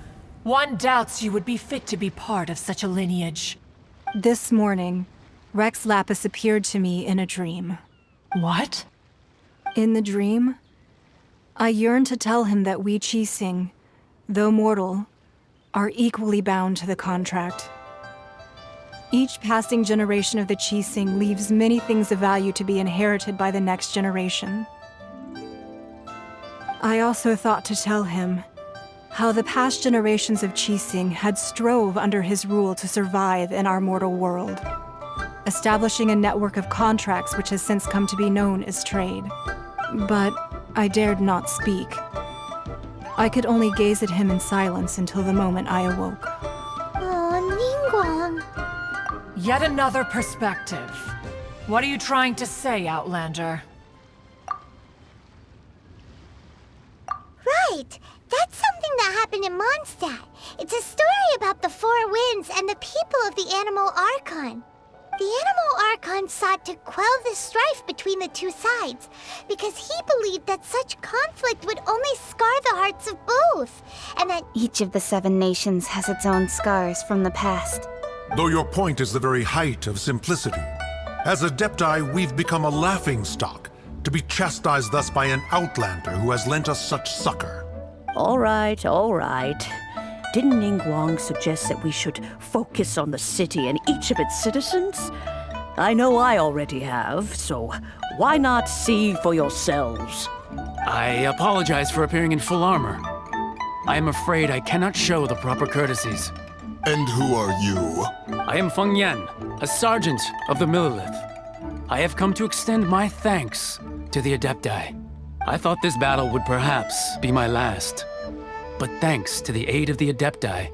One doubts you would be fit to be part of such a lineage. This morning, Rex Lapis appeared to me in a dream. What? In the dream, I yearn to tell him that we Qixing, though mortal, are equally bound to the contract. Each passing generation of the Qixing leaves many things of value to be inherited by the next generation. I also thought to tell him how the past generations of Qixing had strove under his rule to survive in our mortal world, establishing a network of contracts which has since come to be known as trade. But I dared not speak. I could only gaze at him in silence until the moment I awoke. Oh, Ningguang. Yet another perspective. What are you trying to say, Outlander? Right! That's something that happened in Mondstadt. It's a story about the Four Winds and the people of the Animal Archon. The Animal Archon sought to quell the strife between the two sides, because he believed that such conflict would only scar the hearts of both, and that Each of the 7 nations has its own scars from the past. Though your point is the very height of simplicity. As Adepti, we've become a laughingstock, to be chastised thus by an outlander who has lent us such succor. All right, all right. Didn't Ningguang suggest that we should focus on the city and each of its citizens? I know I already have, so why not see for yourselves? I apologize for appearing in full armor. I am afraid I cannot show the proper courtesies. And who are you? I am Feng Yan, a sergeant of the Millilith. I have come to extend my thanks to the Adepti. I thought this battle would perhaps be my last. But thanks to the aid of the Adepti,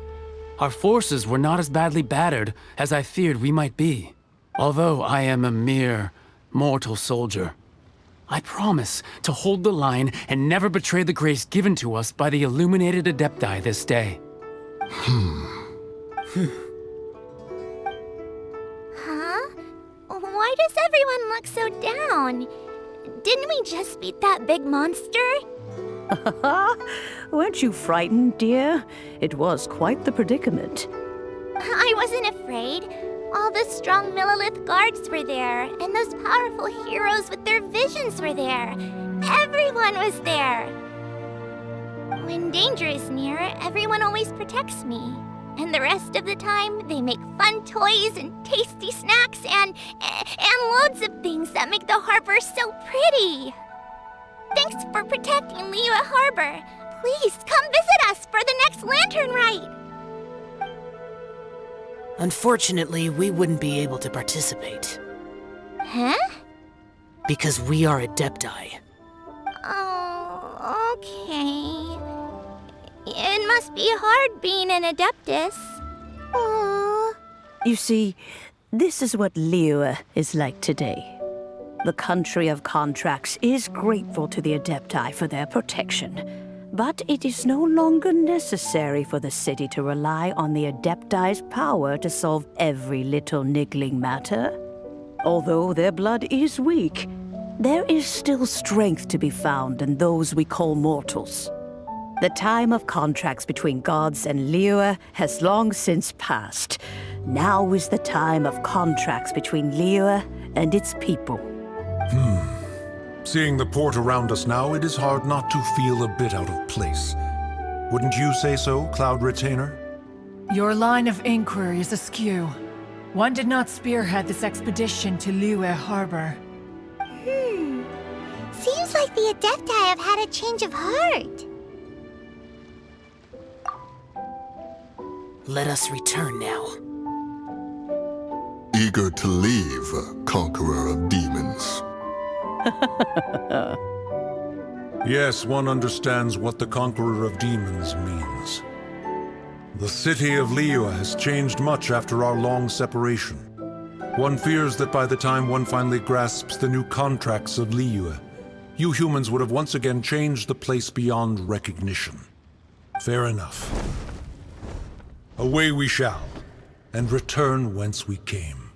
our forces were not as badly battered as I feared we might be. Although I am a mere mortal soldier, I promise to hold the line and never betray the grace given to us by the illuminated Adepti this day. Huh? Why does everyone look so down? Didn't we just beat that big monster? Weren't you frightened, dear? It was quite the predicament. I wasn't afraid. All the strong Millilith guards were there, and those powerful heroes with their visions were there. Everyone was there. When danger is near, everyone always protects me. And the rest of the time, they make fun toys and tasty snacks and loads of things that make the harbor so pretty. Thanks for protecting Liyue Harbor. Please come visit us for the next lantern rite. Unfortunately, we wouldn't be able to participate. Huh? Because we are Adepti. Oh, okay. It must be hard being an Adeptus. Aww. You see, this is what Liyue is like today. The country of contracts is grateful to the Adepti for their protection, but it is no longer necessary for the city to rely on the Adepti's power to solve every little niggling matter. Although their blood is weak, there is still strength to be found in those we call mortals. The time of contracts between gods and Liyue has long since passed. Now is the time of contracts between Liyue and its people. Seeing the port around us now, it is hard not to feel a bit out of place. Wouldn't you say so, Cloud Retainer? Your line of inquiry is askew. One did not spearhead this expedition to Liyue Harbor. Seems like the Adepti have had a change of heart. Let us return now. Eager to leave, Conqueror of Demons. Yes, one understands what the Conqueror of Demons means. The city of Liyue has changed much after our long separation. One fears that by the time one finally grasps the new contracts of Liyue, you humans would have once again changed the place beyond recognition. Fair enough. Away we shall, and return whence we came.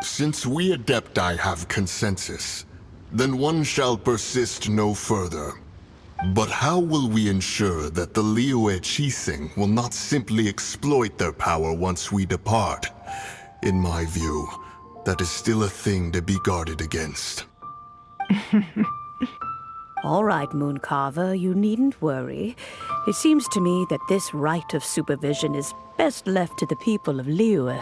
Since we Adepti have consensus, then one shall persist no further. But how will we ensure that the Liyue Qixing will not simply exploit their power once we depart? In my view, that is still a thing to be guarded against. All right, Mooncarver, you needn't worry. It seems to me that this right of supervision is best left to the people of Liyue.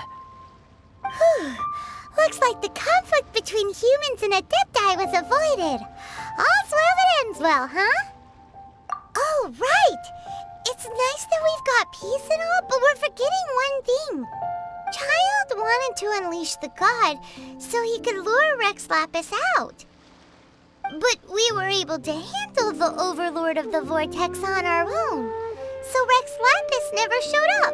Looks like the conflict between humans and Adepti was avoided. All's well that ends well, huh? Oh, right! It's nice that we've got peace and all, but we're forgetting one thing. Child wanted to unleash the god so he could lure Rex Lapis out. But we were able to handle the Overlord of the Vortex on our own, so Rex Lapis never showed up.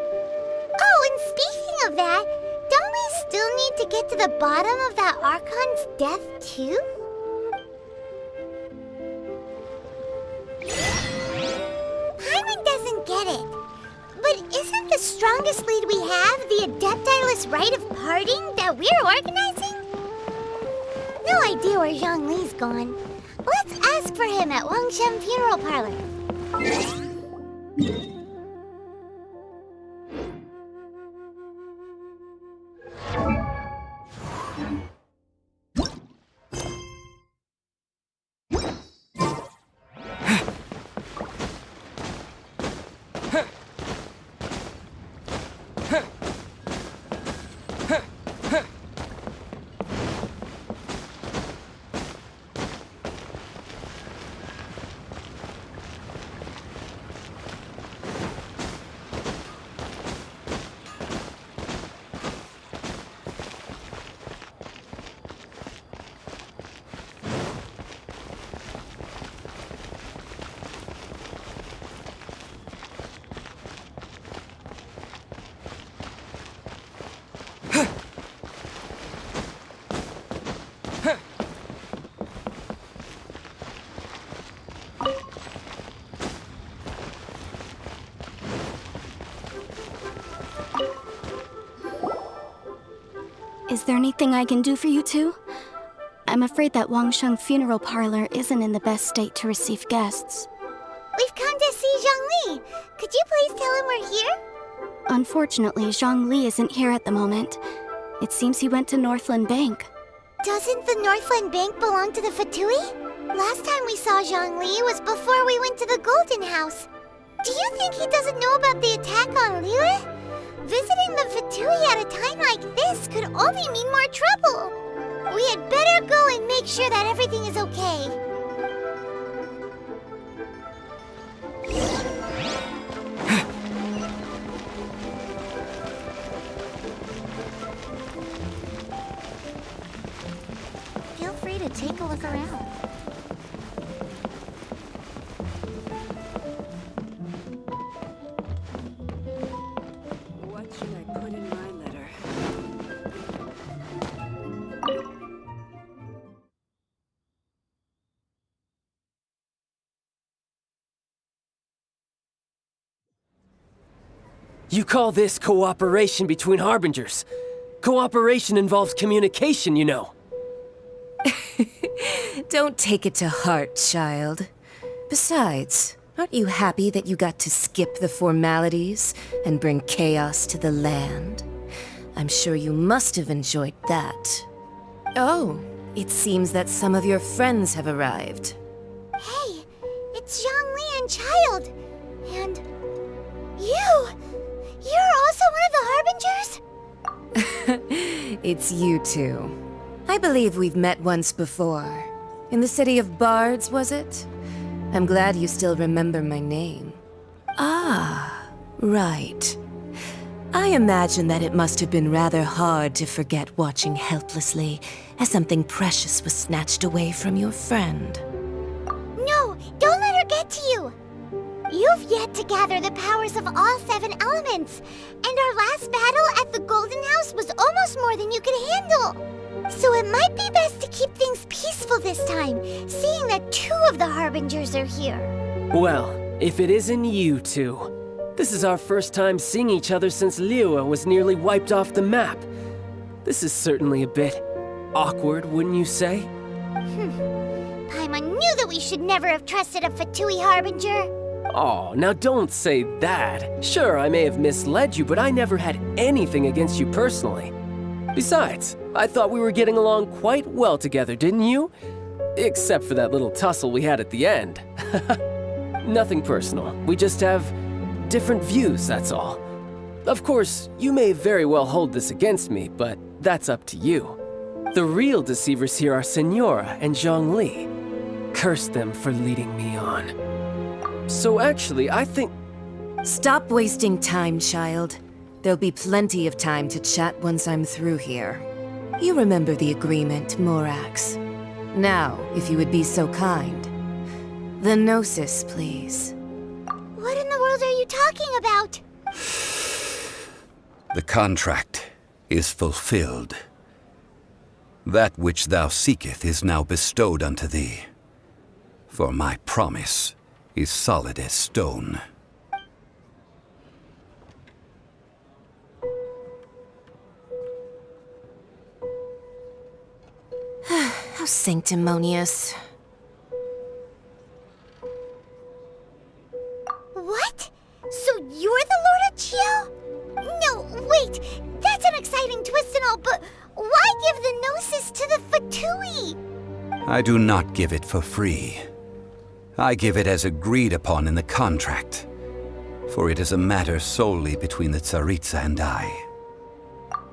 Oh, and speaking of that, don't we still need to get to the bottom of that Archon's death, too? Paimon doesn't get it. But isn't the strongest lead we have the Adepti-less rite of parting that we're organizing? No idea where Zhongli's gone. Let's ask for him at Wangshen Funeral Parlor. Is there anything I can do for you two? I'm afraid that Wangshen Funeral Parlor isn't in the best state to receive guests. We've come to see Zhongli. Could you please tell him we're here? Unfortunately, Zhongli isn't here at the moment. It seems he went to Northland Bank. Doesn't the Northland Bank belong to the Fatui? Last time we saw Zhongli was before we went to the Golden House. Do you think he doesn't know about the attack on Liyue? Visiting the Fatui at a time like this could only mean more trouble. We had better go and make sure that everything is okay. Feel free to take a look around. What should I put in my letter? You call this cooperation between Harbingers? Cooperation involves communication, you know. Don't take it to heart, child. Besides, aren't you happy that you got to skip the formalities and bring chaos to the land? I'm sure you must have enjoyed that. Oh, it seems that some of your friends have arrived. Hey, it's Zhongli and Child. And you! You're also one of the Harbingers? It's you two. I believe we've met once before. In the city of Bards, was it? I'm glad you still remember my name. Ah, right. I imagine that it must have been rather hard to forget watching helplessly as something precious was snatched away from your friend. No, don't let her get to you! You've yet to gather the powers of all 7 elements, and our last battle at the Golden House was almost more than you could handle. So it might be best to keep things peaceful this time, seeing that 2 of the Harbingers are here. Well, if it isn't you two. This is our first time seeing each other since Liyue was nearly wiped off the map. This is certainly a bit awkward, wouldn't you say? Paimon knew that we should never have trusted a Fatui Harbinger. Oh, now don't say that. Sure, I may have misled you, but I never had anything against you personally. Besides, I thought we were getting along quite well together, didn't you? Except for that little tussle we had at the end. Nothing personal. We just have different views, that's all. Of course, you may very well hold this against me, but that's up to you. The real deceivers here are Senora and Zhongli. Curse them for leading me on. So actually, I think... Stop wasting time, child. There'll be plenty of time to chat once I'm through here. You remember the agreement, Morax. Now, if you would be so kind. The Gnosis, please. What in the world are you talking about? The contract is fulfilled. That which thou seeketh is now bestowed unto thee. For my promise is solid as stone. How sanctimonious. What? So you're the Lord of Chiao? No, wait! That's an exciting twist and all, but why give the Gnosis to the Fatui? I do not give it for free. I give it as agreed upon in the contract, for it is a matter solely between the Tsaritsa and I.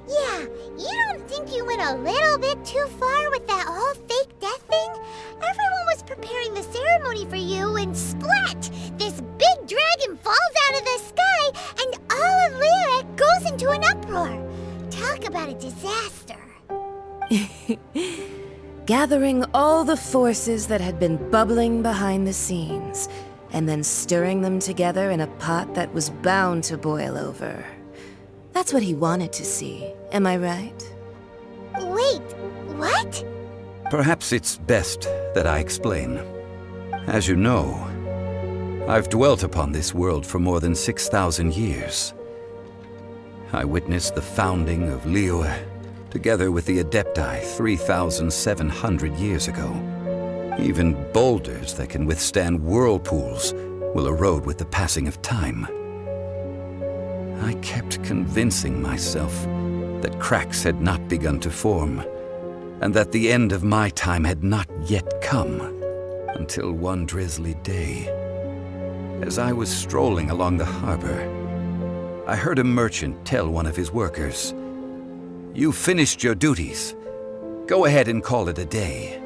Yeah, you don't think you went a little bit too far with that whole fake death thing? Everyone was preparing the ceremony for you, and splat! This big dragon falls out of the sky, and all of Liyue goes into an uproar. Talk about a disaster. Gathering all the forces that had been bubbling behind the scenes, and then stirring them together in a pot that was bound to boil over. That's what he wanted to see, am I right? Wait, what? Perhaps it's best that I explain. As you know, I've dwelt upon this world for more than 6,000 years. I witnessed the founding of Liyue, together with the Adepti 3,700 years ago. Even boulders that can withstand whirlpools will erode with the passing of time. I kept convincing myself that cracks had not begun to form, and that the end of my time had not yet come, until one drizzly day, as I was strolling along the harbor, I heard a merchant tell one of his workers, "You've finished your duties. Go ahead and call it a day."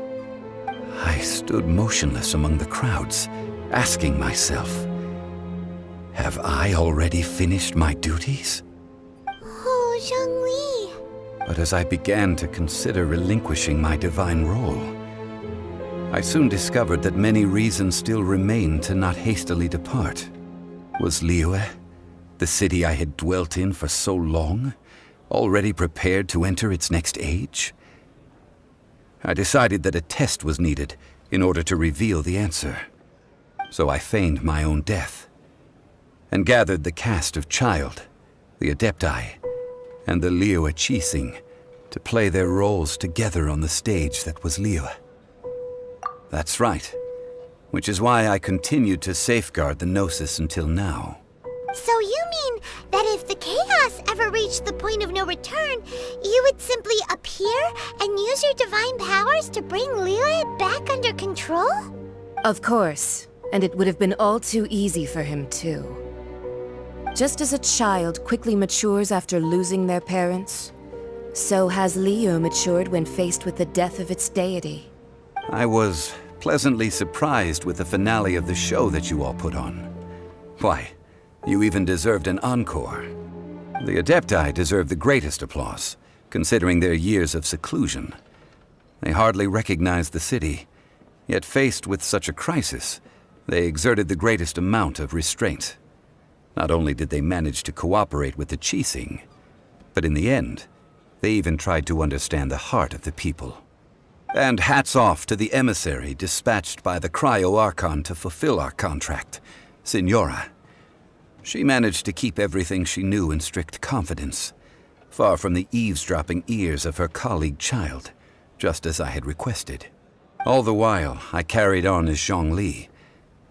I stood motionless among the crowds, asking myself, have I already finished my duties? Oh, Zhongli. But as I began to consider relinquishing my divine role, I soon discovered that many reasons still remained to not hastily depart. Was Liyue, the city I had dwelt in for so long, already prepared to enter its next age? I decided that a test was needed in order to reveal the answer. So I feigned my own death, and gathered the cast of Child, the Adepti, and the Liyue Qixing to play their roles together on the stage that was Liyue. That's right, which is why I continued to safeguard the Gnosis until now. So you mean that if the chaos ever reached the point of no return, you would simply appear and use your divine powers to bring Liyue back under control? Of course, and it would have been all too easy for him too. Just as a child quickly matures after losing their parents, so has Liyue matured when faced with the death of its deity. I was pleasantly surprised with the finale of the show that you all put on. Why, you even deserved an encore. The Adepti deserve the greatest applause, considering their years of seclusion. They hardly recognized the city, yet faced with such a crisis, they exerted the greatest amount of restraint. Not only did they manage to cooperate with the Qixing, but in the end, they even tried to understand the heart of the people. And hats off to the emissary dispatched by the Cryo-Archon to fulfill our contract, Senora. She managed to keep everything she knew in strict confidence, far from the eavesdropping ears of her colleague Child, just as I had requested. All the while, I carried on as Zhongli,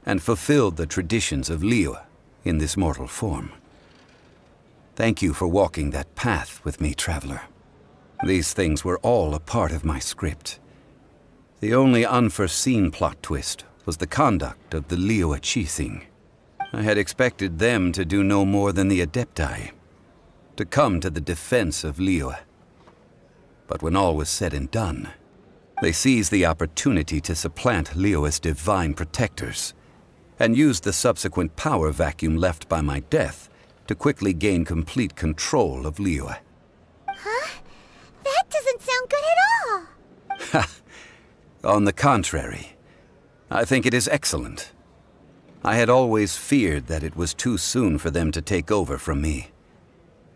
and fulfilled the traditions of Liyue in this mortal form. Thank you for walking that path with me, traveler. These things were all a part of my script. The only unforeseen plot twist was the conduct of the Liyue Story. I had expected them to do no more than the Adepti, to come to the defense of Liyue. But when all was said and done, they seized the opportunity to supplant Liyue's divine protectors, and used the subsequent power vacuum left by my death to quickly gain complete control of Liyue. Huh? That doesn't sound good at all! Ha! On the contrary, I think it is excellent. I had always feared that it was too soon for them to take over from me.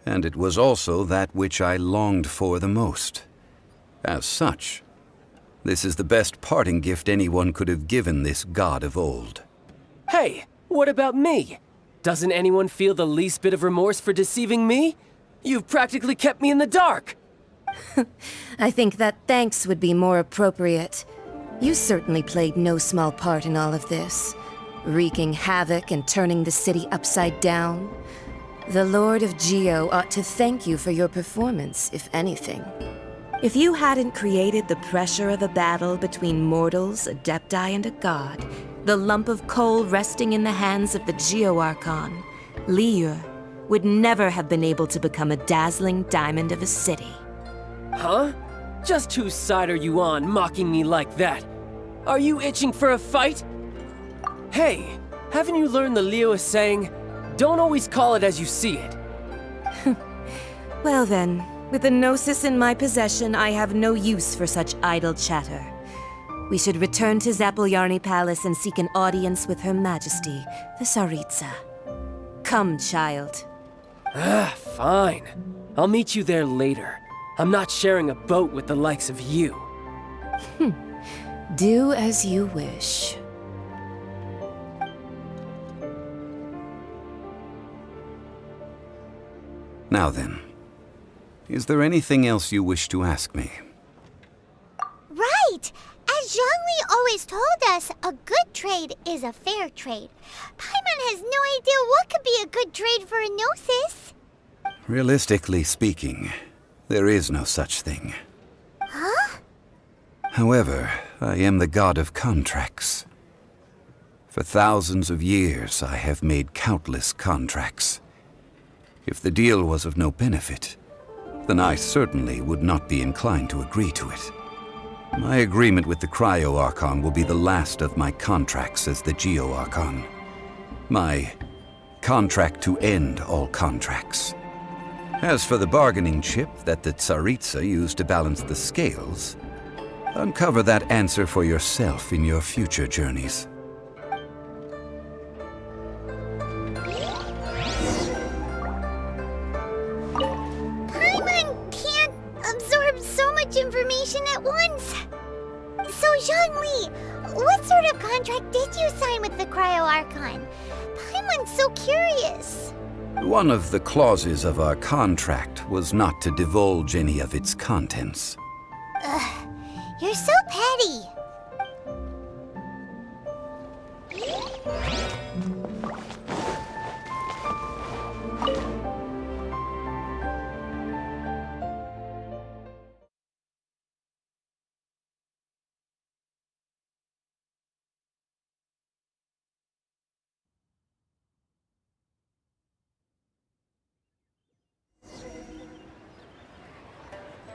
And it was also that which I longed for the most. As such, this is the best parting gift anyone could have given this god of old. Hey, what about me? Doesn't anyone feel the least bit of remorse for deceiving me? You've practically kept me in the dark! I think that thanks would be more appropriate. You certainly played no small part in all of this, wreaking havoc and turning the city upside down. The Lord of Geo ought to thank you for your performance, if anything. If you hadn't created the pressure of a battle between mortals, Adepti, and a god, the lump of coal resting in the hands of the Geo Archon, Liyue, would never have been able to become a dazzling diamond of a city. Huh? Just whose side are you on, mocking me like that? Are you itching for a fight? Hey, haven't you learned the Liyue saying, don't always call it as you see it? Well then, with the Gnosis in my possession, I have no use for such idle chatter. We should return to Zapoljarny Palace and seek an audience with Her Majesty, the Tsaritsa. Come, child. Fine. I'll meet you there later. I'm not sharing a boat with the likes of you. Do as you wish. Now then, is there anything else you wish to ask me? Right! As Zhongli always told us, a good trade is a fair trade. Paimon has no idea what could be a good trade for a Gnosis. Realistically speaking, there is no such thing. Huh? However, I am the god of contracts. For thousands of years, I have made countless contracts. If the deal was of no benefit, then I certainly would not be inclined to agree to it. My agreement with the Cryo Archon will be the last of my contracts as the Geo Archon. My contract to end all contracts. As for the bargaining chip that the Tsaritsa used to balance the scales, uncover that answer for yourself in your future journeys. Paimon can't absorb so much information at once. So, Zhongli, what sort of contract did you sign with the Cryo Archon? Paimon's so curious. One of the clauses of our contract was not to divulge any of its contents. Ugh, you're so petty.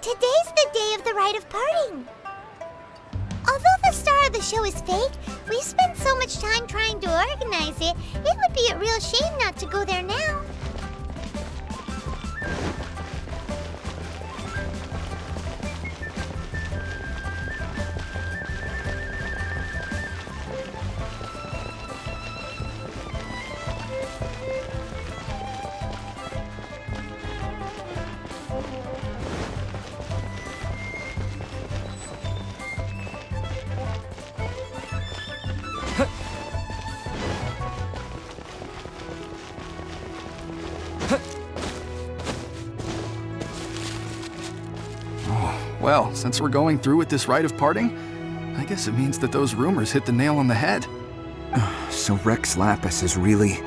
Today's the day of the rite of parting. Although the star of the show is fake, we've spent so much time trying to organize it, it would be a real shame not to go there now. Well, since we're going through with this rite of parting, I guess it means that those rumors hit the nail on the head. So Rex Lapis is really...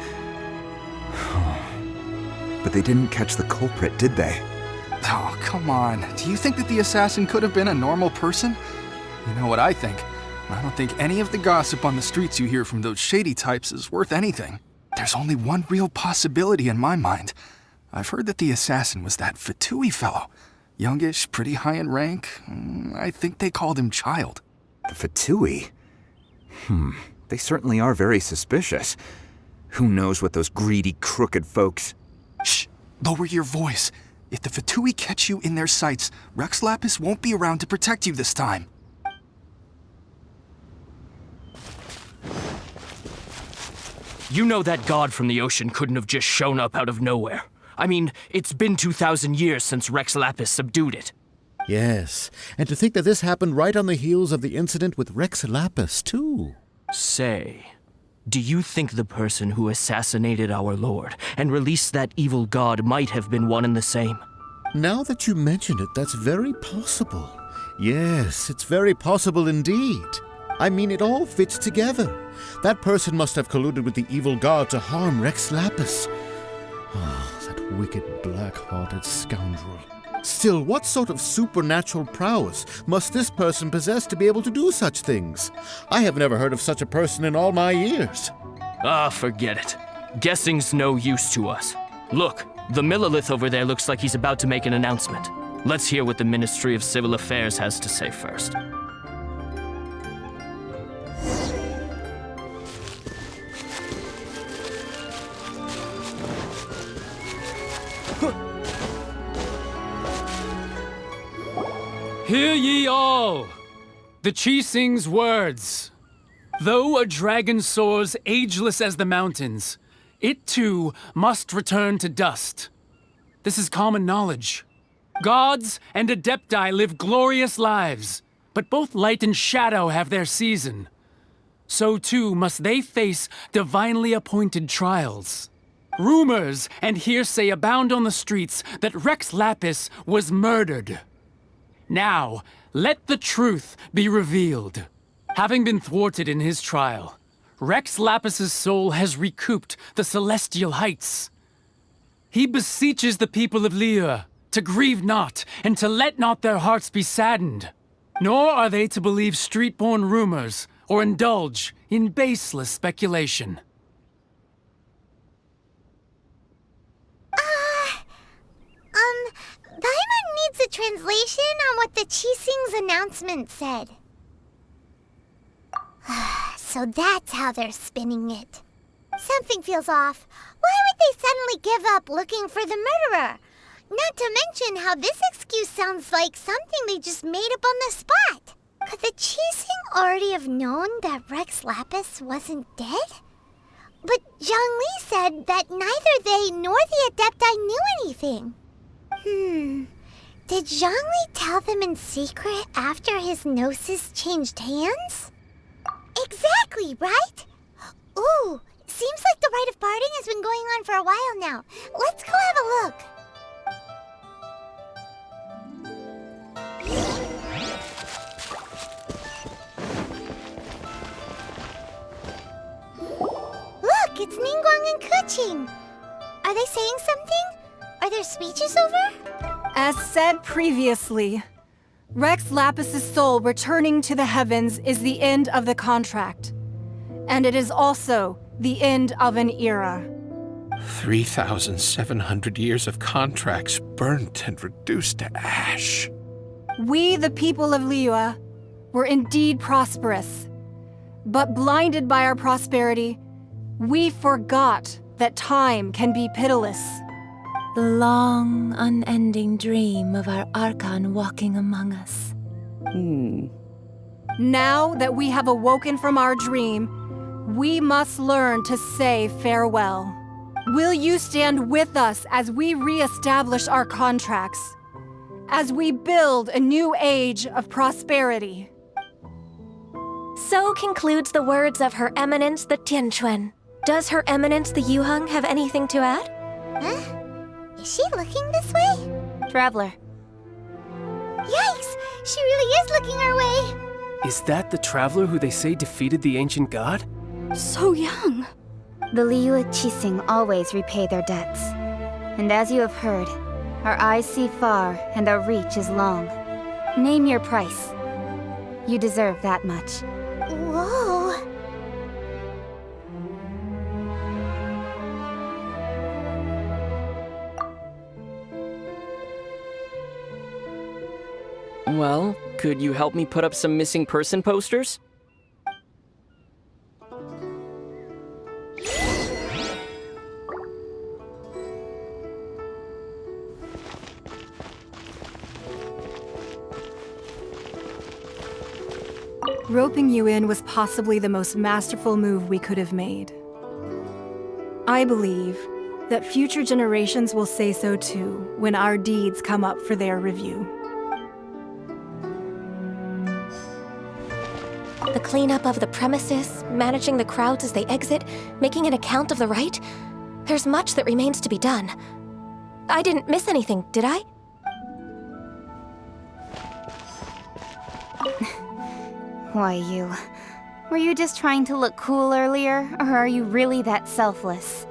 But they didn't catch the culprit, did they? Oh, come on. Do you think that the assassin could have been a normal person? You know what I think? I don't think any of the gossip on the streets you hear from those shady types is worth anything. There's only one real possibility in my mind. I've heard that the assassin was that Fatui fellow. Youngish, pretty high in rank. I think they called him Child. The Fatui? They certainly are very suspicious. Who knows what those greedy, crooked folks... Shh! Lower your voice. If the Fatui catch you in their sights, Rex Lapis won't be around to protect you this time. You know that god from the ocean couldn't have just shown up out of nowhere. I mean, it's been 2,000 years since Rex Lapis subdued it. Yes, and to think that this happened right on the heels of the incident with Rex Lapis, too. Say, do you think the person who assassinated our lord and released that evil god might have been one and the same? Now that you mention it, that's very possible. Yes, it's very possible indeed. I mean, it all fits together. That person must have colluded with the evil god to harm Rex Lapis. Oh, that wicked, black-hearted scoundrel. Still, what sort of supernatural prowess must this person possess to be able to do such things? I have never heard of such a person in all my years. Ah, forget it. Guessing's no use to us. Look, the Millilith over there looks like he's about to make an announcement. Let's hear what the Ministry of Civil Affairs has to say first. Hear ye all! The Qixing's words. Though a dragon soars ageless as the mountains, it too must return to dust. This is common knowledge. Gods and Adepti live glorious lives, but both light and shadow have their season. So too must they face divinely appointed trials. Rumors and hearsay abound on the streets that Rex Lapis was murdered. Now, let the truth be revealed. Having been thwarted in his trial, Rex Lapis's soul has recouped the celestial heights. He beseeches the people of Liyue to grieve not and to let not their hearts be saddened. Nor are they to believe street-born rumors or indulge in baseless speculation. Paimon needs a translation on what the Qixing's announcement said. So that's how they're spinning it. Something feels off. Why would they suddenly give up looking for the murderer? Not to mention how this excuse sounds like something they just made up on the spot. Could the Qixing already have known that Rex Lapis wasn't dead? But Zhongli said that neither they nor the Adepti knew anything. Did Zhongli tell them in secret after his gnosis changed hands? Exactly, right? Ooh, seems like the rite of parting has been going on for a while now. Let's go have a look. Look, it's Ningguang and Keqing. Are they saying something? Are their speeches over? As said previously, Rex Lapis's soul returning to the heavens is the end of the contract. And it is also the end of an era. 3,700 years of contracts burnt and reduced to ash. We, the people of Liyue, were indeed prosperous. But blinded by our prosperity, we forgot that time can be pitiless. The long, unending dream of our Archon walking among us. Now that we have awoken from our dream, we must learn to say farewell. Will you stand with us as we re-establish our contracts? As we build a new age of prosperity? So concludes the words of Her Eminence the Tianquan. Does Her Eminence the Yuheng have anything to add? Huh? Is she looking this way? Traveler. Yikes! She really is looking our way! Is that the traveler who they say defeated the ancient god? So young. The Liyue Qixing always repay their debts. And as you have heard, Our eyes see far, and our reach is long. Name your price. You deserve that much. Whoa. Well, could you help me put up some missing person posters? Roping you in was possibly the most masterful move we could have made. I believe that future generations will say so too when our deeds come up for their review. The cleanup of the premises, managing the crowds as they exit, making an account of the rite. There's much that remains to be done. I didn't miss anything, did I? Why, you... Were you just trying to look cool earlier, or are you really that selfless?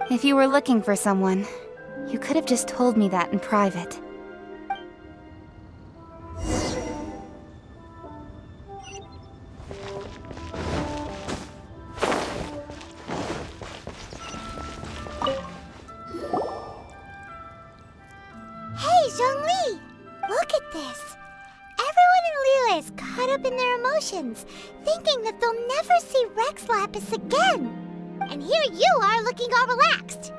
If you were looking for someone, you could have just told me that in private. Hey, Zhongli! Look at this! Everyone in Liyue is caught up in their emotions, thinking that they'll never see Rex Lapis again. And here you are looking all relaxed.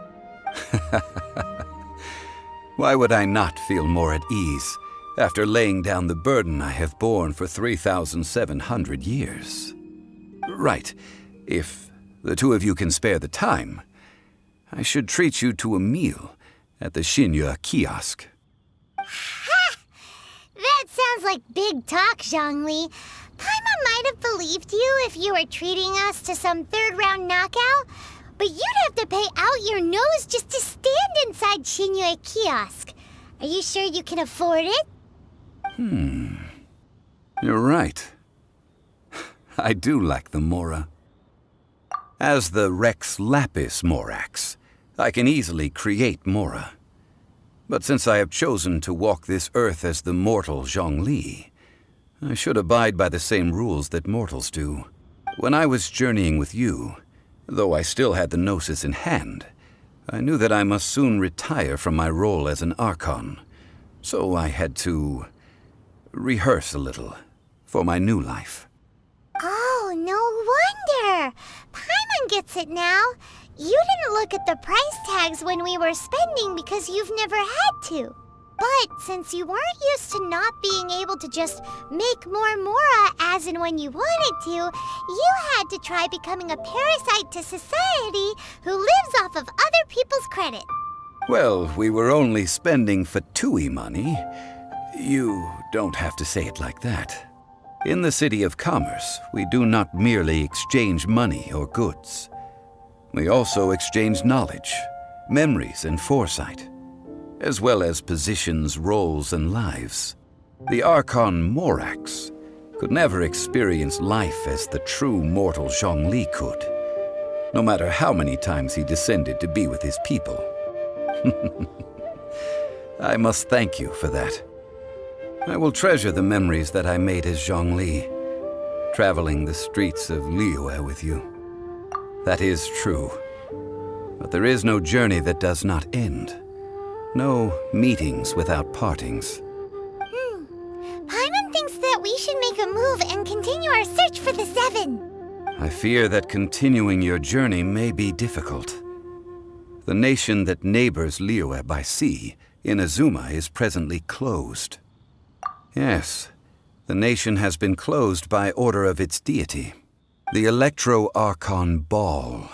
Why would I not feel more at ease after laying down the burden I have borne for 3,700 years? Right. If the two of you can spare the time, I should treat you to a meal at the Xinye kiosk. Ha! That sounds like big talk, Zhongli. Paimon might have believed you if you were treating us to some third-round knockout, but you'd have to pay out your nose just to stand inside Xinye kiosk. Are you sure you can afford it? You're right. I do lack the Mora. As the Rex Lapis Morax, I can easily create Mora. But since I have chosen to walk this earth as the mortal Zhongli, I should abide by the same rules that mortals do. When I was journeying with you, though I still had the Gnosis in hand, I knew that I must soon retire from my role as an Archon. So I had to rehearse a little for my new life. Oh, no wonder! Paimon gets it now. You didn't look at the price tags when we were spending because you've never had to. But since you weren't used to not being able to just make more Mora as and when you wanted to, you had to try becoming a parasite to society who lives off of other people's credit. Well, we were only spending Fatui money. You don't have to say it like that. In the City of Commerce, we do not merely exchange money or goods. We also exchange knowledge, memories, and foresight, as well as positions, roles, and lives. The Archon Morax could never experience life as the true mortal Zhongli could, no matter how many times he descended to be with his people. I must thank you for that. I will treasure the memories that I made as Zhongli, traveling the streets of Liyue with you. That is true, but there is no journey that does not end. No meetings without partings. Paimon thinks that we should make a move and continue our search for the Seven. I fear that continuing your journey may be difficult. The nation that neighbors Liyue by sea, Inazuma, is presently closed. Yes, the nation has been closed by order of its deity, the Electro-Archon Ball.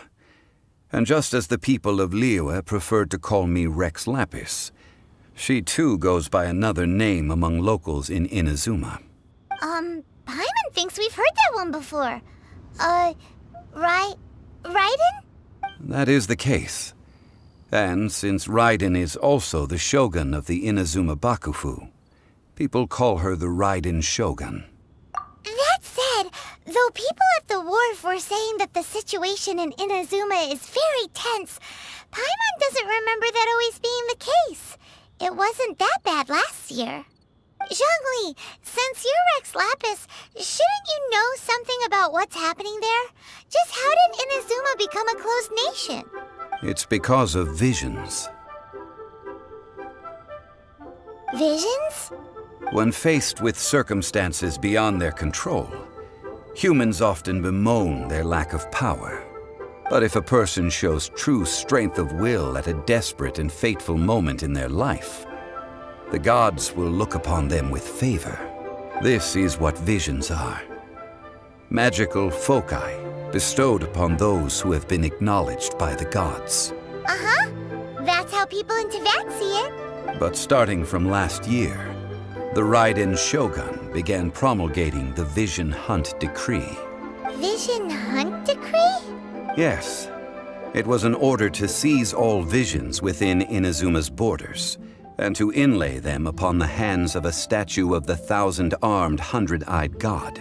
And just as the people of Liyue preferred to call me Rex Lapis, she too goes by another name among locals in Inazuma. Paimon thinks we've heard that one before. Raiden? That is the case. And since Raiden is also the shogun of the Inazuma Bakufu, people call her the Raiden Shogun. That said, though people at the wharf were saying that the situation in Inazuma is very tense, Paimon doesn't remember that always being the case. it wasn't that bad last year. Zhongli, since you're Rex Lapis, shouldn't you know something about what's happening there? Just how did Inazuma become a closed nation? It's because of visions. Visions? When faced with circumstances beyond their control, humans often bemoan their lack of power. But if a person shows true strength of will at a desperate and fateful moment in their life, the gods will look upon them with favor. This is what visions are. Magical foci bestowed upon those who have been acknowledged by the gods. Uh-huh. That's how people in Teyvat see it. But starting from last year, the Raiden Shogun began promulgating the Vision Hunt Decree. Vision Hunt Decree? Yes. It was an order to seize all visions within Inazuma's borders, and to inlay them upon the hands of a statue of the 1,000-armed, 100-eyed god.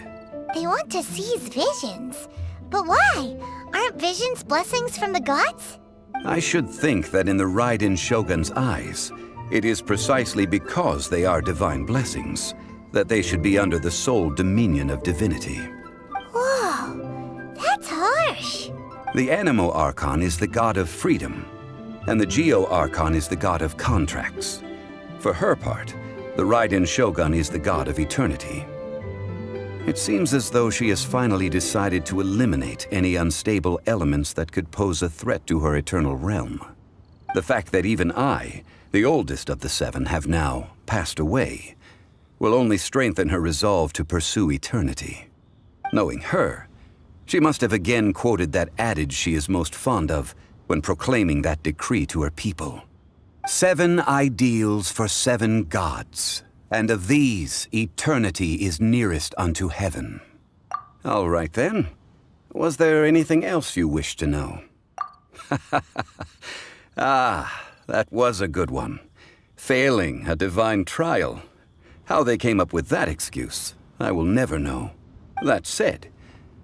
They want to seize visions. But why? Aren't visions blessings from the gods? I should think that in the Raiden Shogun's eyes, it is precisely because they are divine blessings that they should be under the sole dominion of divinity. Whoa, that's harsh. The Anemo Archon is the god of freedom, and the Geo Archon is the god of contracts. For her part, the Raiden Shogun is the god of eternity. It seems as though she has finally decided to eliminate any unstable elements that could pose a threat to her eternal realm. The fact that even I, the oldest of the seven, have now passed away, will only strengthen her resolve to pursue eternity. Knowing her, she must have again quoted that adage she is most fond of when proclaiming that decree to her people. 7 ideals for 7 gods, and of these, eternity is nearest unto heaven. All right then. Was there anything else you wished to know? Ah, that was a good one. Failing a divine trial. How they came up with that excuse, I will never know. That said,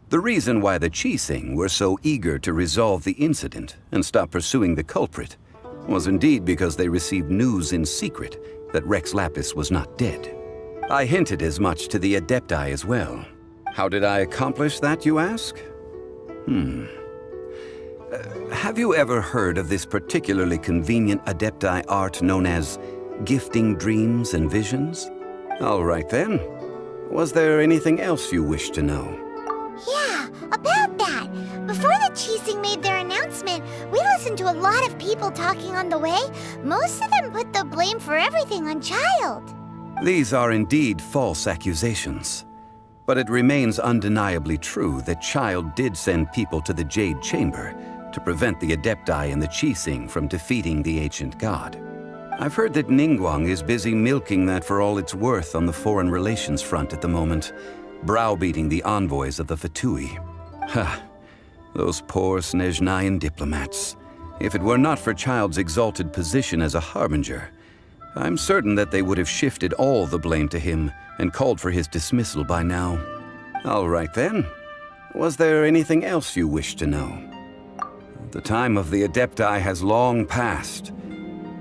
the reason why the Qixing were so eager to resolve the incident and stop pursuing the culprit was indeed because they received news in secret that Rex Lapis was not dead. I hinted as much to the Adepti as well. How did I accomplish that, you ask? Have you ever heard of this particularly convenient Adepti art known as gifting dreams and visions? All right then. Was there anything else you wished to know? Yeah, about that. Before the Qixing made their announcement, we listened to a lot of people talking on the way. Most of them put the blame for everything on Child. These are indeed false accusations. But it remains undeniably true that Child did send people to the Jade Chamber to prevent the Adepti and the Qixing from defeating the ancient god. I've heard that Ningguang is busy milking that for all it's worth on the foreign relations front at the moment, browbeating the envoys of the Fatui. Ha! Those poor Snezhnayan diplomats. If it were not for Child's exalted position as a harbinger, I'm certain that they would have shifted all the blame to him and called for his dismissal by now. All right then. Was there anything else you wish to know? The time of the Adepti has long passed.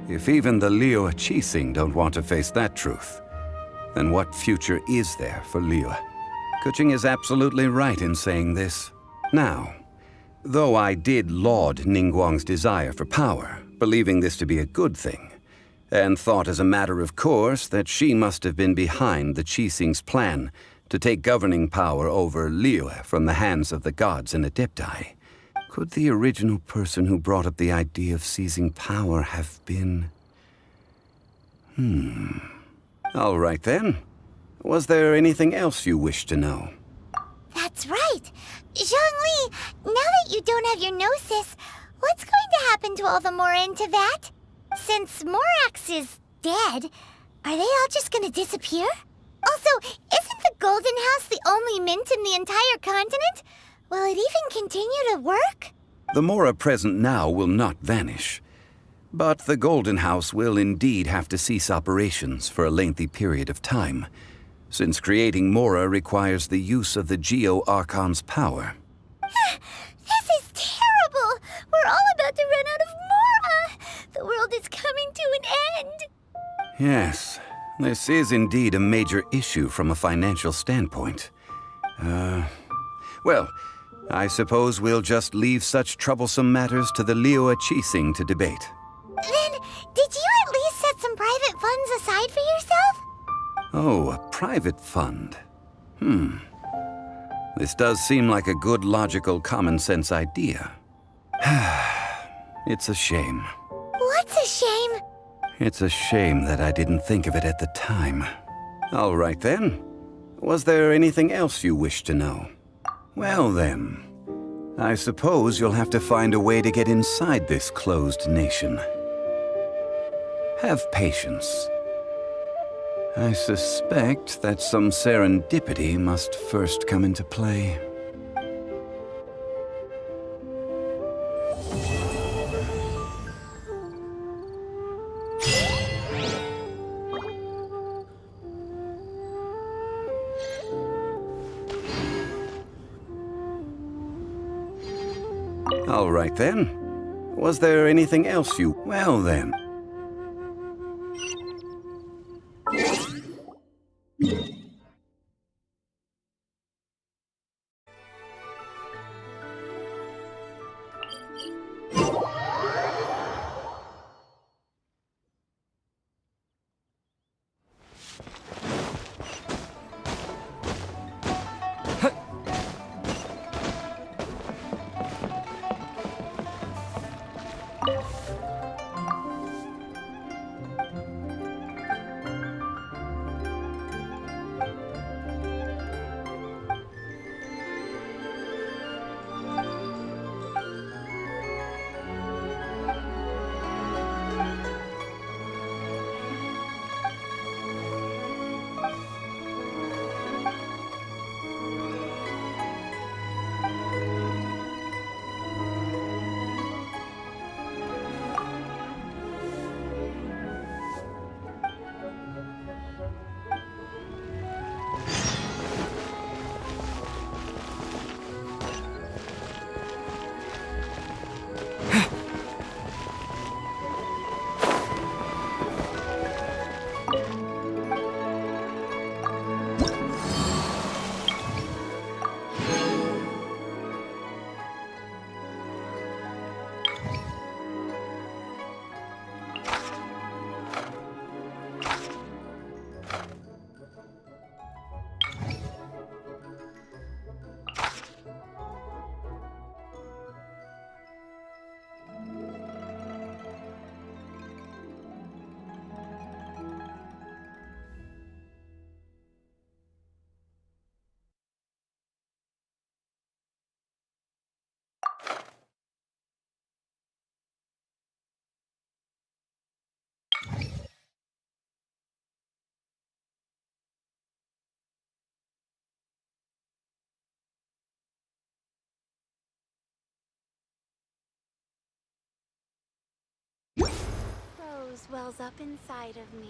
If even the Liyue Qixing don't want to face that truth, then what future is there for Liyue? Kuching is absolutely right in saying this. Now, though I did laud Ningguang's desire for power, believing this to be a good thing, and thought as a matter of course that she must have been behind the Qixing's plan to take governing power over Liyue from the hands of the gods and Adepti, could the original person who brought up the idea of seizing power have been... All right then. Was there anything else you wish to know? That's right. Zhongli, now that you don't have your gnosis, what's going to happen to all the Mora in Teyvat? Since Morax is dead, are they all just gonna disappear? Also, isn't the Golden House the only mint in the entire continent? Will it even continue to work? The Mora present now will not vanish. But the Golden House will indeed have to cease operations for a lengthy period of time, since creating Mora requires the use of the Geo Archon's power. This is terrible! We're all about to run out of Mora! The world is coming to an end! Yes, this is indeed a major issue from a financial standpoint. Well, I suppose we'll just leave such troublesome matters to the Liyue Story to debate. Then, did you at least set some private funds aside for yourself? Oh, a private fund. This does seem like a good, logical, common-sense idea. It's a shame. What's a shame? It's a shame that I didn't think of it at the time. All right then. Was there anything else you wish to know? Well then, I suppose you'll have to find a way to get inside this closed nation. Have patience. I suspect that some serendipity must first come into play. All right then. Was there anything else you... Well then. Rose wells up inside of me.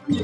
Nice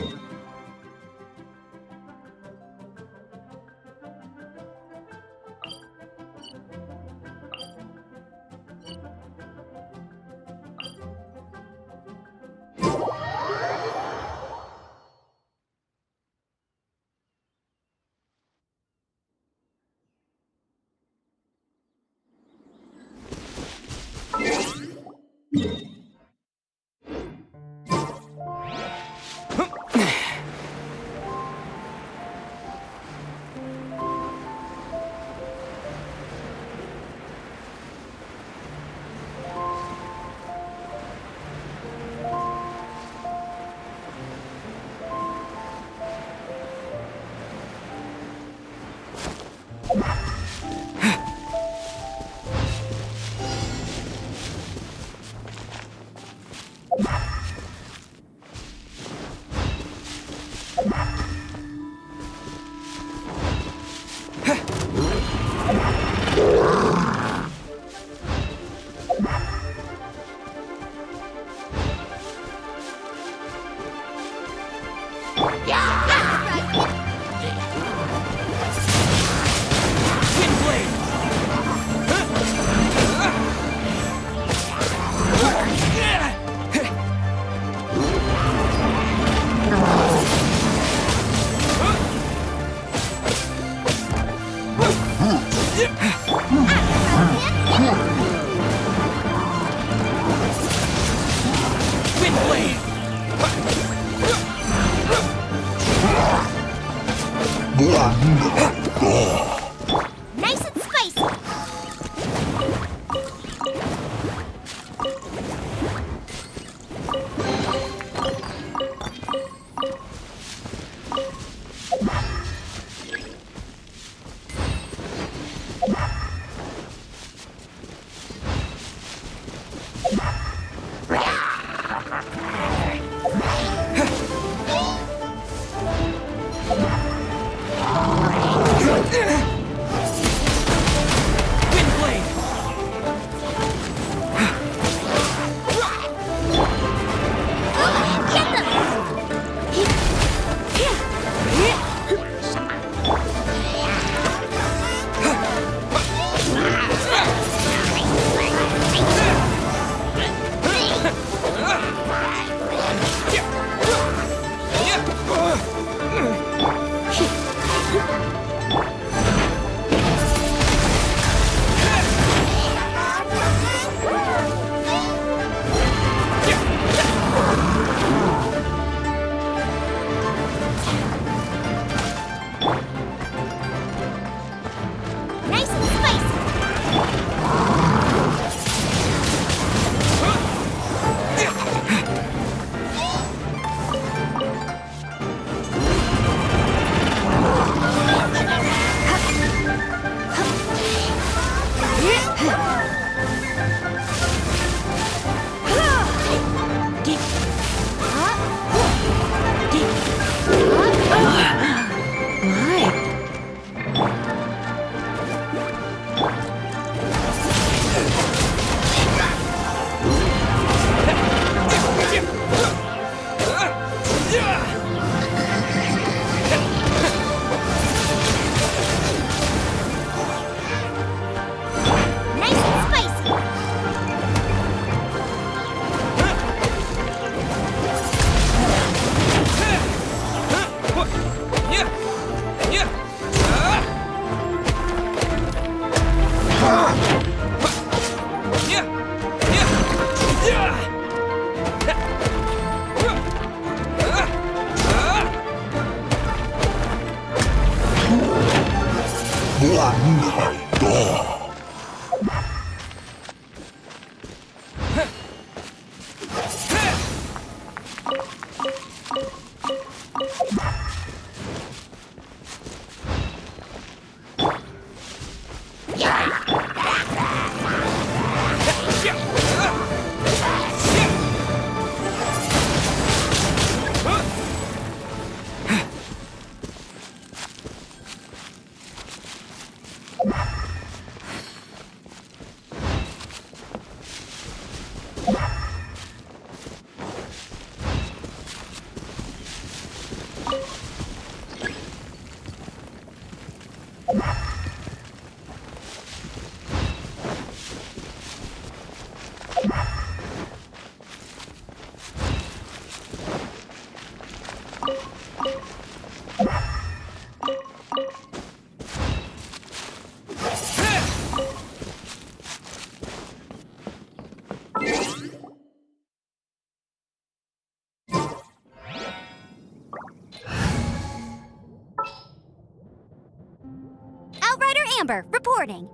and spicy. Amber, reporting.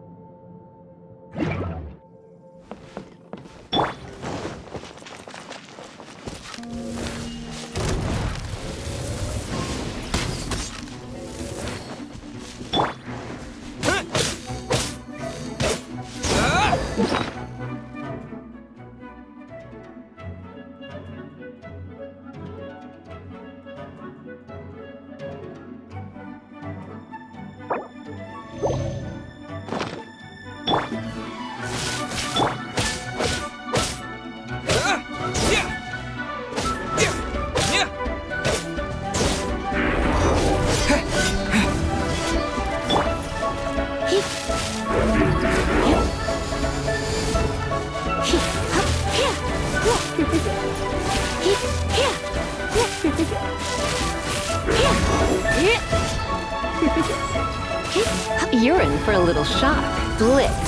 You're in for a little shock. Blitz.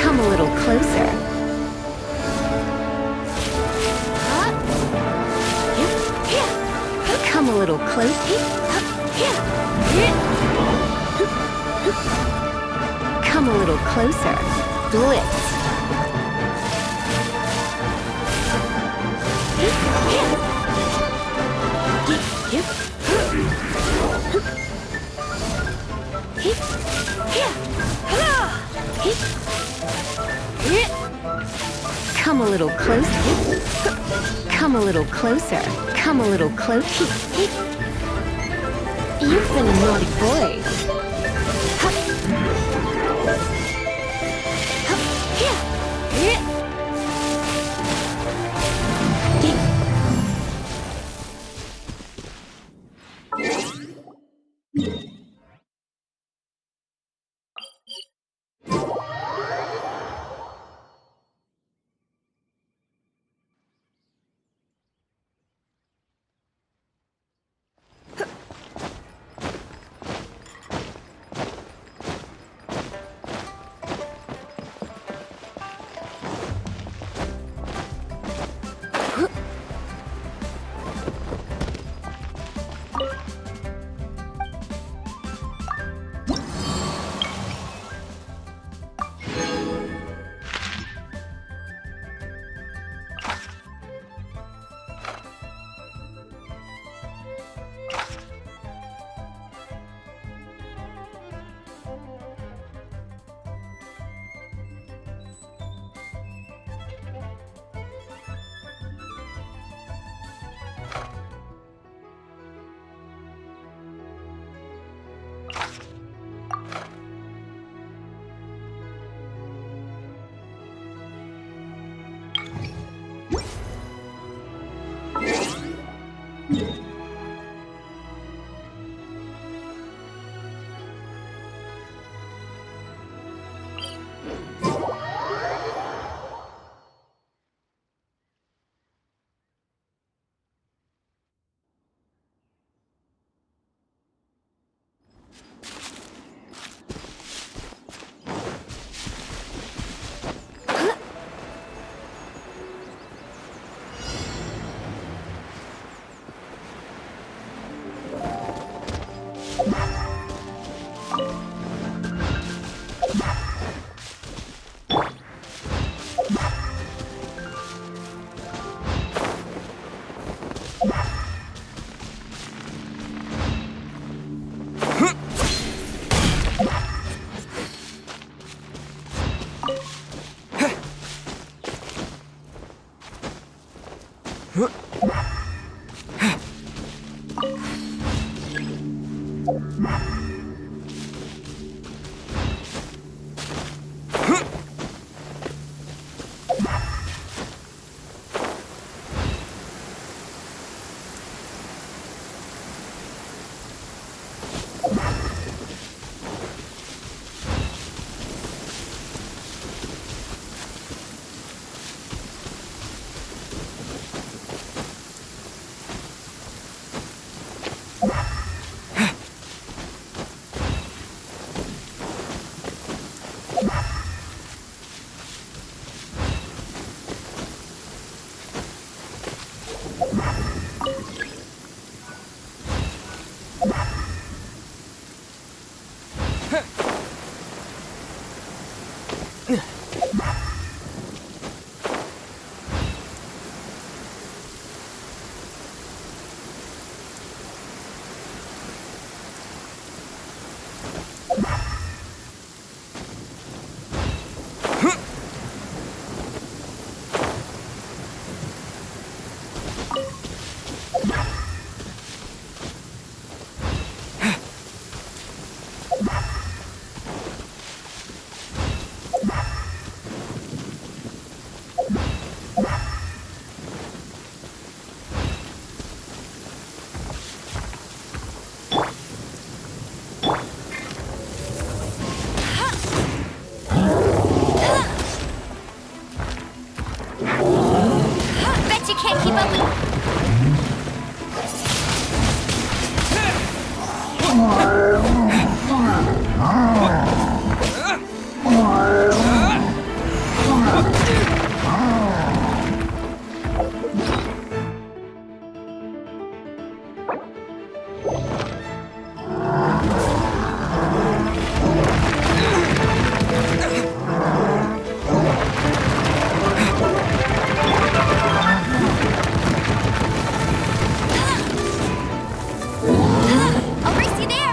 Come a little closer. Come a little closer. Come a little closer. Blitz. Come a little closer. Come a little closer. Come a little closer. You've been a naughty boy. Bet you can't keep up with... I'll race you there!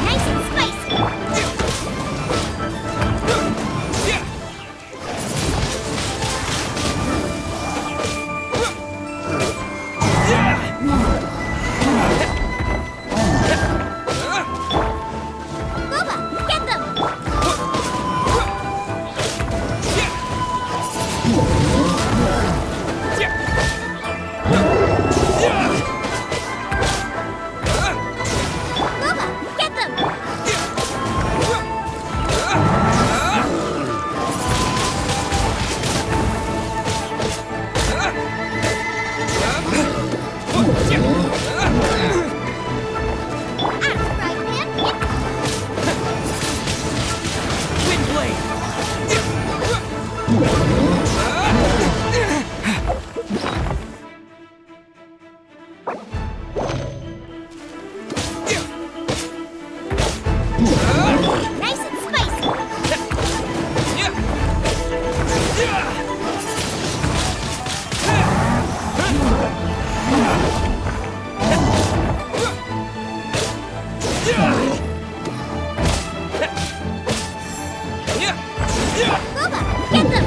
Nice and spicy! Booba, get them! Booba, get them! Nice and spicy! Booba, get them!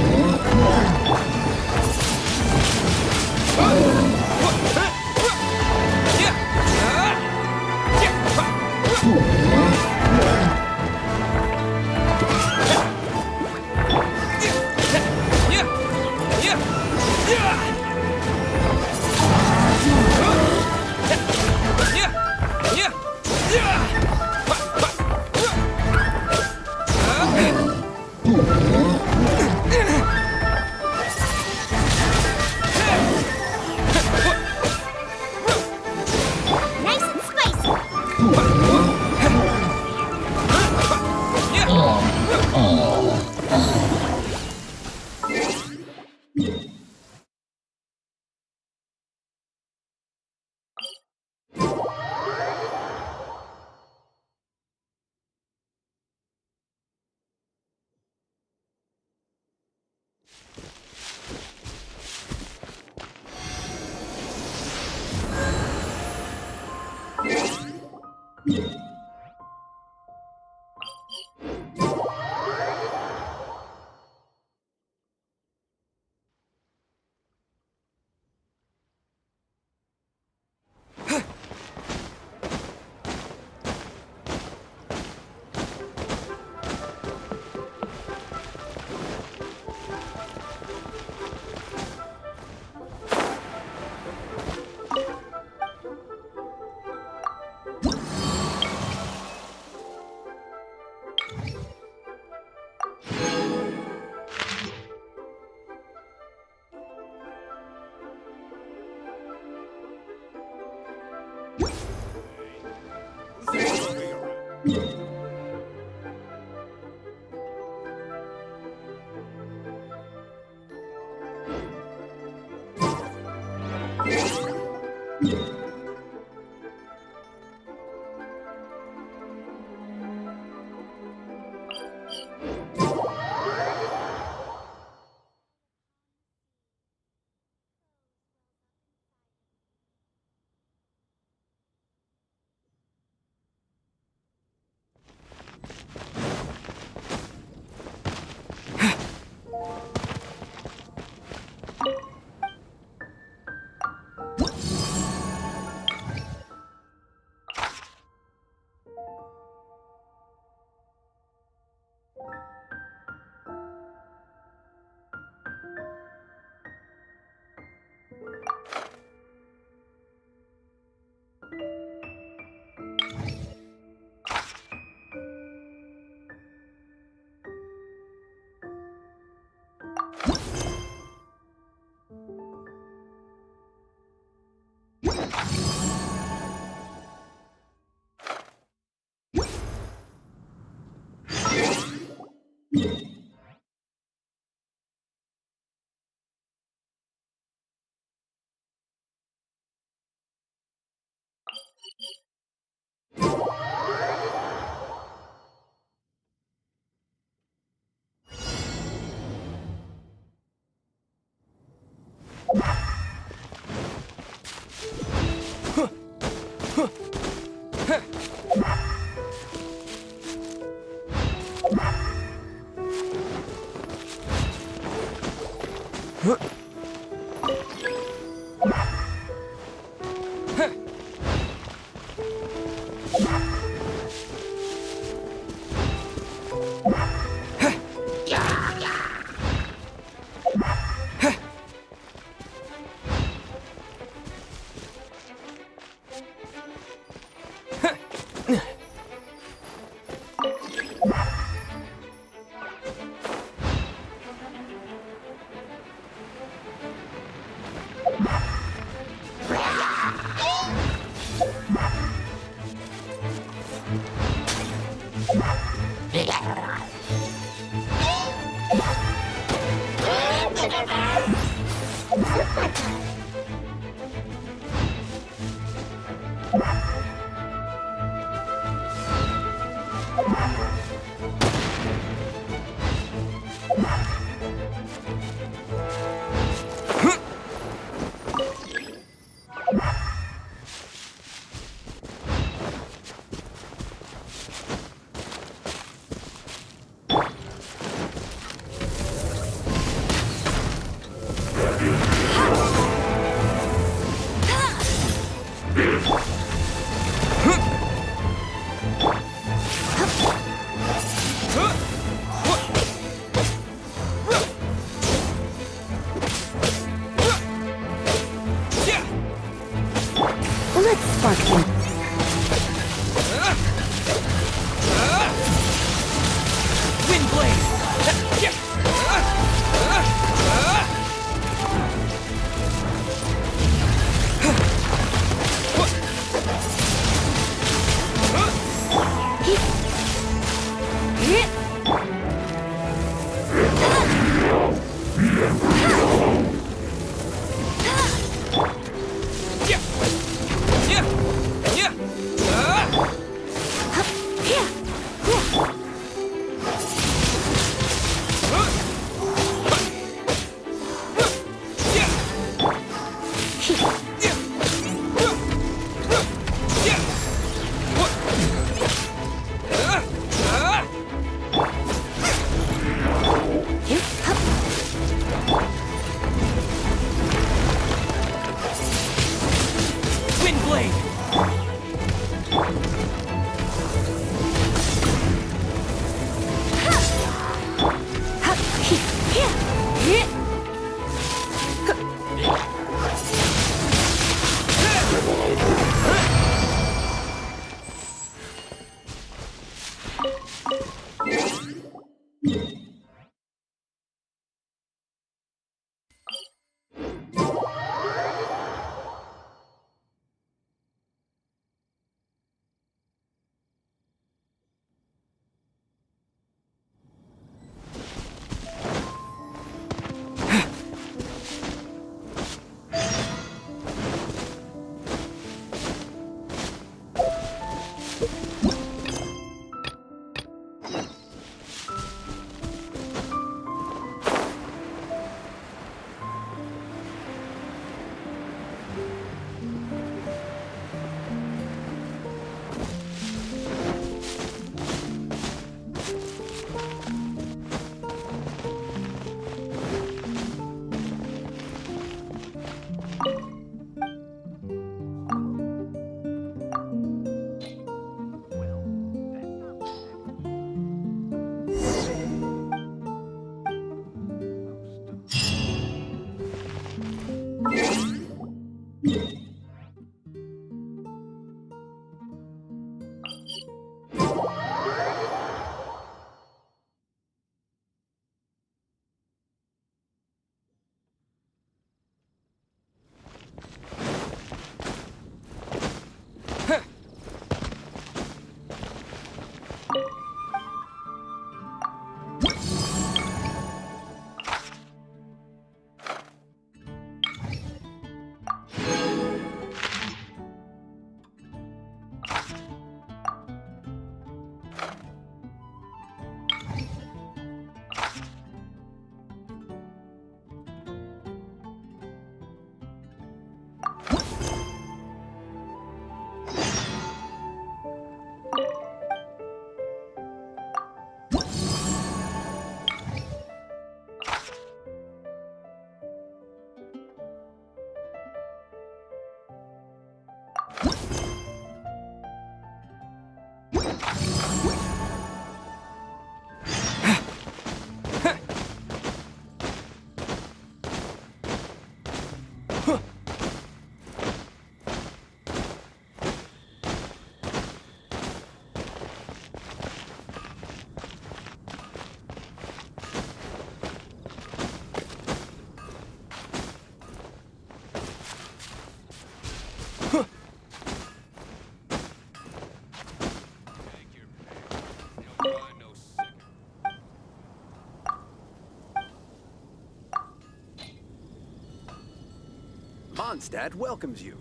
Mondstadt welcomes you.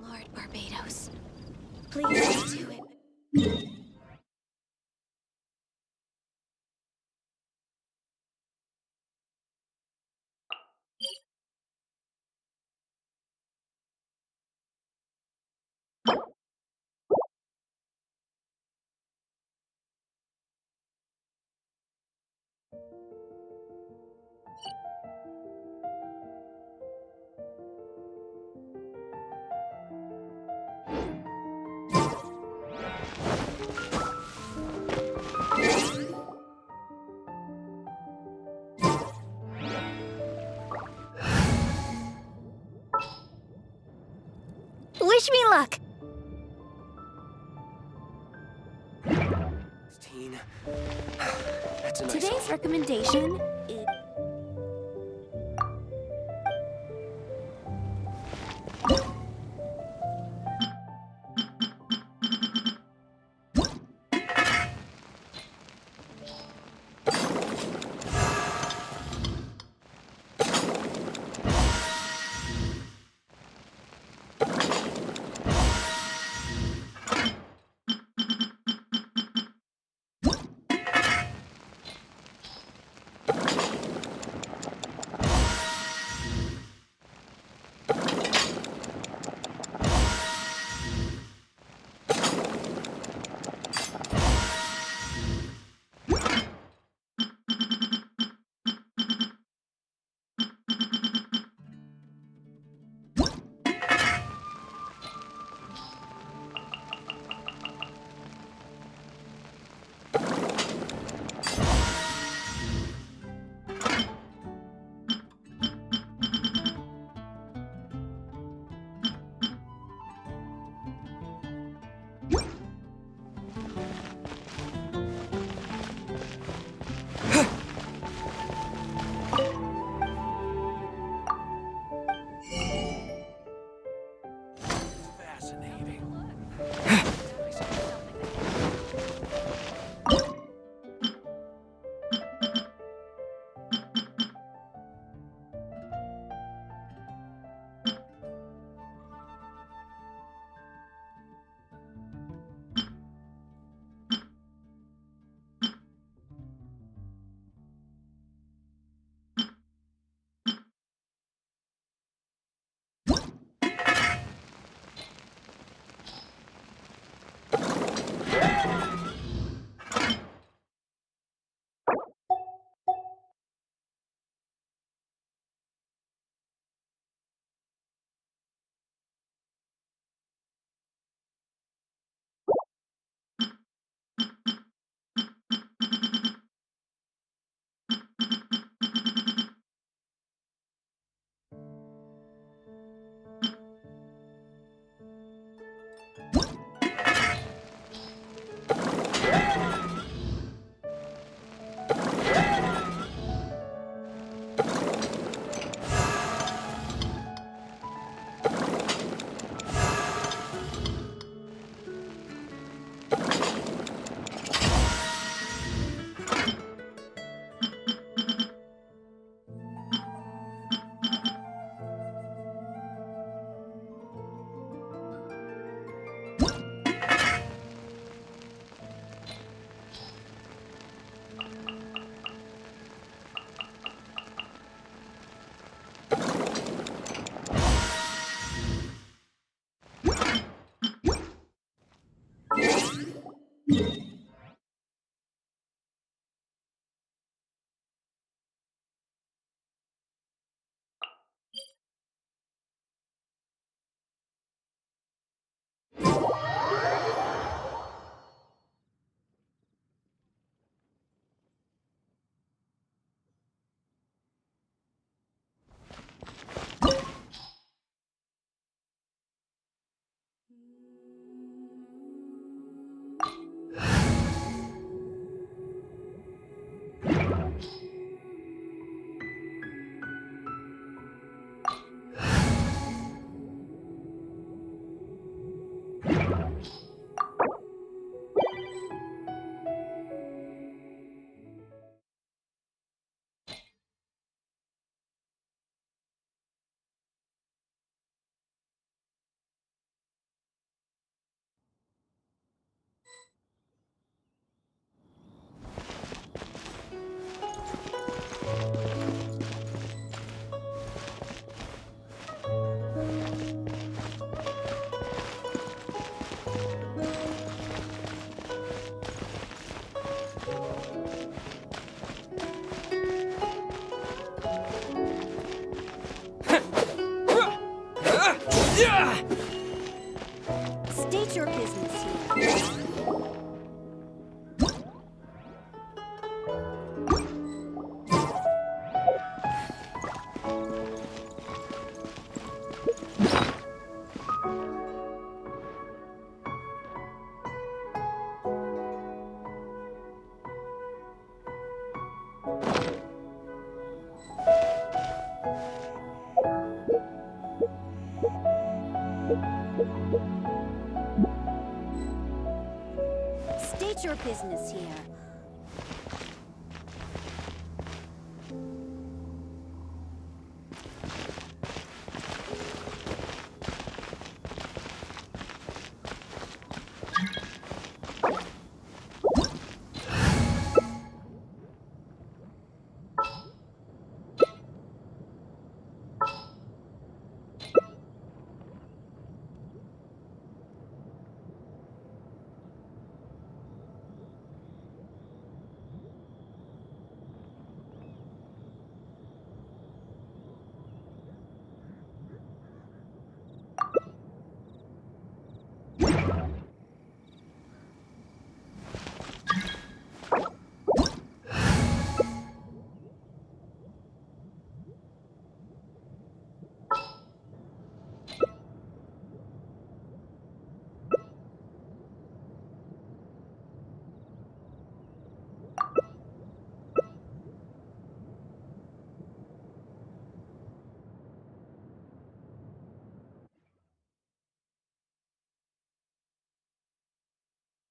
Lord Barbados, please do it. Wish me luck! That's a nice Today's home. recommendation is... State your business here. State your business here.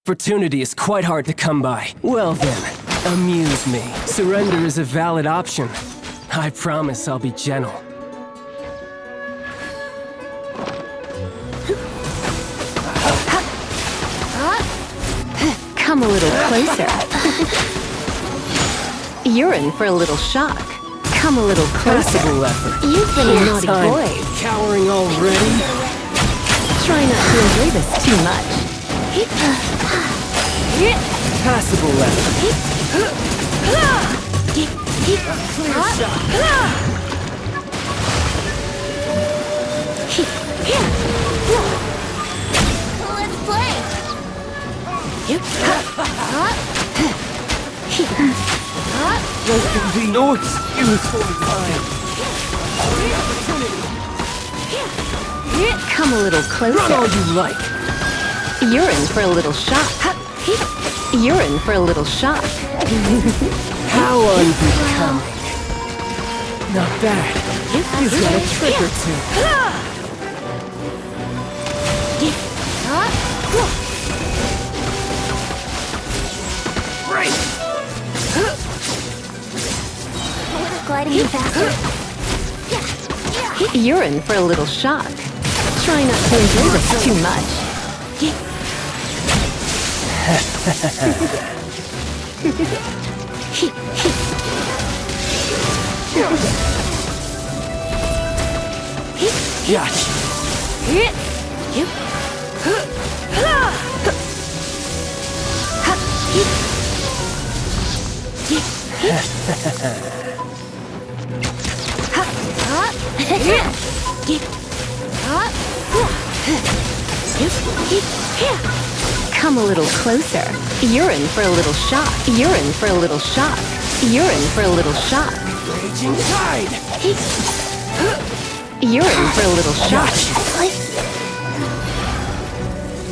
Opportunity is quite hard to come by. Well then, amuse me. Surrender is a valid option. I promise I'll be gentle. Come a little closer. You're in for a little shock. Come a little closer. Passable effort. You've been a naughty Time. boy. Cowering already? Try not to enjoy this too much. Passable effort. Clear shot. Let's play! There can be no excuse for time. Come a little closer. Run all you like. You're in for a little shock. You're in for a little shock. How unbecoming. Not bad. He's got a trick or two. Right! Would have gliding you faster. You're in for a little shock. Try not to enjoy this too much. Come a little closer. You're in for a little shock. You're in for a little shock. You're in for a little shock. Raging tide! You're in for a little shock.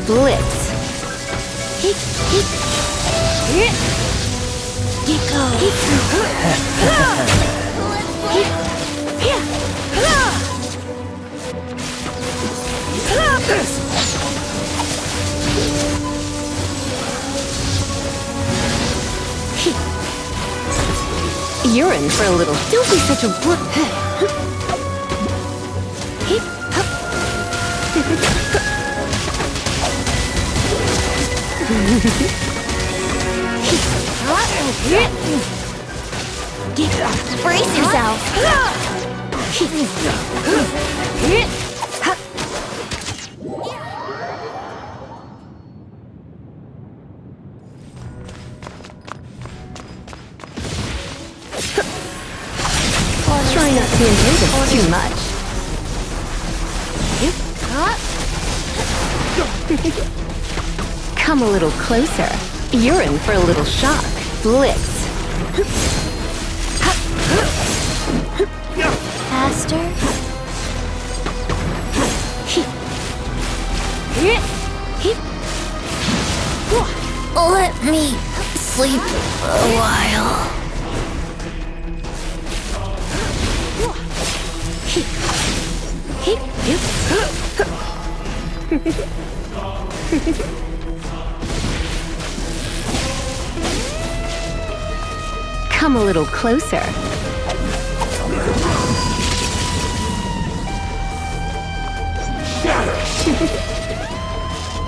Blitz. You're in for a little. Don't be such a Brace yourself. Try not to enjoy this too much. Come a little closer. You're in for a little shock. Blitz. Faster. Let me sleep a while. Come a little closer.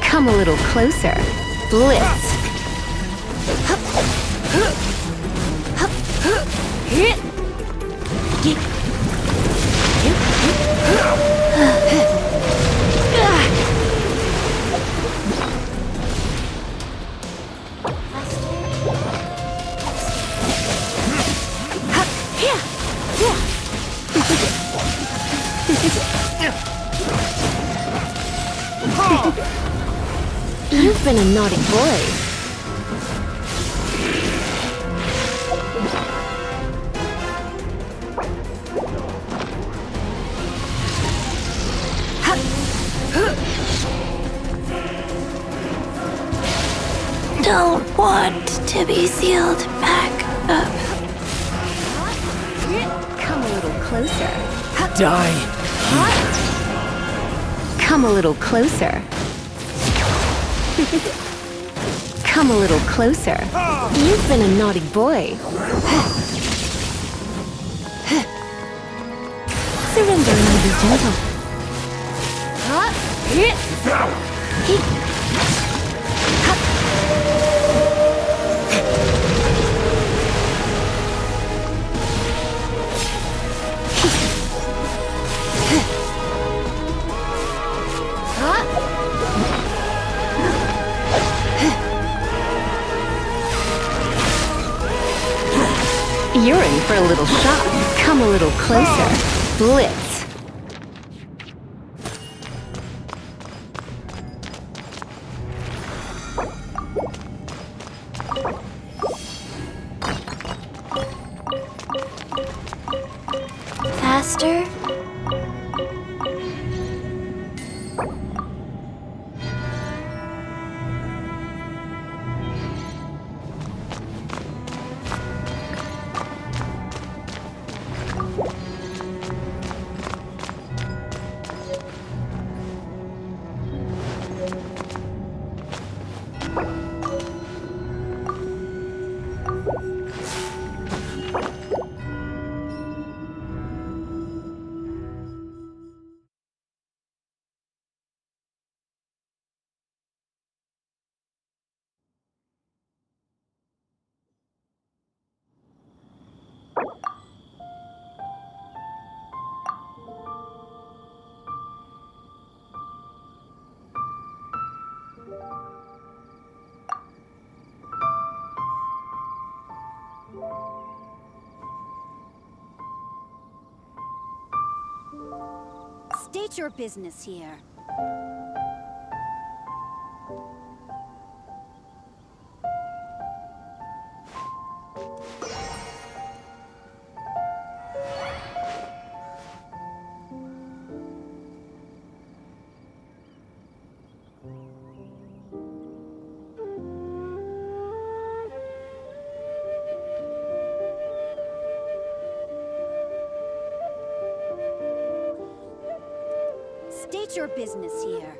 Come a little closer. Blitz. You've been a naughty boy. Don't want to be sealed back up. Come a little closer. Die. Come a little closer. Come a little closer. You've been a naughty boy. Surrender and be gentle. You're in for a little shock. Come a little closer. Blitz. Faster. State your business here. State your business here.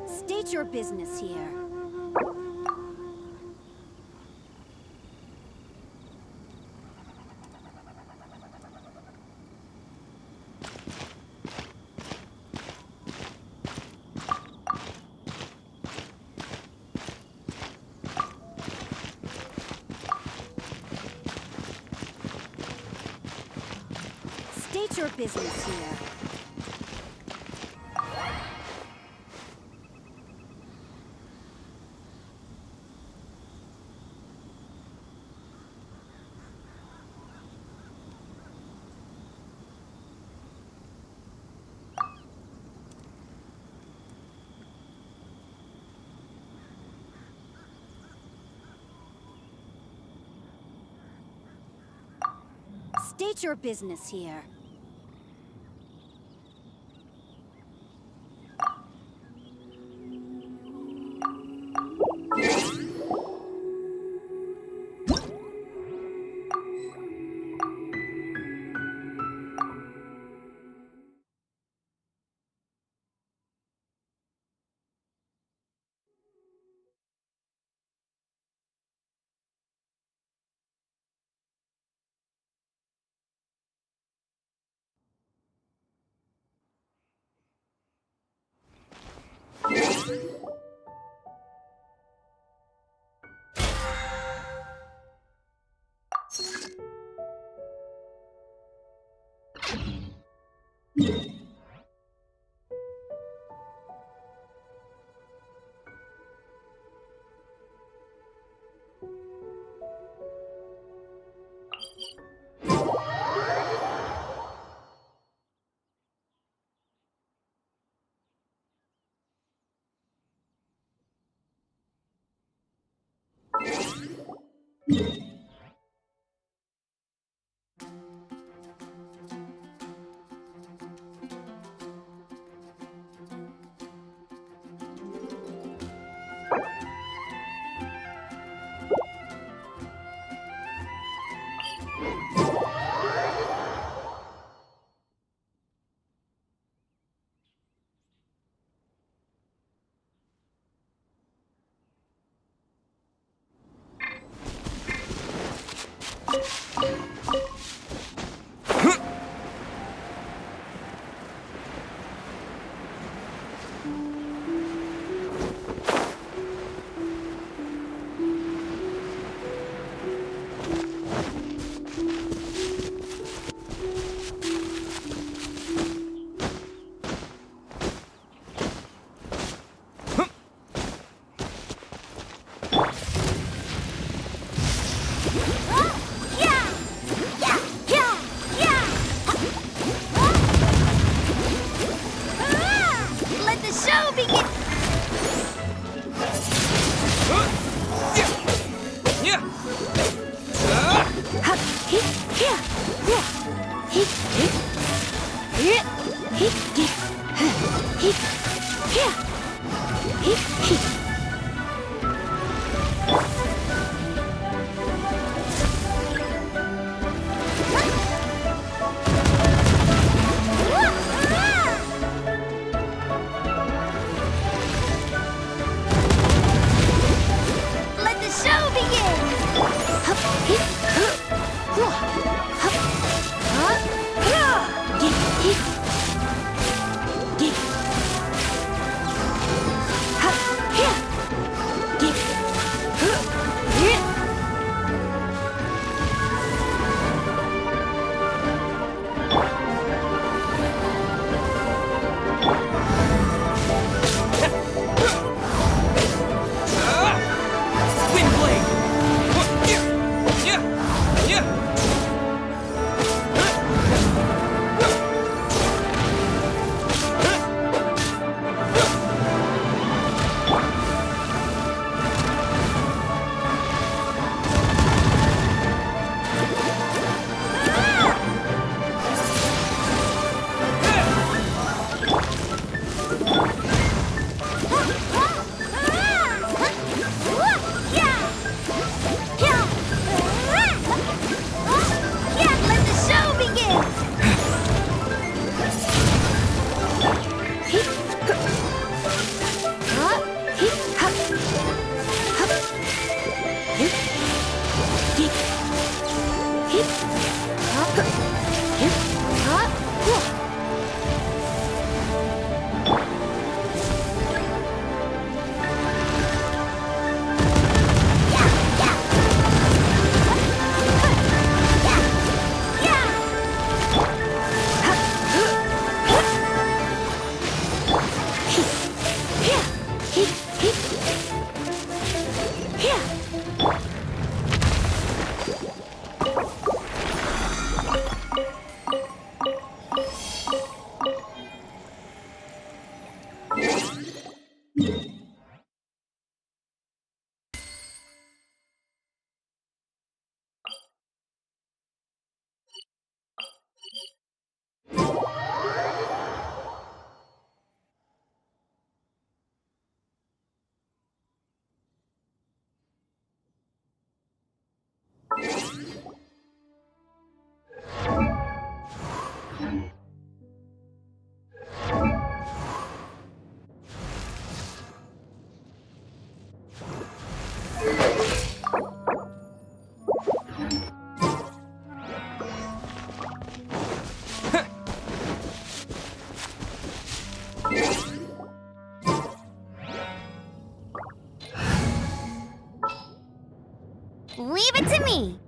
State your business here. State your business here. State your business here. Here! Leave it to me.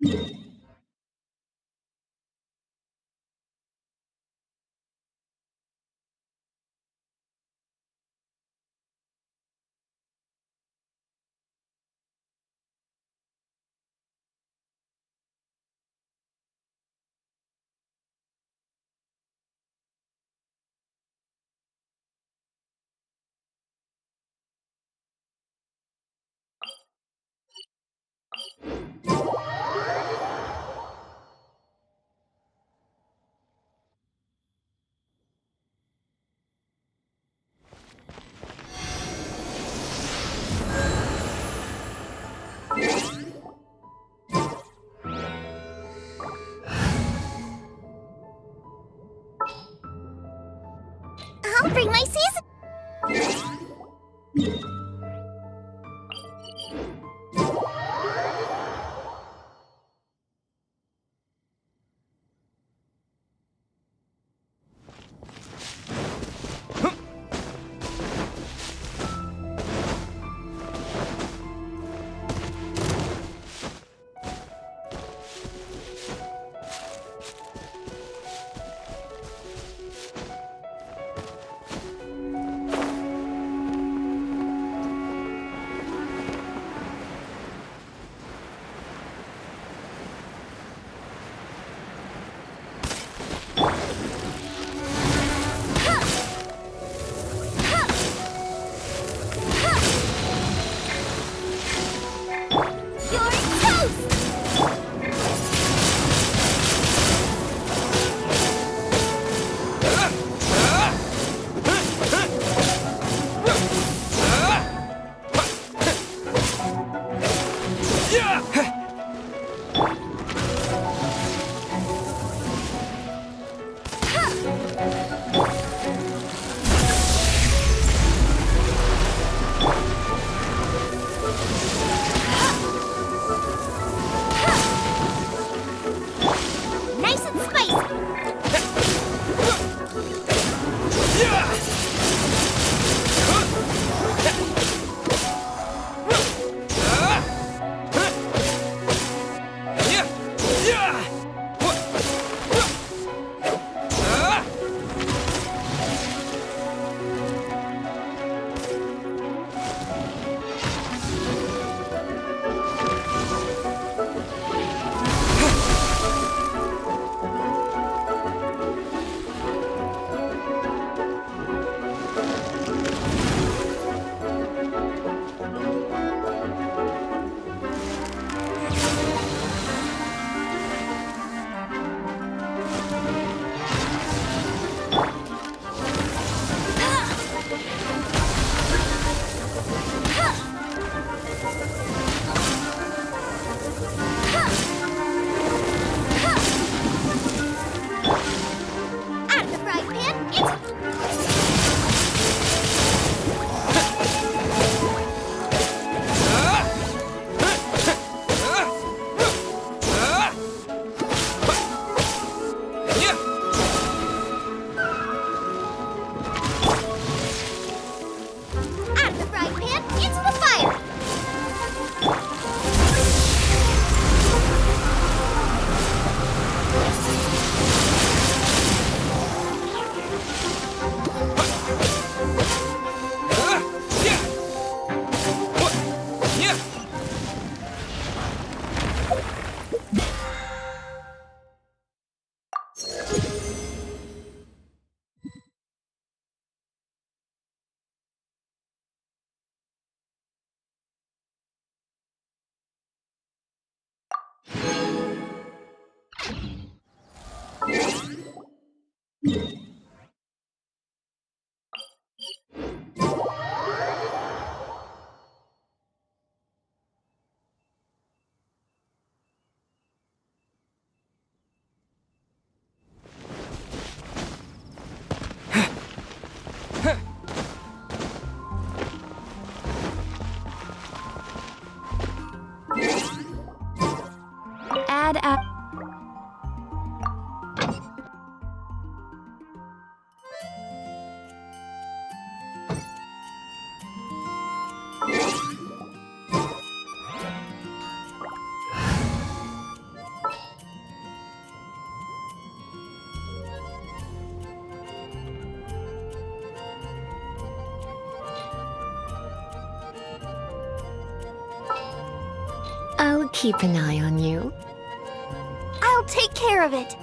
I'll bring my season. I'll keep an eye on you. I'll take care of it.